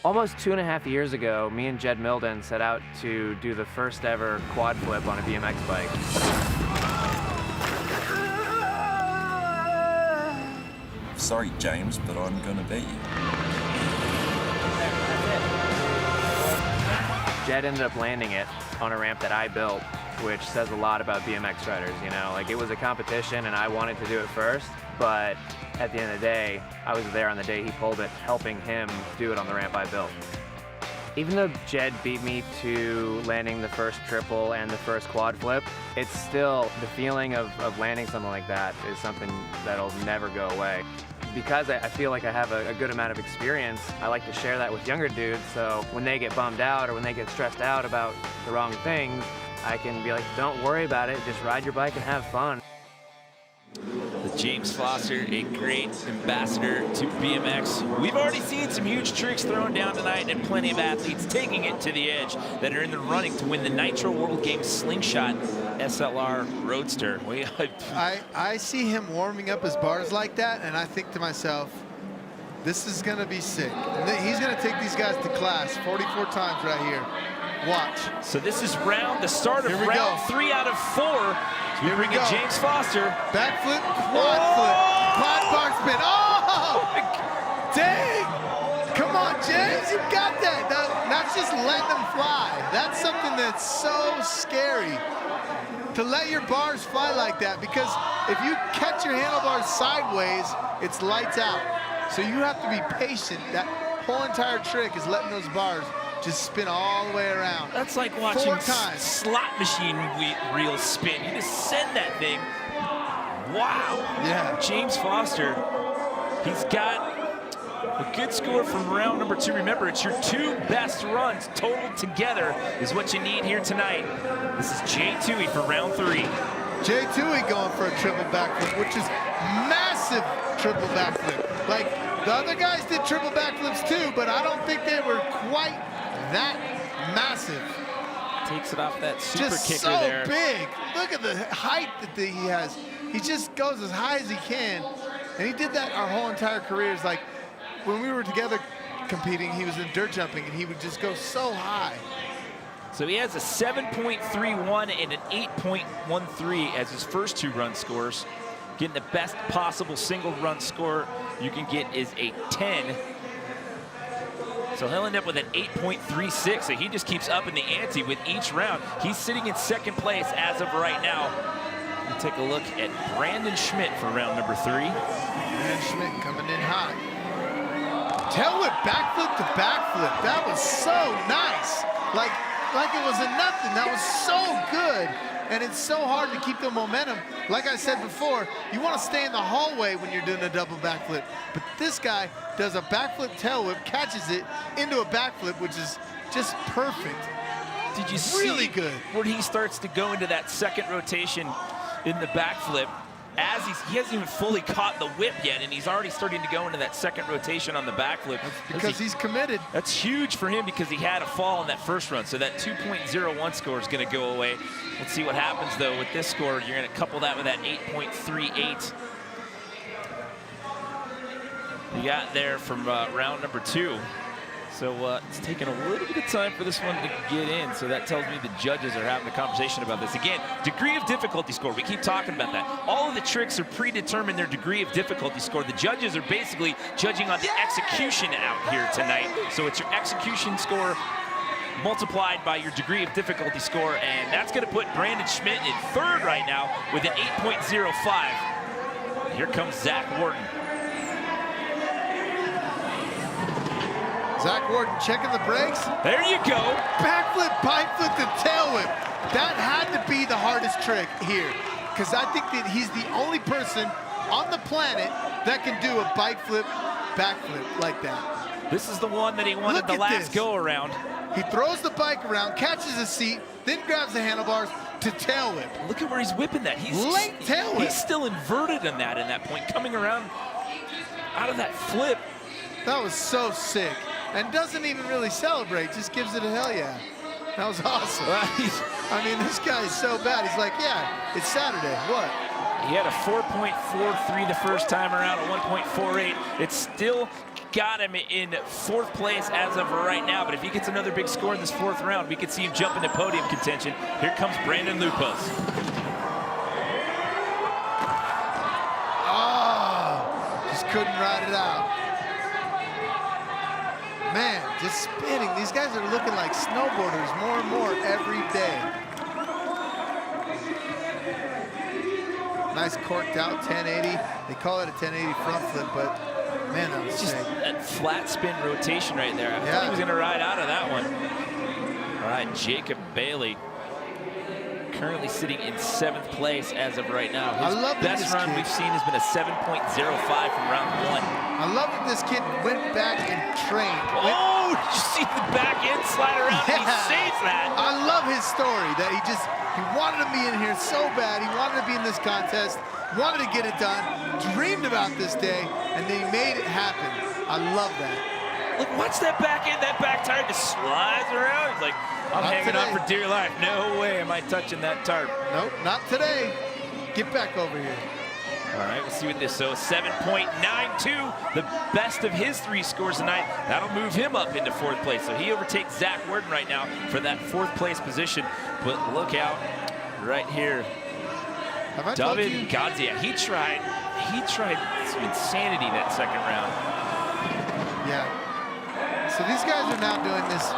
Almost 2.5 years ago, me and Jed Milden set out to do the first ever quad flip on a BMX bike. Sorry, James, but I'm gonna beat you. Jed ended up landing it on a ramp that I built, which says a lot about BMX riders, you know? Like, it was a competition and I wanted to do it first, but at the end of the day, I was there on the day he pulled it, helping him do it on the ramp I built. Even though Jed beat me to landing the first triple and the first quad flip, it's still, the feeling of landing something like that is something that'll never go away. Because I feel like I have a good amount of experience, I like to share that with younger dudes, so when they get bummed out or when they get stressed out about the wrong things, I can be like, don't worry about it, just ride your bike and have fun. James Foster, a great ambassador to BMX. We've already seen some huge tricks thrown down tonight and plenty of athletes taking it to the edge that are in the running to win the Nitro World Games Slingshot SLR Roadster. I see him warming up his bars like that, and I think to myself, This is gonna be sick. He's gonna take these guys to class 44 times right here. Watch. So this is the start of round 3 out of 4. So Here we go. James Foster. Backflip, quad flip, quad bar spin. Oh! Dang! Come on, James, you got that. That's just letting them fly. That's something that's so scary. To let your bars fly like that, because if you catch your handlebars sideways, it's lights out. So you have to be patient. That whole entire trick is letting those bars just spin all the way around. That's like watching 4 times. slot machine reels spin. You just send that thing. Wow. Yeah. James Foster, he's got a good score from round number 2. Remember, it's your 2 best runs total together is what you need here tonight. This is Jay Toohey for round 3. Jay Toohey going for a triple backflip, which is massive triple backflip. Like, the other guys did triple backflips too, but I don't think they were quite that massive. Takes it off that super just kicker so there. Big. Look at the height that he has. He just goes as high as he can. And he did that our whole entire careers. Like, when we were together competing, he was in dirt jumping, and he would just go so high. So he has a 7.31 and an 8.13 as his first 2 run scores. Getting the best possible single run score you can get is a 10. So he'll end up with an 8.36. So he just keeps upping the ante with each round. He's sitting in 2nd place as of right now. We'll take a look at Brandon Schmidt for round number 3. Brandon Schmidt coming in hot. Tail whip, backflip to backflip. That was so nice. Like it was a nothing. That was so good. And it's so hard to keep the momentum. Like I said before, you want to stay in the hallway when you're doing a double backflip. But this guy does a backflip tail whip, catches it into a backflip, which is just perfect. Did you really see good when he starts to go into that 2nd rotation in the backflip? As he hasn't even fully caught the whip yet, and he's already starting to go into that 2nd rotation on the backflip. Because he's committed. That's huge for him because he had a fall in that first run. So that 2.01 score is going to go away. Let's see what happens, though, with this score. You're going to couple that with that 8.38 you got there from round number 2. So it's taken a little bit of time for this one to get in. So that tells me the judges are having a conversation about this. Again, degree of difficulty score. We keep talking about that. All of the tricks are predetermined, their degree of difficulty score. The judges are basically judging on the execution out here tonight. So it's your execution score multiplied by your degree of difficulty score. And that's going to put Brandon Schmidt in 3rd right now with an 8.05. Here comes Zach Wharton. Zach Wharton checking the brakes. There you go. Backflip, pipe flip, and tail whip. That had to be the hardest trick here, because I think that he's the only person on the planet that can do a bike flip, backflip like that. This is the one that he wanted the last go around. He throws the bike around, catches a seat, then grabs the handlebars to tail whip. Look at where he's whipping that. He's late tail whip. He's still inverted in that point, coming around out of that flip. That was so sick. And doesn't even really celebrate, just gives it a hell yeah. That was awesome. I mean, this guy is so bad. He's like, yeah, it's Saturday, what? He had a 4.43 the first time around, a 1.48. It's still got him in 4th place as of right now, but if he gets another big score in this 4th round, we could see him jump into podium contention. Here comes Brandon Lupos. Oh, just couldn't ride it out. Man, just spinning. These guys are looking like snowboarders more and more every day. Nice corked out 1080. They call it a 1080 front flip, but man, that was just sick. That flat spin rotation right there. I thought he was going to ride out of that one. All right, Jacob Bailey, currently sitting in 7th place as of right now. His best run we've seen has been a 7.05 from round 1. I love that this kid went back and trained. Oh, did you see the back end slide around? Yeah. He saves that. I love his story, that he wanted to be in here so bad. He wanted to be in this contest, wanted to get it done, dreamed about this day, and they made it happen. I love that. Look, watch that back end, that back tire just slides around. He's like, I'm hanging on for dear life. No way am I touching that tarp. Nope, not today. Get back over here. All right, we'll see what this, so 7.92, the best of his 3 scores tonight. That'll move him up into 4th place. So he overtakes Zach Worden right now for that 4th place position. But look out right here. David Gadzia, he tried some insanity that 2nd round. Yeah. So these guys are now doing this.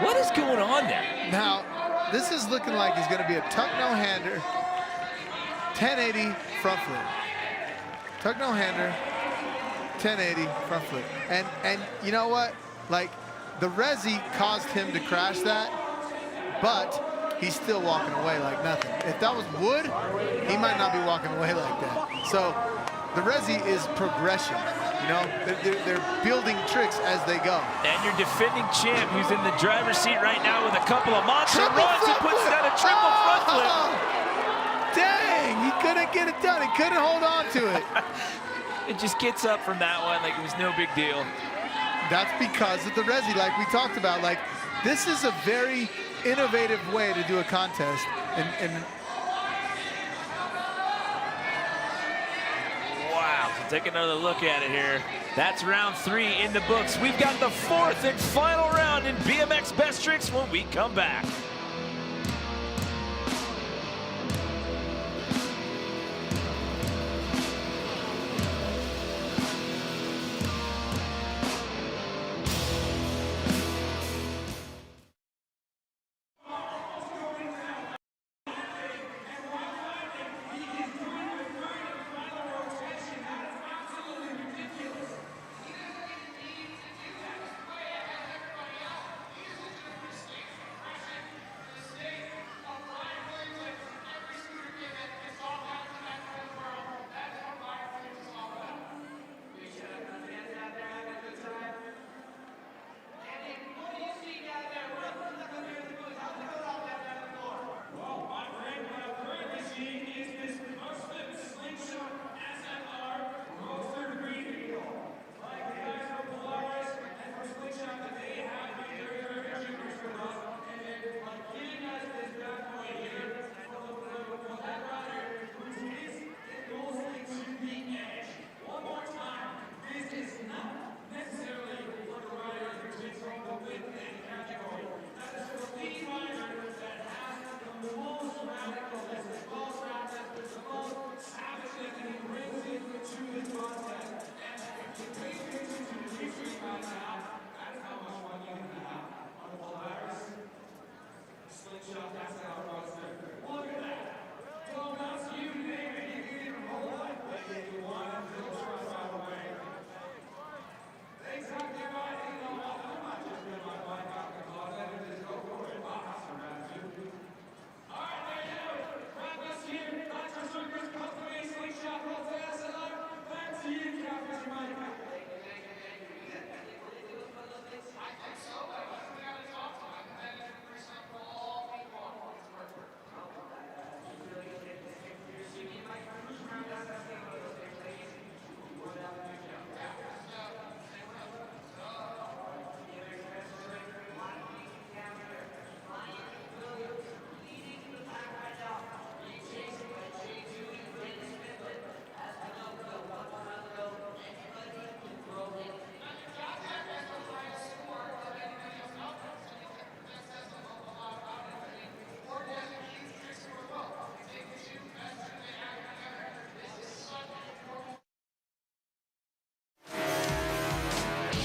What is going on there? Now, this is looking like it's going to be a tuck no-hander, 1080 front flip. Tuck no-hander, 1080 front flip. And you know what? Like, the Resi caused him to crash that, but he's still walking away like nothing. If that was wood, he might not be walking away like that. So the Resi is progression. You know, they're building tricks as they go. And your defending champ, who's in the driver's seat right now with a couple of monster runs, he puts down a triple front flip. Dang, he couldn't get it done. He couldn't hold on to it. It just gets up from that one like it was no big deal. That's because of the Resi, like we talked about. Like, this is a very innovative way to do a contest. And wow, so take another look at it here. That's round 3 in the books. We've got the 4th and final round in BMX Best Tricks when we come back.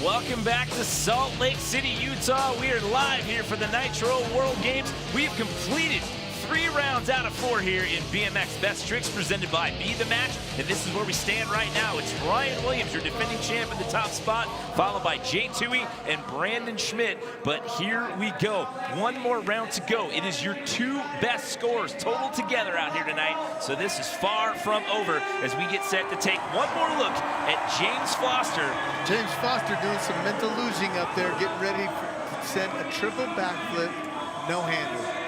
Welcome back to Salt Lake City, Utah. We are live here for the Nitro World Games. We have completed 3 rounds out of 4 here in BMX Best Tricks presented by Be The Match. And this is where we stand right now. It's Ryan Williams, your defending champ in the top spot, followed by Jay Toohey and Brandon Schmidt. But here we go. 1 more round to go. It is your 2 best scores total together out here tonight. So this is far from over as we get set to take 1 more look at James Foster. James Foster doing some mental losing up there, getting ready to send a triple backflip, no-hander.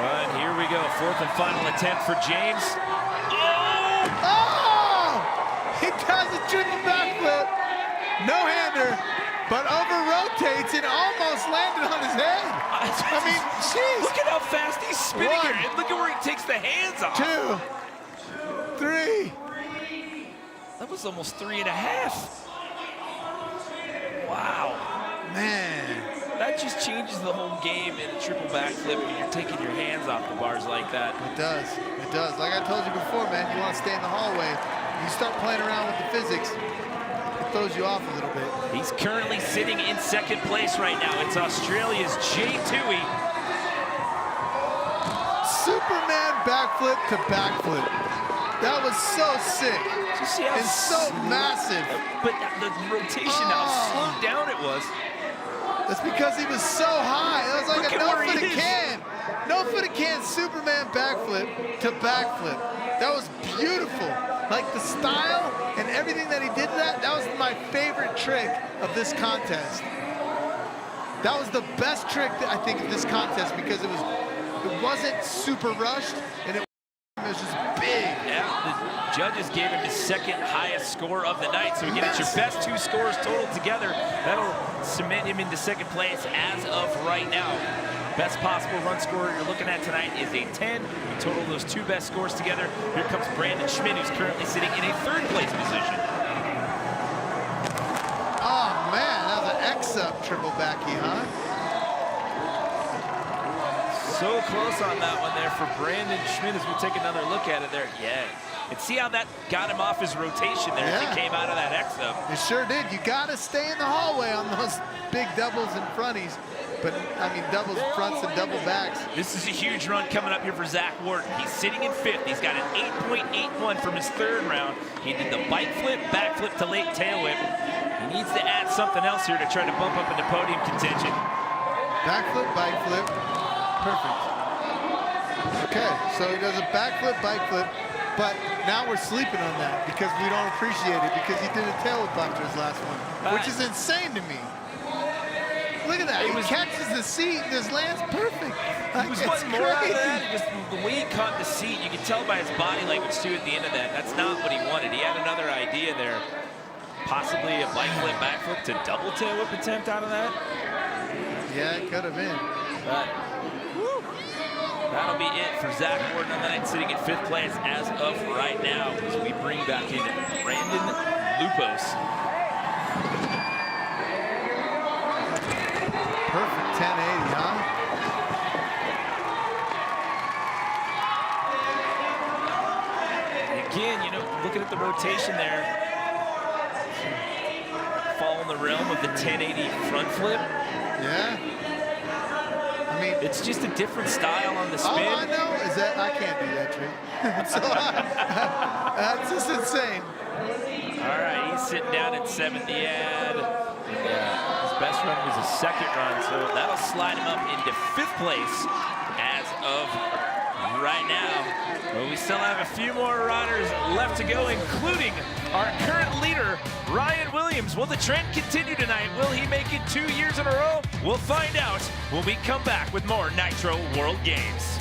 And here we go, 4th and final attempt for James. Oh! He does a triple backflip. No-hander, but over-rotates and almost landed on his head. I mean, jeez. Look at how fast he's spinning here. And look at where he takes the hands off. 2, 3. That was almost 3.5. Wow. Man. That just changes the whole game in a triple backflip when you're taking your hands off the bars like that. It does. It does. Like I told you before, man, you want to stay in the hallway. You start playing around with the physics, it throws you off a little bit. He's currently sitting in second place right now. It's Australia's Jay Toohey. Superman backflip to backflip. That was so sick. You see how and so massive. But the rotation, how slowed down it was. That's because he was so high. That was like a no-footed can. No-footed can Superman backflip to backflip. That was beautiful. Like the style and everything that he did that was my favorite trick of this contest. That was the best trick that I think of this contest because it wasn't super rushed and it was just big. Yeah, the judges gave him his second highest score of the night. So again, it's your best 2 scores total together. That'll cement him into second place as of right now. Best possible run score you're looking at tonight is a 10. You total those 2 best scores together. Here comes Brandon Schmidt, who's currently sitting in a 3rd place position. Oh man, that was an X-up triple backy, huh? So close on that one there for Brandon Schmidt as we take another look at it there. Yeah. And see how that got him off his rotation there as he came out of that X-up. It sure did. You got to stay in the hallway on those big doubles and fronties. But, I mean, doubles fronts and double backs. This is a huge run coming up here for Zach Wharton. He's sitting in 5th. He's got an 8.81 from his 3rd round. He did the bike flip, back flip to late tail whip. He needs to add something else here to try to bump up into podium contention. Backflip, bike flip. Perfect. Okay, so he does a backflip, bike flip, but now we're sleeping on that because we don't appreciate it because he did a tail whip after his last one, which is insane to me. Look at that, he catches the seat, this lands perfect. He was wanting more out of that, just the way he caught the seat, you can tell by his body language too at the end of that. That's not what he wanted. He had another idea there. Possibly a bike flip, backflip to double tail whip attempt out of that. Yeah, it could have been. But that'll be it for Zach Wharton on the night, sitting in 5th place as of right now as we bring back in Brandon Lupos. Perfect 1080, huh? Again, you know, looking at the rotation there, fall in the realm of the 1080 front flip. Yeah. I mean, it's just a different style on the spin. All I know is that I can't do that trick. So that's just insane. All right, he's sitting down at 7th. His best run was his 2nd run, so that'll slide him up into 5th place as of right now. But we still have a few more riders left to go, including our current leader, Ryan Williams. Will the trend continue tonight? Will he make it 2 years in a row? We'll find out when we come back with more Nitro World Games.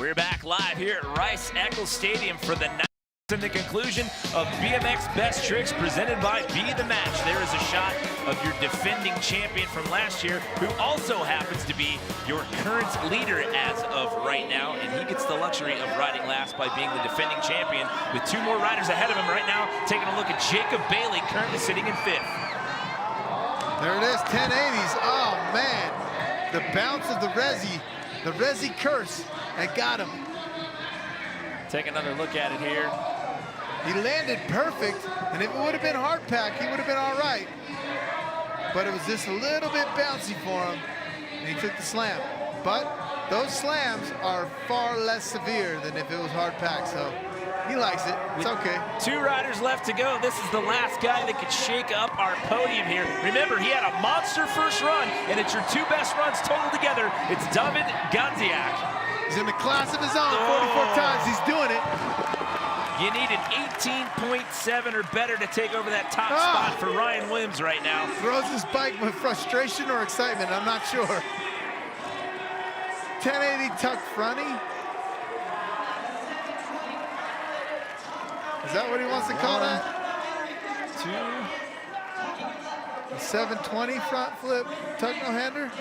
We're back live here at Rice-Eccles Stadium for the night and the conclusion of BMX Best Tricks presented by Be The Match. There is a shot of your defending champion from last year, who also happens to be your current leader as of right now, and he gets the luxury of riding last by being the defending champion, with 2 more riders ahead of him right now. Taking a look at Jacob Bailey, currently sitting in 5th. There it is, 1080s. Oh man, the bounce of the Resi curse, that got him. Take another look at it here. He landed perfect, and if it would have been hard pack, he would have been all right. But it was just a little bit bouncy for him, and he took the slam. But those slams are far less severe than if it was hard pack, so he likes it. It's okay. 2 riders left to go. This is the last guy that could shake up our podium here. Remember, he had a monster first run, and it's your 2 best runs total together. It's David Gandziak. He's in the class of his own, 44 times. He's doing it. You need an 18.7 or better to take over that top spot for Ryan Williams right now. Throws his bike with frustration or excitement, I'm not sure. 1080 tuck fronty. Is that what he wants to call that? 2. A 720 front flip tuck no-hander.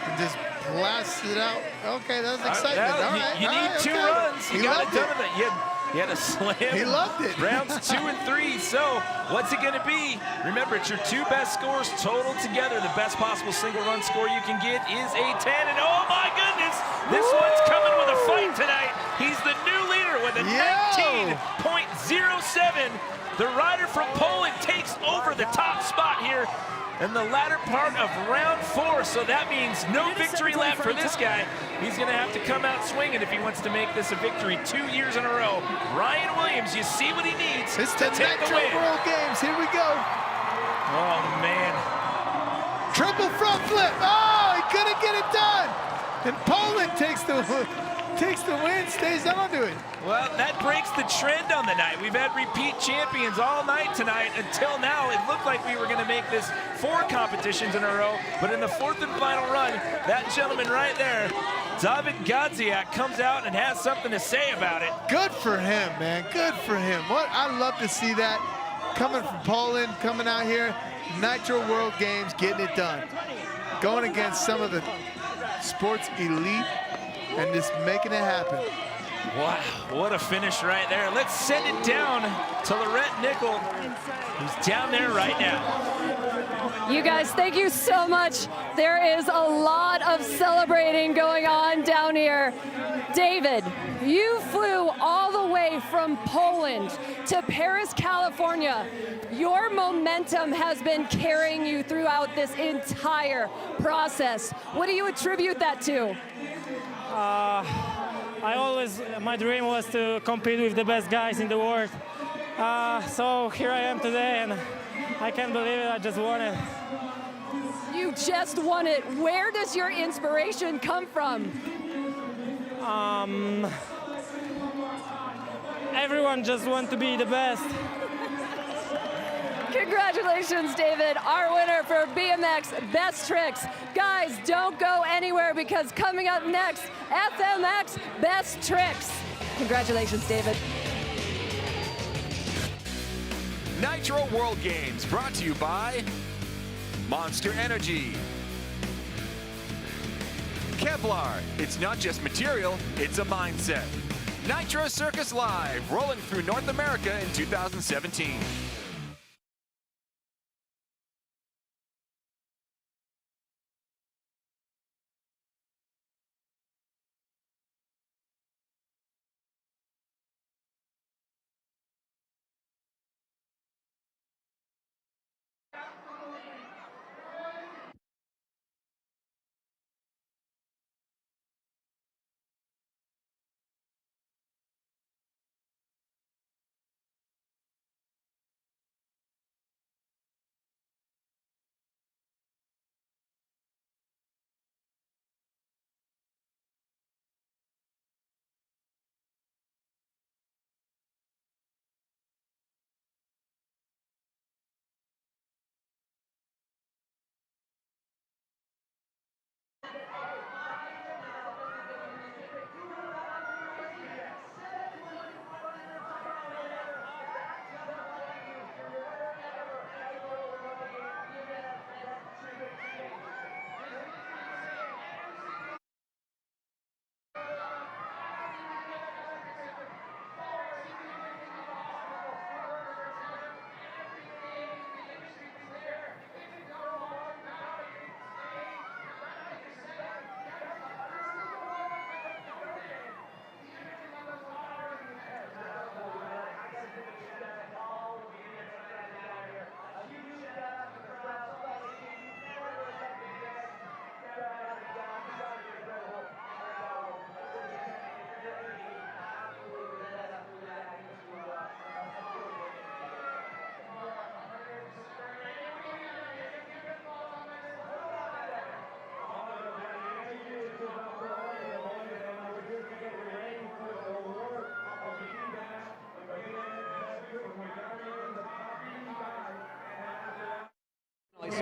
And just blast it out. Okay, that's excitement. All right. You need 2 runs. He You got it loved done with it. You had a slam. He loved it. Rounds 2 and 3. So what's it going to be? Remember, it's your 2 best scores total together. The best possible single run score you can get is a 10. And oh my goodness, this one's coming with a fight tonight. He's the new leader with a 19.07. The rider from Poland takes over the top spot here in the latter part of round 4, so that means no victory lap for this guy. He's gonna have to come out swinging if he wants to make this a victory 2 years in a row. Ryan Williams, you see what he needs It's to the take the Nitro win. World Games, here we go. Oh man. Triple front flip, oh, he couldn't get it done. And Poland takes the win, stays onto it. Well, that breaks the trend on the night. We've had repeat champions all night tonight. Until now, it looked like we were going to make this 4 competitions in a row. But in the 4th and final run, that gentleman right there, David Gandziak, comes out and has something to say about it. Good for him, man. Good for him. I love to see that. Coming from Poland, coming out here, Nitro World Games, getting it done. Going against some of the sports elite and just making it happen. Wow, what a finish right there. Let's send it down to Lorette Nickel, who's down there right now. You guys, thank you so much. There is a lot of celebrating going on down here. David, you flew all the way from Poland to Paris, California. Your momentum has been carrying you throughout this entire process. What do you attribute that to? My dream was to compete with the best guys in the world. So here I am today, and I can't believe it, I just won it. You just won it. Where does your inspiration come from? Everyone just wants to be the best. Congratulations, David, our winner for BMX Best Tricks. Guys, don't go anywhere, because coming up next, FMX Best Tricks. Congratulations, David. Nitro World Games, brought to you by Monster Energy. Kevlar, it's not just material, it's a mindset. Nitro Circus Live, rolling through North America in 2017.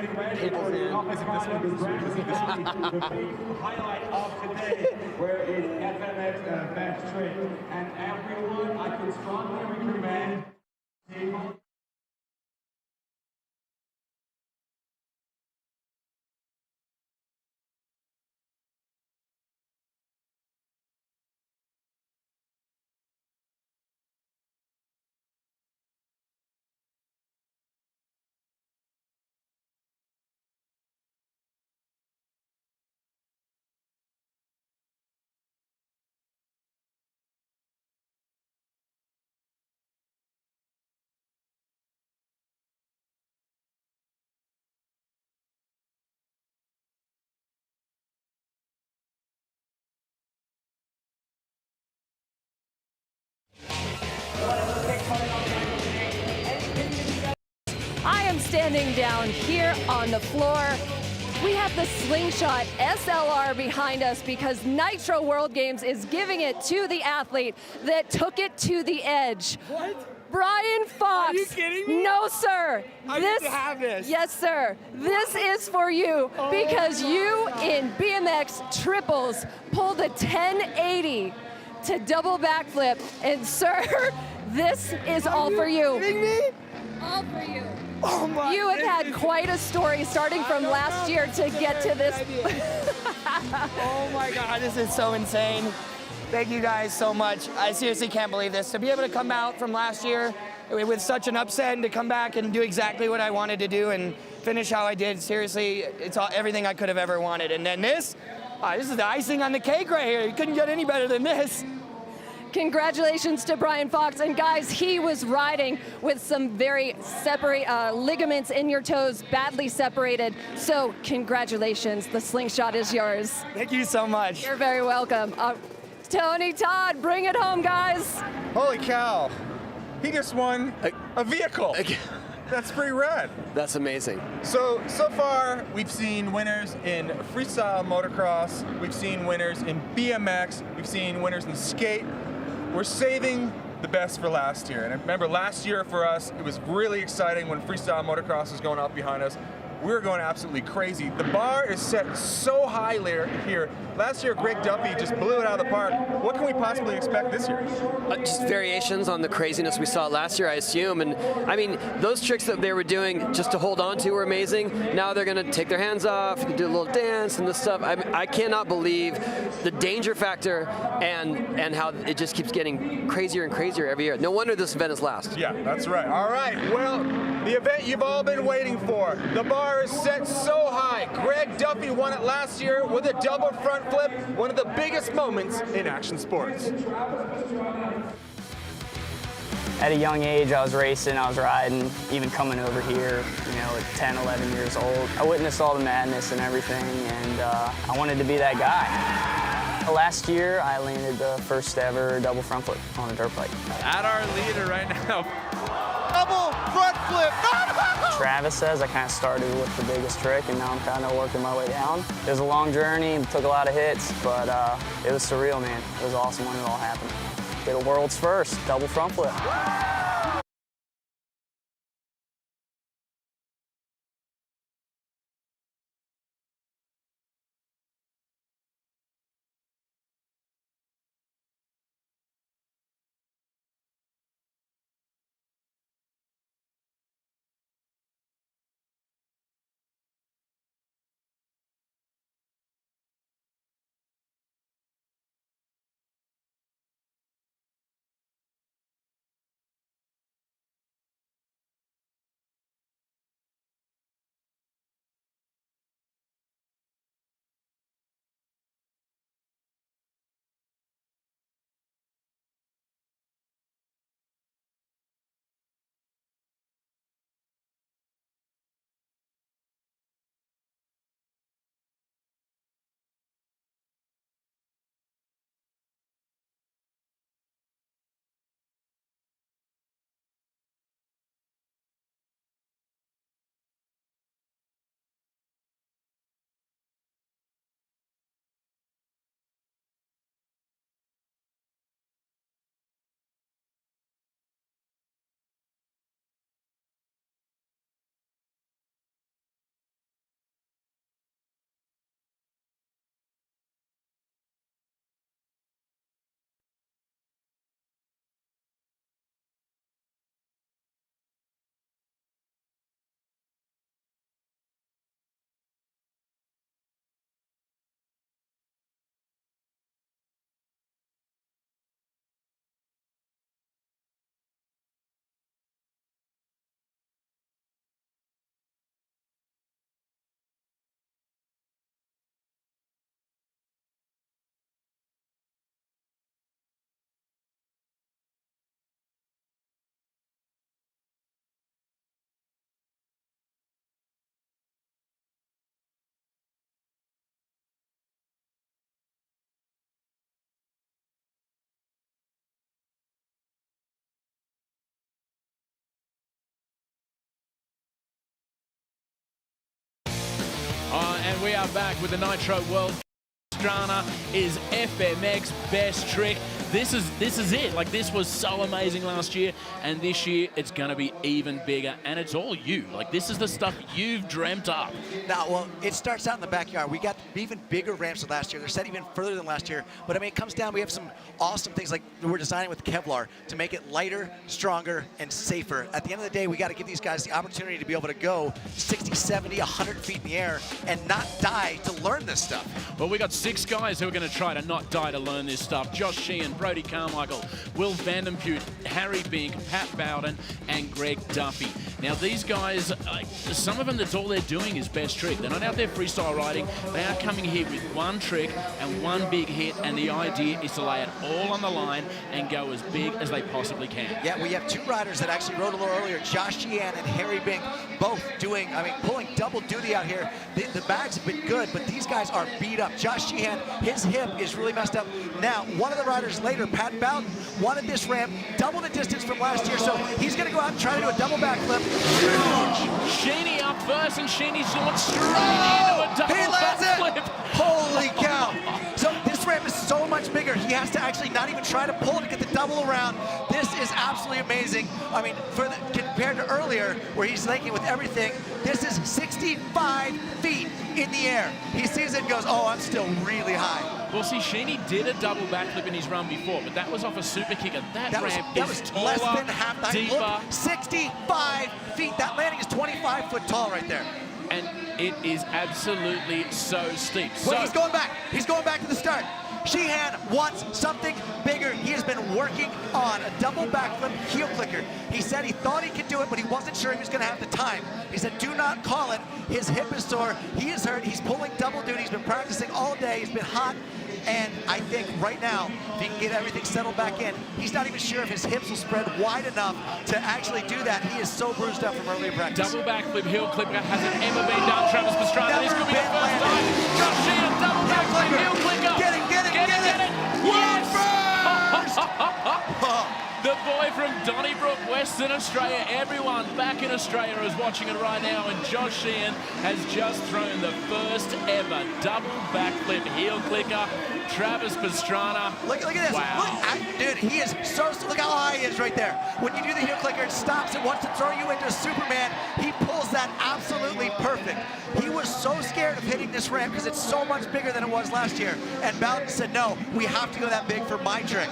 people's in. Highlight of today, where is FMX best trick, and everyone I can strongly recommend. I am standing down here on the floor. We have the Slingshot SLR behind us because Nitro World Games is giving it to the athlete that took it to the edge. What? Brian Fox. Are you kidding me? No, sir. I need to have this. Yes, sir. This is for you because you in BMX triples pulled a 1080 to double backflip. And sir, this is all for you. Are you kidding me? All for you. Oh my You have had quite a story starting from last year to get to this. Oh my God, this is so insane. Thank you guys so much. I seriously can't believe this. To be able to come out from last year with such an upset and to come back and do exactly what I wanted to do and finish how I did, seriously, it's everything I could have ever wanted. And then this is the icing on the cake right here. You couldn't get any better than this. Congratulations to Brian Fox. And guys, he was riding with some very separate ligaments in your toes, badly separated. So congratulations, the Slingshot is yours. Thank you so much. You're very welcome. Tony Todd, bring it home, guys. Holy cow. He just won a vehicle. That's pretty rad. That's amazing. So far, we've seen winners in freestyle motocross, we've seen winners in BMX, we've seen winners in skate. We're saving the best for last year. And I remember last year for us, it was really exciting when freestyle motocross was going off behind us. We were going absolutely crazy. The bar is set so high here. Last year, Greg Duffy just blew it out of the park. What can we possibly expect this year? Just variations on the craziness we saw last year, I assume. And I mean, those tricks that they were doing just to hold on to were amazing. Now they're going to take their hands off, do a little dance and this stuff. I cannot believe the danger factor and how it just keeps getting crazier and crazier every year. No wonder this event is last. Yeah, that's right. All right, well, the event you've all been waiting for. The bar is set so high. Greg Duffy won it last year with a double front flip, one of the biggest moments in action sports. At a young age, I was racing, I was riding, even coming over here, at 10, 11 years old. I witnessed all the madness and everything, and I wanted to be that guy. Last year, I landed the first ever double front flip on a dirt bike. At our leader right now. Double front flip. Travis says I kind of started with the biggest trick, and now I'm kind of working my way down. It was a long journey, took a lot of hits, but it was surreal, man. It was awesome when it all happened. Did a world's first double front flip. And we are back with the Nitro World. Pastrana is FMX best trick. This is it. Like, this was so amazing last year, and this year it's going to be even bigger, and it's all you. Like, this is the stuff you've dreamt up. Now, well, it starts out in the backyard. We got even bigger ramps than last year. They're set even further than last year. But I mean, it comes down, we have some awesome things like we're designing with Kevlar to make it lighter, stronger, and safer. At the end of the day, we got to give these guys the opportunity to be able to go 60, 70, 100 feet in the air and not die to learn this stuff. Well, we got 6 guys who are going to try to not die to learn this stuff. Josh Sheehan, Brody Carmichael, Will Vandenpute, Harry Bink, Pat Bowden, and Greg Duffy. Now, these guys, some of them, that's all they're doing is best trick. They're not out there freestyle riding. They are coming here with one trick and one big hit, and the idea is to lay it all on the line and go as big as they possibly can. Yeah, we have 2 riders that actually rode a little earlier, Josh Sheehan and Harry Bink, both doing, I mean, pulling double duty out here. The bags have been good, but these guys are beat up. Josh Sheehan, his hip is really messed up. Now, one of the riders later, Pat Bowden, wanted this ramp, double the distance from last year, so he's going to go out and try to do a double backflip. Huge! Sheeny up first, and Sheeny's going straight into a double backflip. Holy cow! So this ramp is so much bigger. He has to actually not even try to pull to get the double around. This is absolutely amazing. I mean, compared to earlier, where he's linking with everything, this is 65 feet in the air. He sees it and goes, oh, I'm still really high. Well, see, Sheeny did a double backflip in his run before, but that was off a super kicker. That ramp is taller, less than half. deeper. Look, 65 feet. That landing is 25 foot tall right there. And it is absolutely so steep. Well, he's going back. He's going back to the start. Sheehan wants something bigger. He has been working on a double backflip heel clicker. He said he thought he could do it, but he wasn't sure he was going to have the time. He said, do not call it. His hip is sore. He is hurt. He's pulling double duty. He's been practicing all day. He's been hot. And I think right now, if he can get everything settled back in, he's not even sure if his hips will spread wide enough to actually do that. He is so bruised up from earlier practice. Double backflip heel clicker hasn't ever been done. Travis Pastrana, this could be the first time. Josh Sheehan, double backflip heel clicker. Get it. Yes! The boy from Donnybrook, Western Australia. Everyone back in Australia is watching it right now, and Josh Sheehan has just thrown the first ever double backflip heel clicker. Travis Pastrana. Look at this. Wow. Look, dude, he is look how high he is right there. When you do the heel clicker, it stops. It wants to throw you into Superman. He pulls that absolutely perfect. He was so scared of hitting this ramp because it's so much bigger than it was last year. And Bowden said, no, we have to go that big for my trick.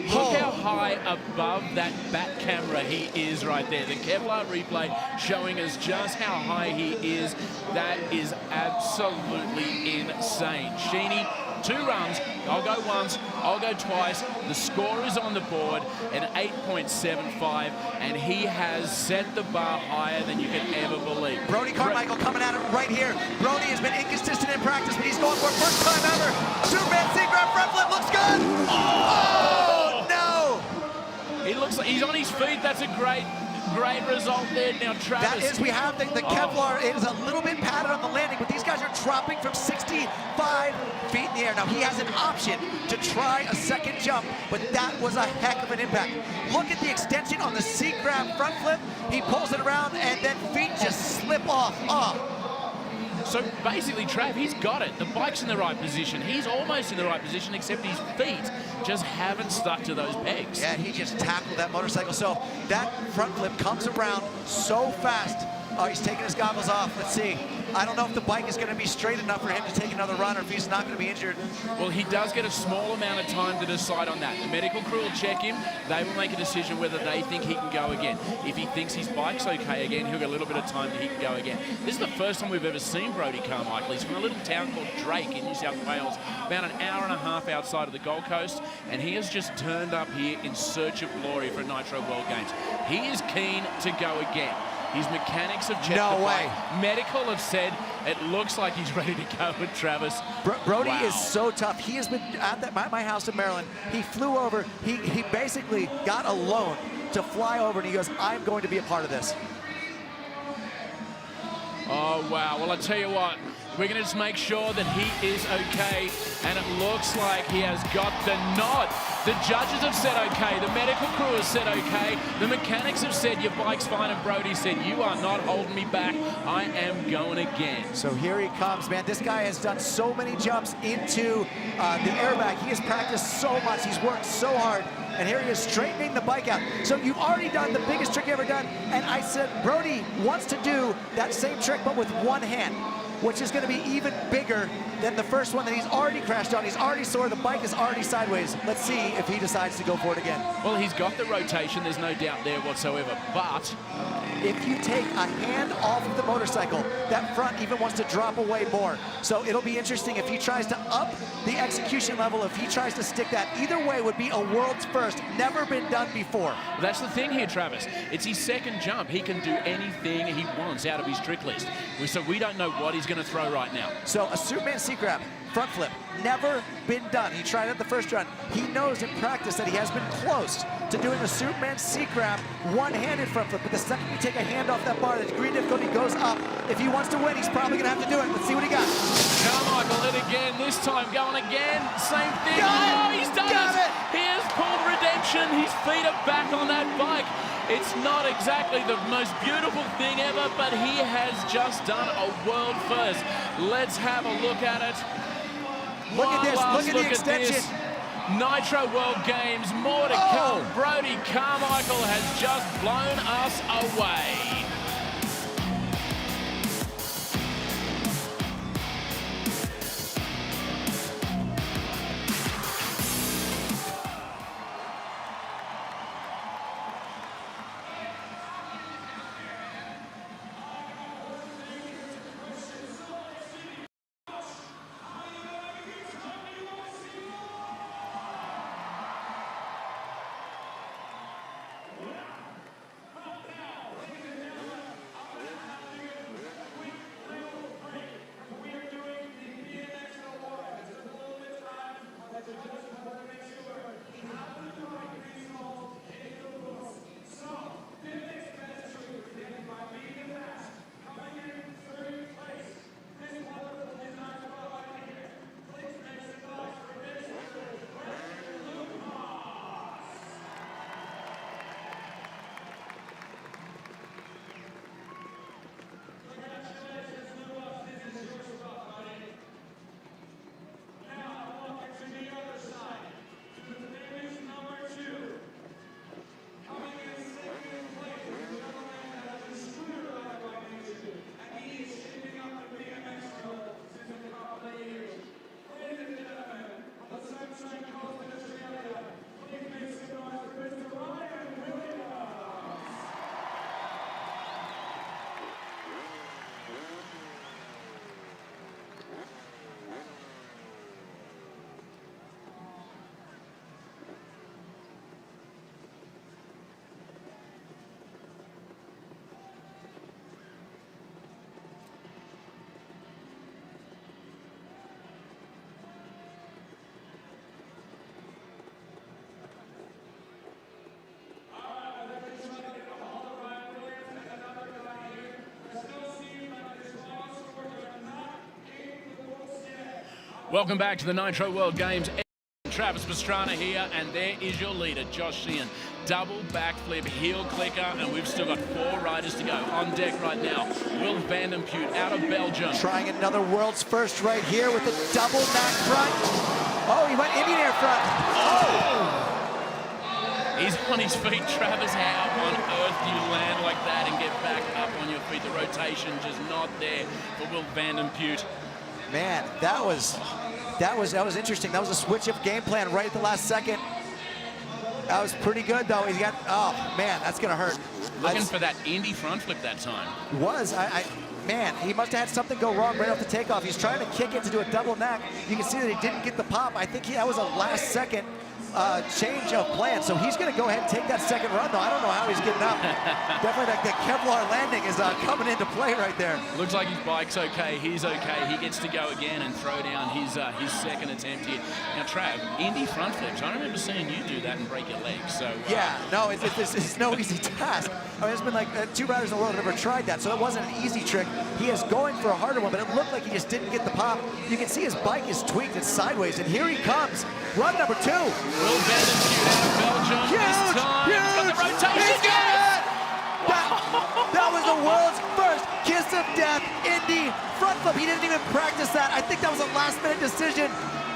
Look how high above that back camera he is right there. The Kevlar replay showing us just how high he is. That is absolutely insane. Sheeny, 2 runs. I'll go once, I'll go twice. The score is on the board at 8.75, and he has set the bar higher than you can ever believe. Brody Carmichael coming at it right here. Brody has been inconsistent in practice, but he's going for it first time ever. Superman secret front flip looks good. Oh, no! He looks like he's on his feet. That's a great result there. Now, Travis. That is, we have the Kevlar is a little bit padded on the landing, but these guys are dropping from 65 feet in the air. Now, he has an option to try a second jump, but that was a heck of an impact. Look at the extension on the seat grab front flip. He pulls it around, and then feet just slip off. So basically, Trav, he's got it. The bike's in the right position. He's almost in the right position, except his feet just haven't stuck to those pegs. Yeah, he just tackled that motorcycle. So that front flip comes around so fast. Oh, he's taking his goggles off. Let's see. I don't know if the bike is going to be straight enough for him to take another run, or if he's not going to be injured. Well, he does get a small amount of time to decide on that. The medical crew will check him. They will make a decision whether they think he can go again. If he thinks his bike's okay again, he'll get a little bit of time that he can go again. This is the first time we've ever seen Brody Carmichael. He's from a little town called Drake in New South Wales, about an hour and a half outside of the Gold Coast, and he has just turned up here in search of glory for Nitro World Games. He is keen to go again. His mechanics have checked the bike. Medical have said it looks like he's ready to go with Travis. Brody is so tough. He has been at my house in Maryland. He flew over. He basically got a loan to fly over, and he goes, I'm going to be a part of this. Oh, wow. Well, I tell you what, We're going to just make sure that he is okay, and it looks like he has got the nod. The judges have said okay, the medical crew has said okay, the mechanics have said your bike's fine, and Brody said you are not holding me back, I am going again. So here he comes, man. This guy has done so many jumps into the airbag. He has practiced so much, he's worked so hard, and here he is straightening the bike out. So you've already done the biggest trick you ever done, and I said Brody wants to do that same trick but with one hand, which is going to be even bigger than the first one that he's already crashed on. He's already sore, the bike is already sideways. Let's see if he decides to go for it again. Well, he's got the rotation, there's no doubt there whatsoever, but if you take a hand off of the motorcycle, that front even wants to drop away more. So it'll be interesting if he tries to up the execution level, if he tries to stick that. Either way would be a world's first, never been done before. That's the thing here, Travis. It's his second jump. He can do anything he wants out of his trick list. So we don't know what he's going to throw right now. So a Superman C-grab, front flip, never been done. He tried it the first run. He knows in practice that he has been close to doing a Superman C-grab, one-handed front flip. But the second you take a hand off that bar, the degree of difficulty goes up. If he wants to win, he's probably going to have to do it. Let's see what he got. Carmichael it again, this time going again. Same thing. Oh, he's done it. He has pulled redemption. His feet are back on that bike. It's not exactly the most beautiful thing ever, but he has just done a world first. Let's have a look at it. Look at this, look at the extension. Nitro World Games, more to come. Brody Carmichael has just blown us away. Welcome back to the Nitro World Games. Travis Pastrana here, and there is your leader, Josh Sheehan. Double backflip, heel clicker, and we've still got 4 riders to go. On deck right now, Will Vandenpute out of Belgium. Trying another world's first right here with the double back front. Oh, he went Indian air front. Oh! He's on his feet, Travis. How on earth do you land like that and get back up on your feet? The rotation just not there for Will Vandenpute. Man, that was interesting. That was a switch of game plan right at the last second. That was pretty good, though. He got, oh man, that's gonna hurt. Looking for that Indy front flip that time. Was man, he must have had something go wrong right off the takeoff. He's trying to kick it to do a double neck. You can see that he didn't get the pop. I think that was a last second change of plan. So he's going to go ahead and take that second run, though. I don't know how he's getting up. Definitely like the Kevlar landing is coming into play right there. Looks like his bike's okay. He's okay. He gets to go again and throw down his second attempt here. Now, Trav, Indy front flips. I remember seeing you do that and break your legs. So yeah, no, it's no easy task. I mean, there's been like 2 riders in the world that have never tried that, so it wasn't an easy trick. He is going for a harder one, but it looked like he just didn't get the pop. You can see his bike is tweaked. It's sideways, and here he comes. Run number 2. Will Vandenputte out of Belgium this time. He's got the rotation. He's got it! That was the world's first kiss of death Indy front flip. He didn't even practice that. I think that was a last-minute decision.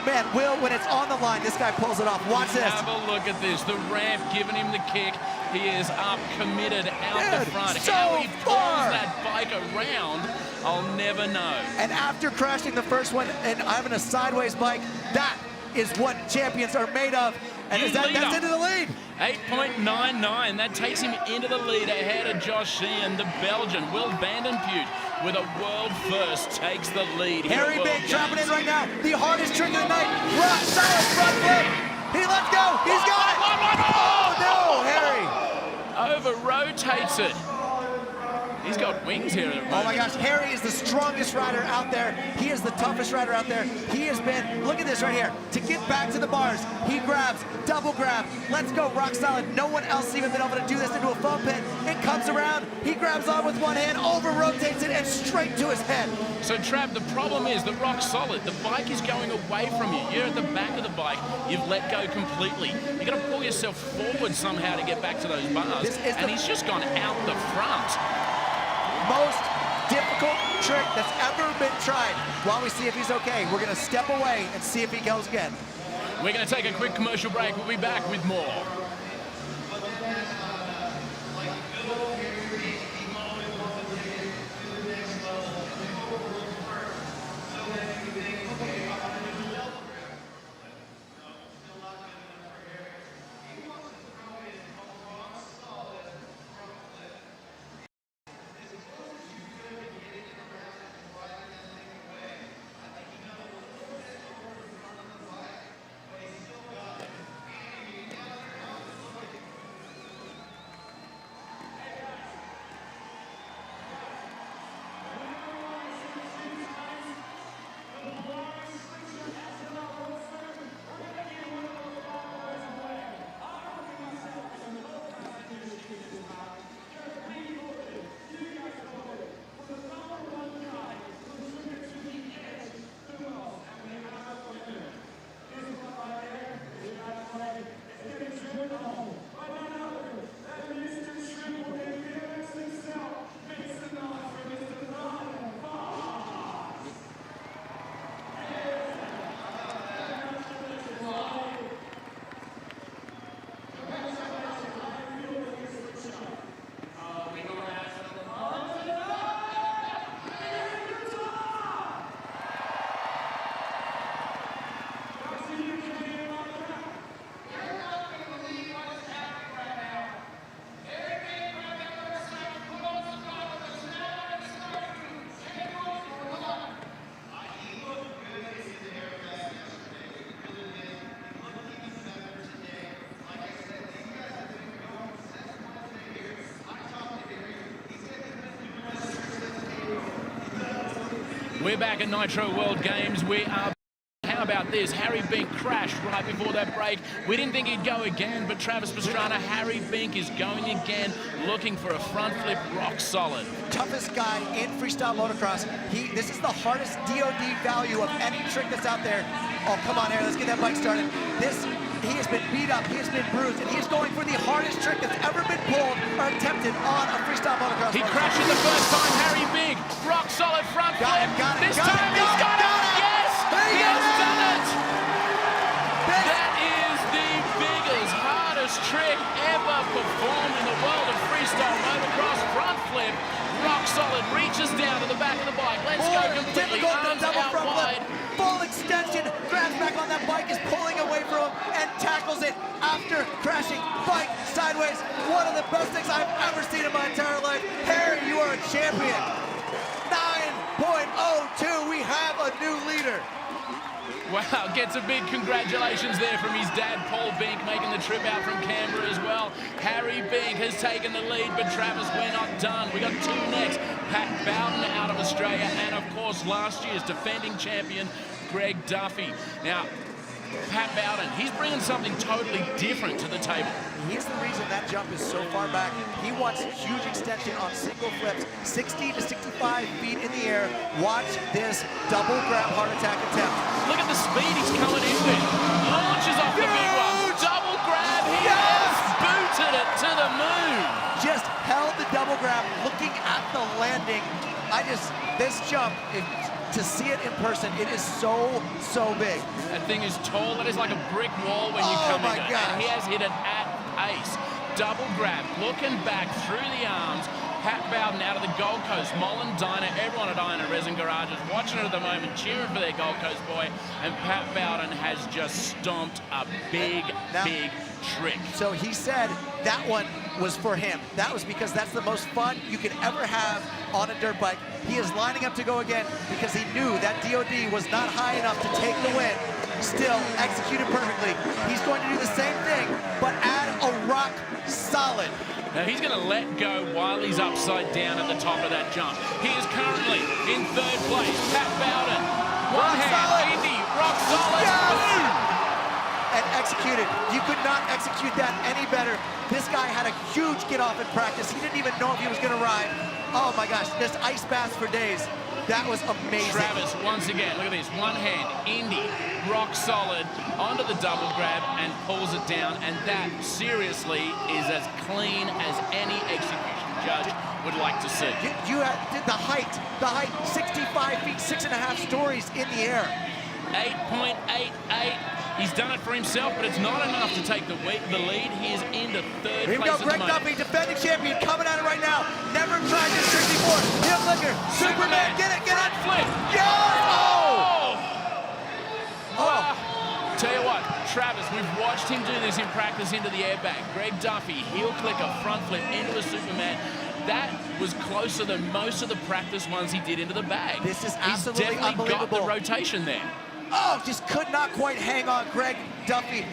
Man, Will, when it's on the line, this guy pulls it off. Watch this. Have a look at this. The ramp giving him the kick. He is up, committed out the front. So how he far. pulls that bike around, I'll never know. And after crashing the first one and having a sideways bike, that is what champions are made of. And that's into the lead. 8.99. That takes him into the lead ahead of Josh Sheehan, the Belgian. Will Vandenputte, with a world first, takes the lead. Harry Bink dropping in right now. The hardest trick of the night. Rock solid front flip. He lets go. He's got it. Oh, no, Harry. Over-rotates it. He's got wings here at the moment. Oh my gosh, Harry is the strongest rider out there. He is the toughest rider out there. He has been, look at this right here. To get back to the bars, he grabs, double grab. Let's go, rock solid. No one else has even been able to do this into a foam pit. It comes around, he grabs on with one hand, over-rotates it, and straight to his head. So, Trav, the problem is the rock solid. The bike is going away from you. You're at the back of the bike. You've let go completely. You've got to pull yourself forward somehow to get back to those bars. And he's just gone out the front. Most difficult trick that's ever been tried. While we see if he's okay, we're going to step away and see if he goes again. We're going to take a quick commercial break. We'll be back with more. We're back at Nitro World Games. We are... How about this? Harry Bink crashed right before that break. We didn't think he'd go again, but Travis Pastrana, Harry Bink is going again, looking for a front flip rock solid. Toughest guy in freestyle motocross. This is the hardest DOD value of any trick that's out there. Oh, come on, Harry, let's get that bike started. He has been beat up, he has been bruised, and he's going for the hardest trick that's ever been pulled or attempted on a freestyle motocross. He crashed it the first time, Harry Bink. Rock solid front flip. This time he's got it. Yes, he has done it. That is the biggest, hardest trick ever performed in the world of freestyle motocross. Front flip, rock solid, reaches down to the back of the bike. Let's go completely, arms out wide. Full extension, grabs back on that bike, is pulling away from him, and tackles it after crashing bike sideways. One of the best things I've ever seen in my entire life. Harry, you are a champion. 9.02, we have a new leader. Wow, gets a big congratulations there from his dad, Paul Bink, making the trip out from Canberra as well. Harry Bink has taken the lead, but Travis, we're not done. We got two next. Pat Bowden out of Australia, and of course last year's defending champion, Greg Duffy. Now, Pat Bowden, he's bringing something totally different to the table. He's the reason that jump is so far back. He wants huge extension on single flips, 60 to 65 feet in the air. Watch this double grab heart attack attempt. Look at the speed he's coming in with. Launches off the big one. Double grab, he has booted it to the moon. Just held the double grab, looking at the landing. This jump, to see it in person, it is so big. That thing is tall. That is like a brick wall when you come in. And he has hit it at pace. Double grab, looking back through the arms. Pat Bowden out of the Gold Coast. Mullen, Diner, everyone at Iron and Resin Garages watching it at the moment, cheering for their Gold Coast boy. And Pat Bowden has just stomped a big trick. So he said that one was for him. That was because that's the most fun you could ever have on a dirt bike. He is lining up to go again because he knew that DOD was not high enough to take the win. Still executed perfectly. He's going to do the same thing, but add a rock solid. Now he's going to let go while he's upside down at the top of that jump. He is currently in third place. Pat Bowden, one hand, Indy, rock solid. Boom! And executed. You could not execute that any better. This guy had a huge get off in practice. He didn't even know if he was going to ride. Oh my gosh, just ice baths for days. That was amazing. Travis, once again, look at this. One hand, Indy, rock solid, onto the double grab and pulls it down. And that, seriously, is as clean as any execution judge would like to see. You did the height, 65 feet, 6.5 stories in the air. 8.88. He's done it for himself, but it's not enough to take the lead. He is into third Here we place go, Greg Duffy, defending champion, coming at it right now. Never tried this trick before. Heel clicker, Superman, get it. Flip. Yes! Tell you what, Travis, we've watched him do this in practice into the airbag. Greg Duffy, heel clicker, front flip into a Superman. That was closer than most of the practice ones he did into the bag. This is absolutely He's definitely unbelievable. got the rotation there. Oh, just could not quite hang on Greg Duffy.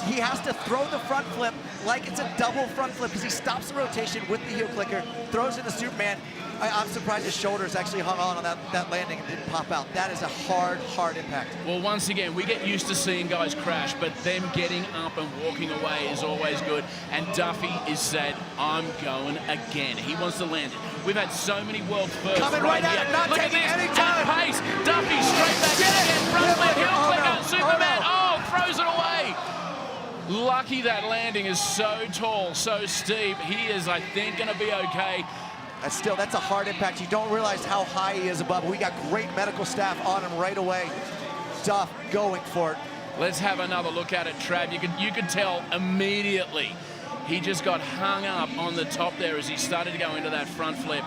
He has to throw the front flip like it's a double front flip because he stops the rotation with the heel clicker, throws in the Superman. I'm surprised his shoulders actually hung on that landing and didn't pop out. That is a hard impact. Well, once again, we get used to seeing guys crash, but them getting up and walking away is always good. And Duffy is said, I'm going again. He wants to land it. We've had so many world firsts coming right at here. it, not Look taking at this, any time. at pace. Duffy straight back in again, front flip, heel clicker, Superman. Throws it away. Lucky that landing is so tall, so steep. He is, I think, going to be okay. That's a hard impact. You don't realize how high he is above. We got great medical staff on him right away. Duff going for it. Let's have another look at it, Trav. You could tell immediately he just got hung up on the top there as he started to go into that front flip.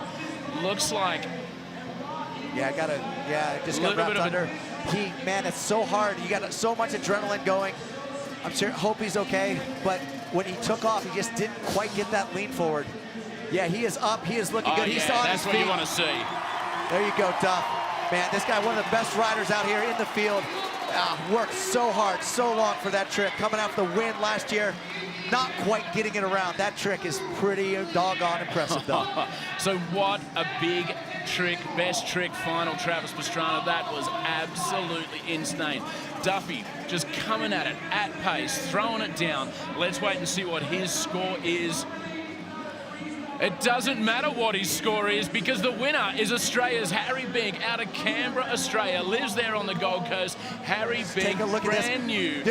Looks like... just got wrapped under. Man, it's so hard. You got so much adrenaline going. Hope he's okay, but when he took off, he just didn't quite get that lean forward. Yeah, he is up. He is looking good. He's on his feet. That's what you want to see. There you go, Duff. Man, this guy, one of the best riders out here in the field. Worked so hard, so long for that trick. Coming off the win last year, not quite getting it around. That trick is pretty doggone impressive, though. So what a big trick, best trick final, Travis Pastrana. That was absolutely insane. Duffy just coming at it at pace, throwing it down. Let's wait and see what his score is. It doesn't matter what his score is because the winner is Australia's Harry Bink out of Canberra, Australia. Lives there on the Gold Coast. Harry Bink, brand new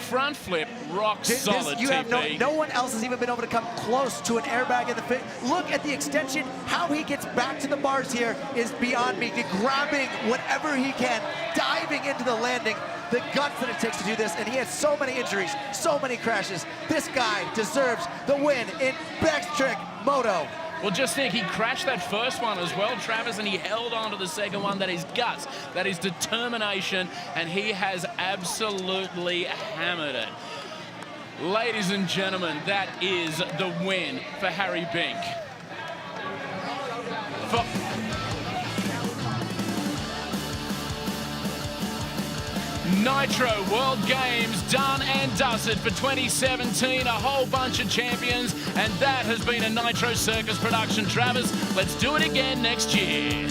front flip, rock solid TP. No one else has even been able to come close to an airbag in the fit. Look at the extension. How he gets back to the bars here is beyond me. Grabbing whatever he can, diving into the landing. The guts that it takes to do this, and he has so many injuries, so many crashes. This guy deserves the win in Best Trick Moto. Well, just think, he crashed that first one as well, Travis, and he held on to the second one. That is guts, that is determination, and he has absolutely hammered it. Ladies and gentlemen, that is the win for Harry Bink. Nitro World Games done and dusted for 2017. A whole bunch of champions, and that has been a Nitro Circus production. Travis, let's do it again next year.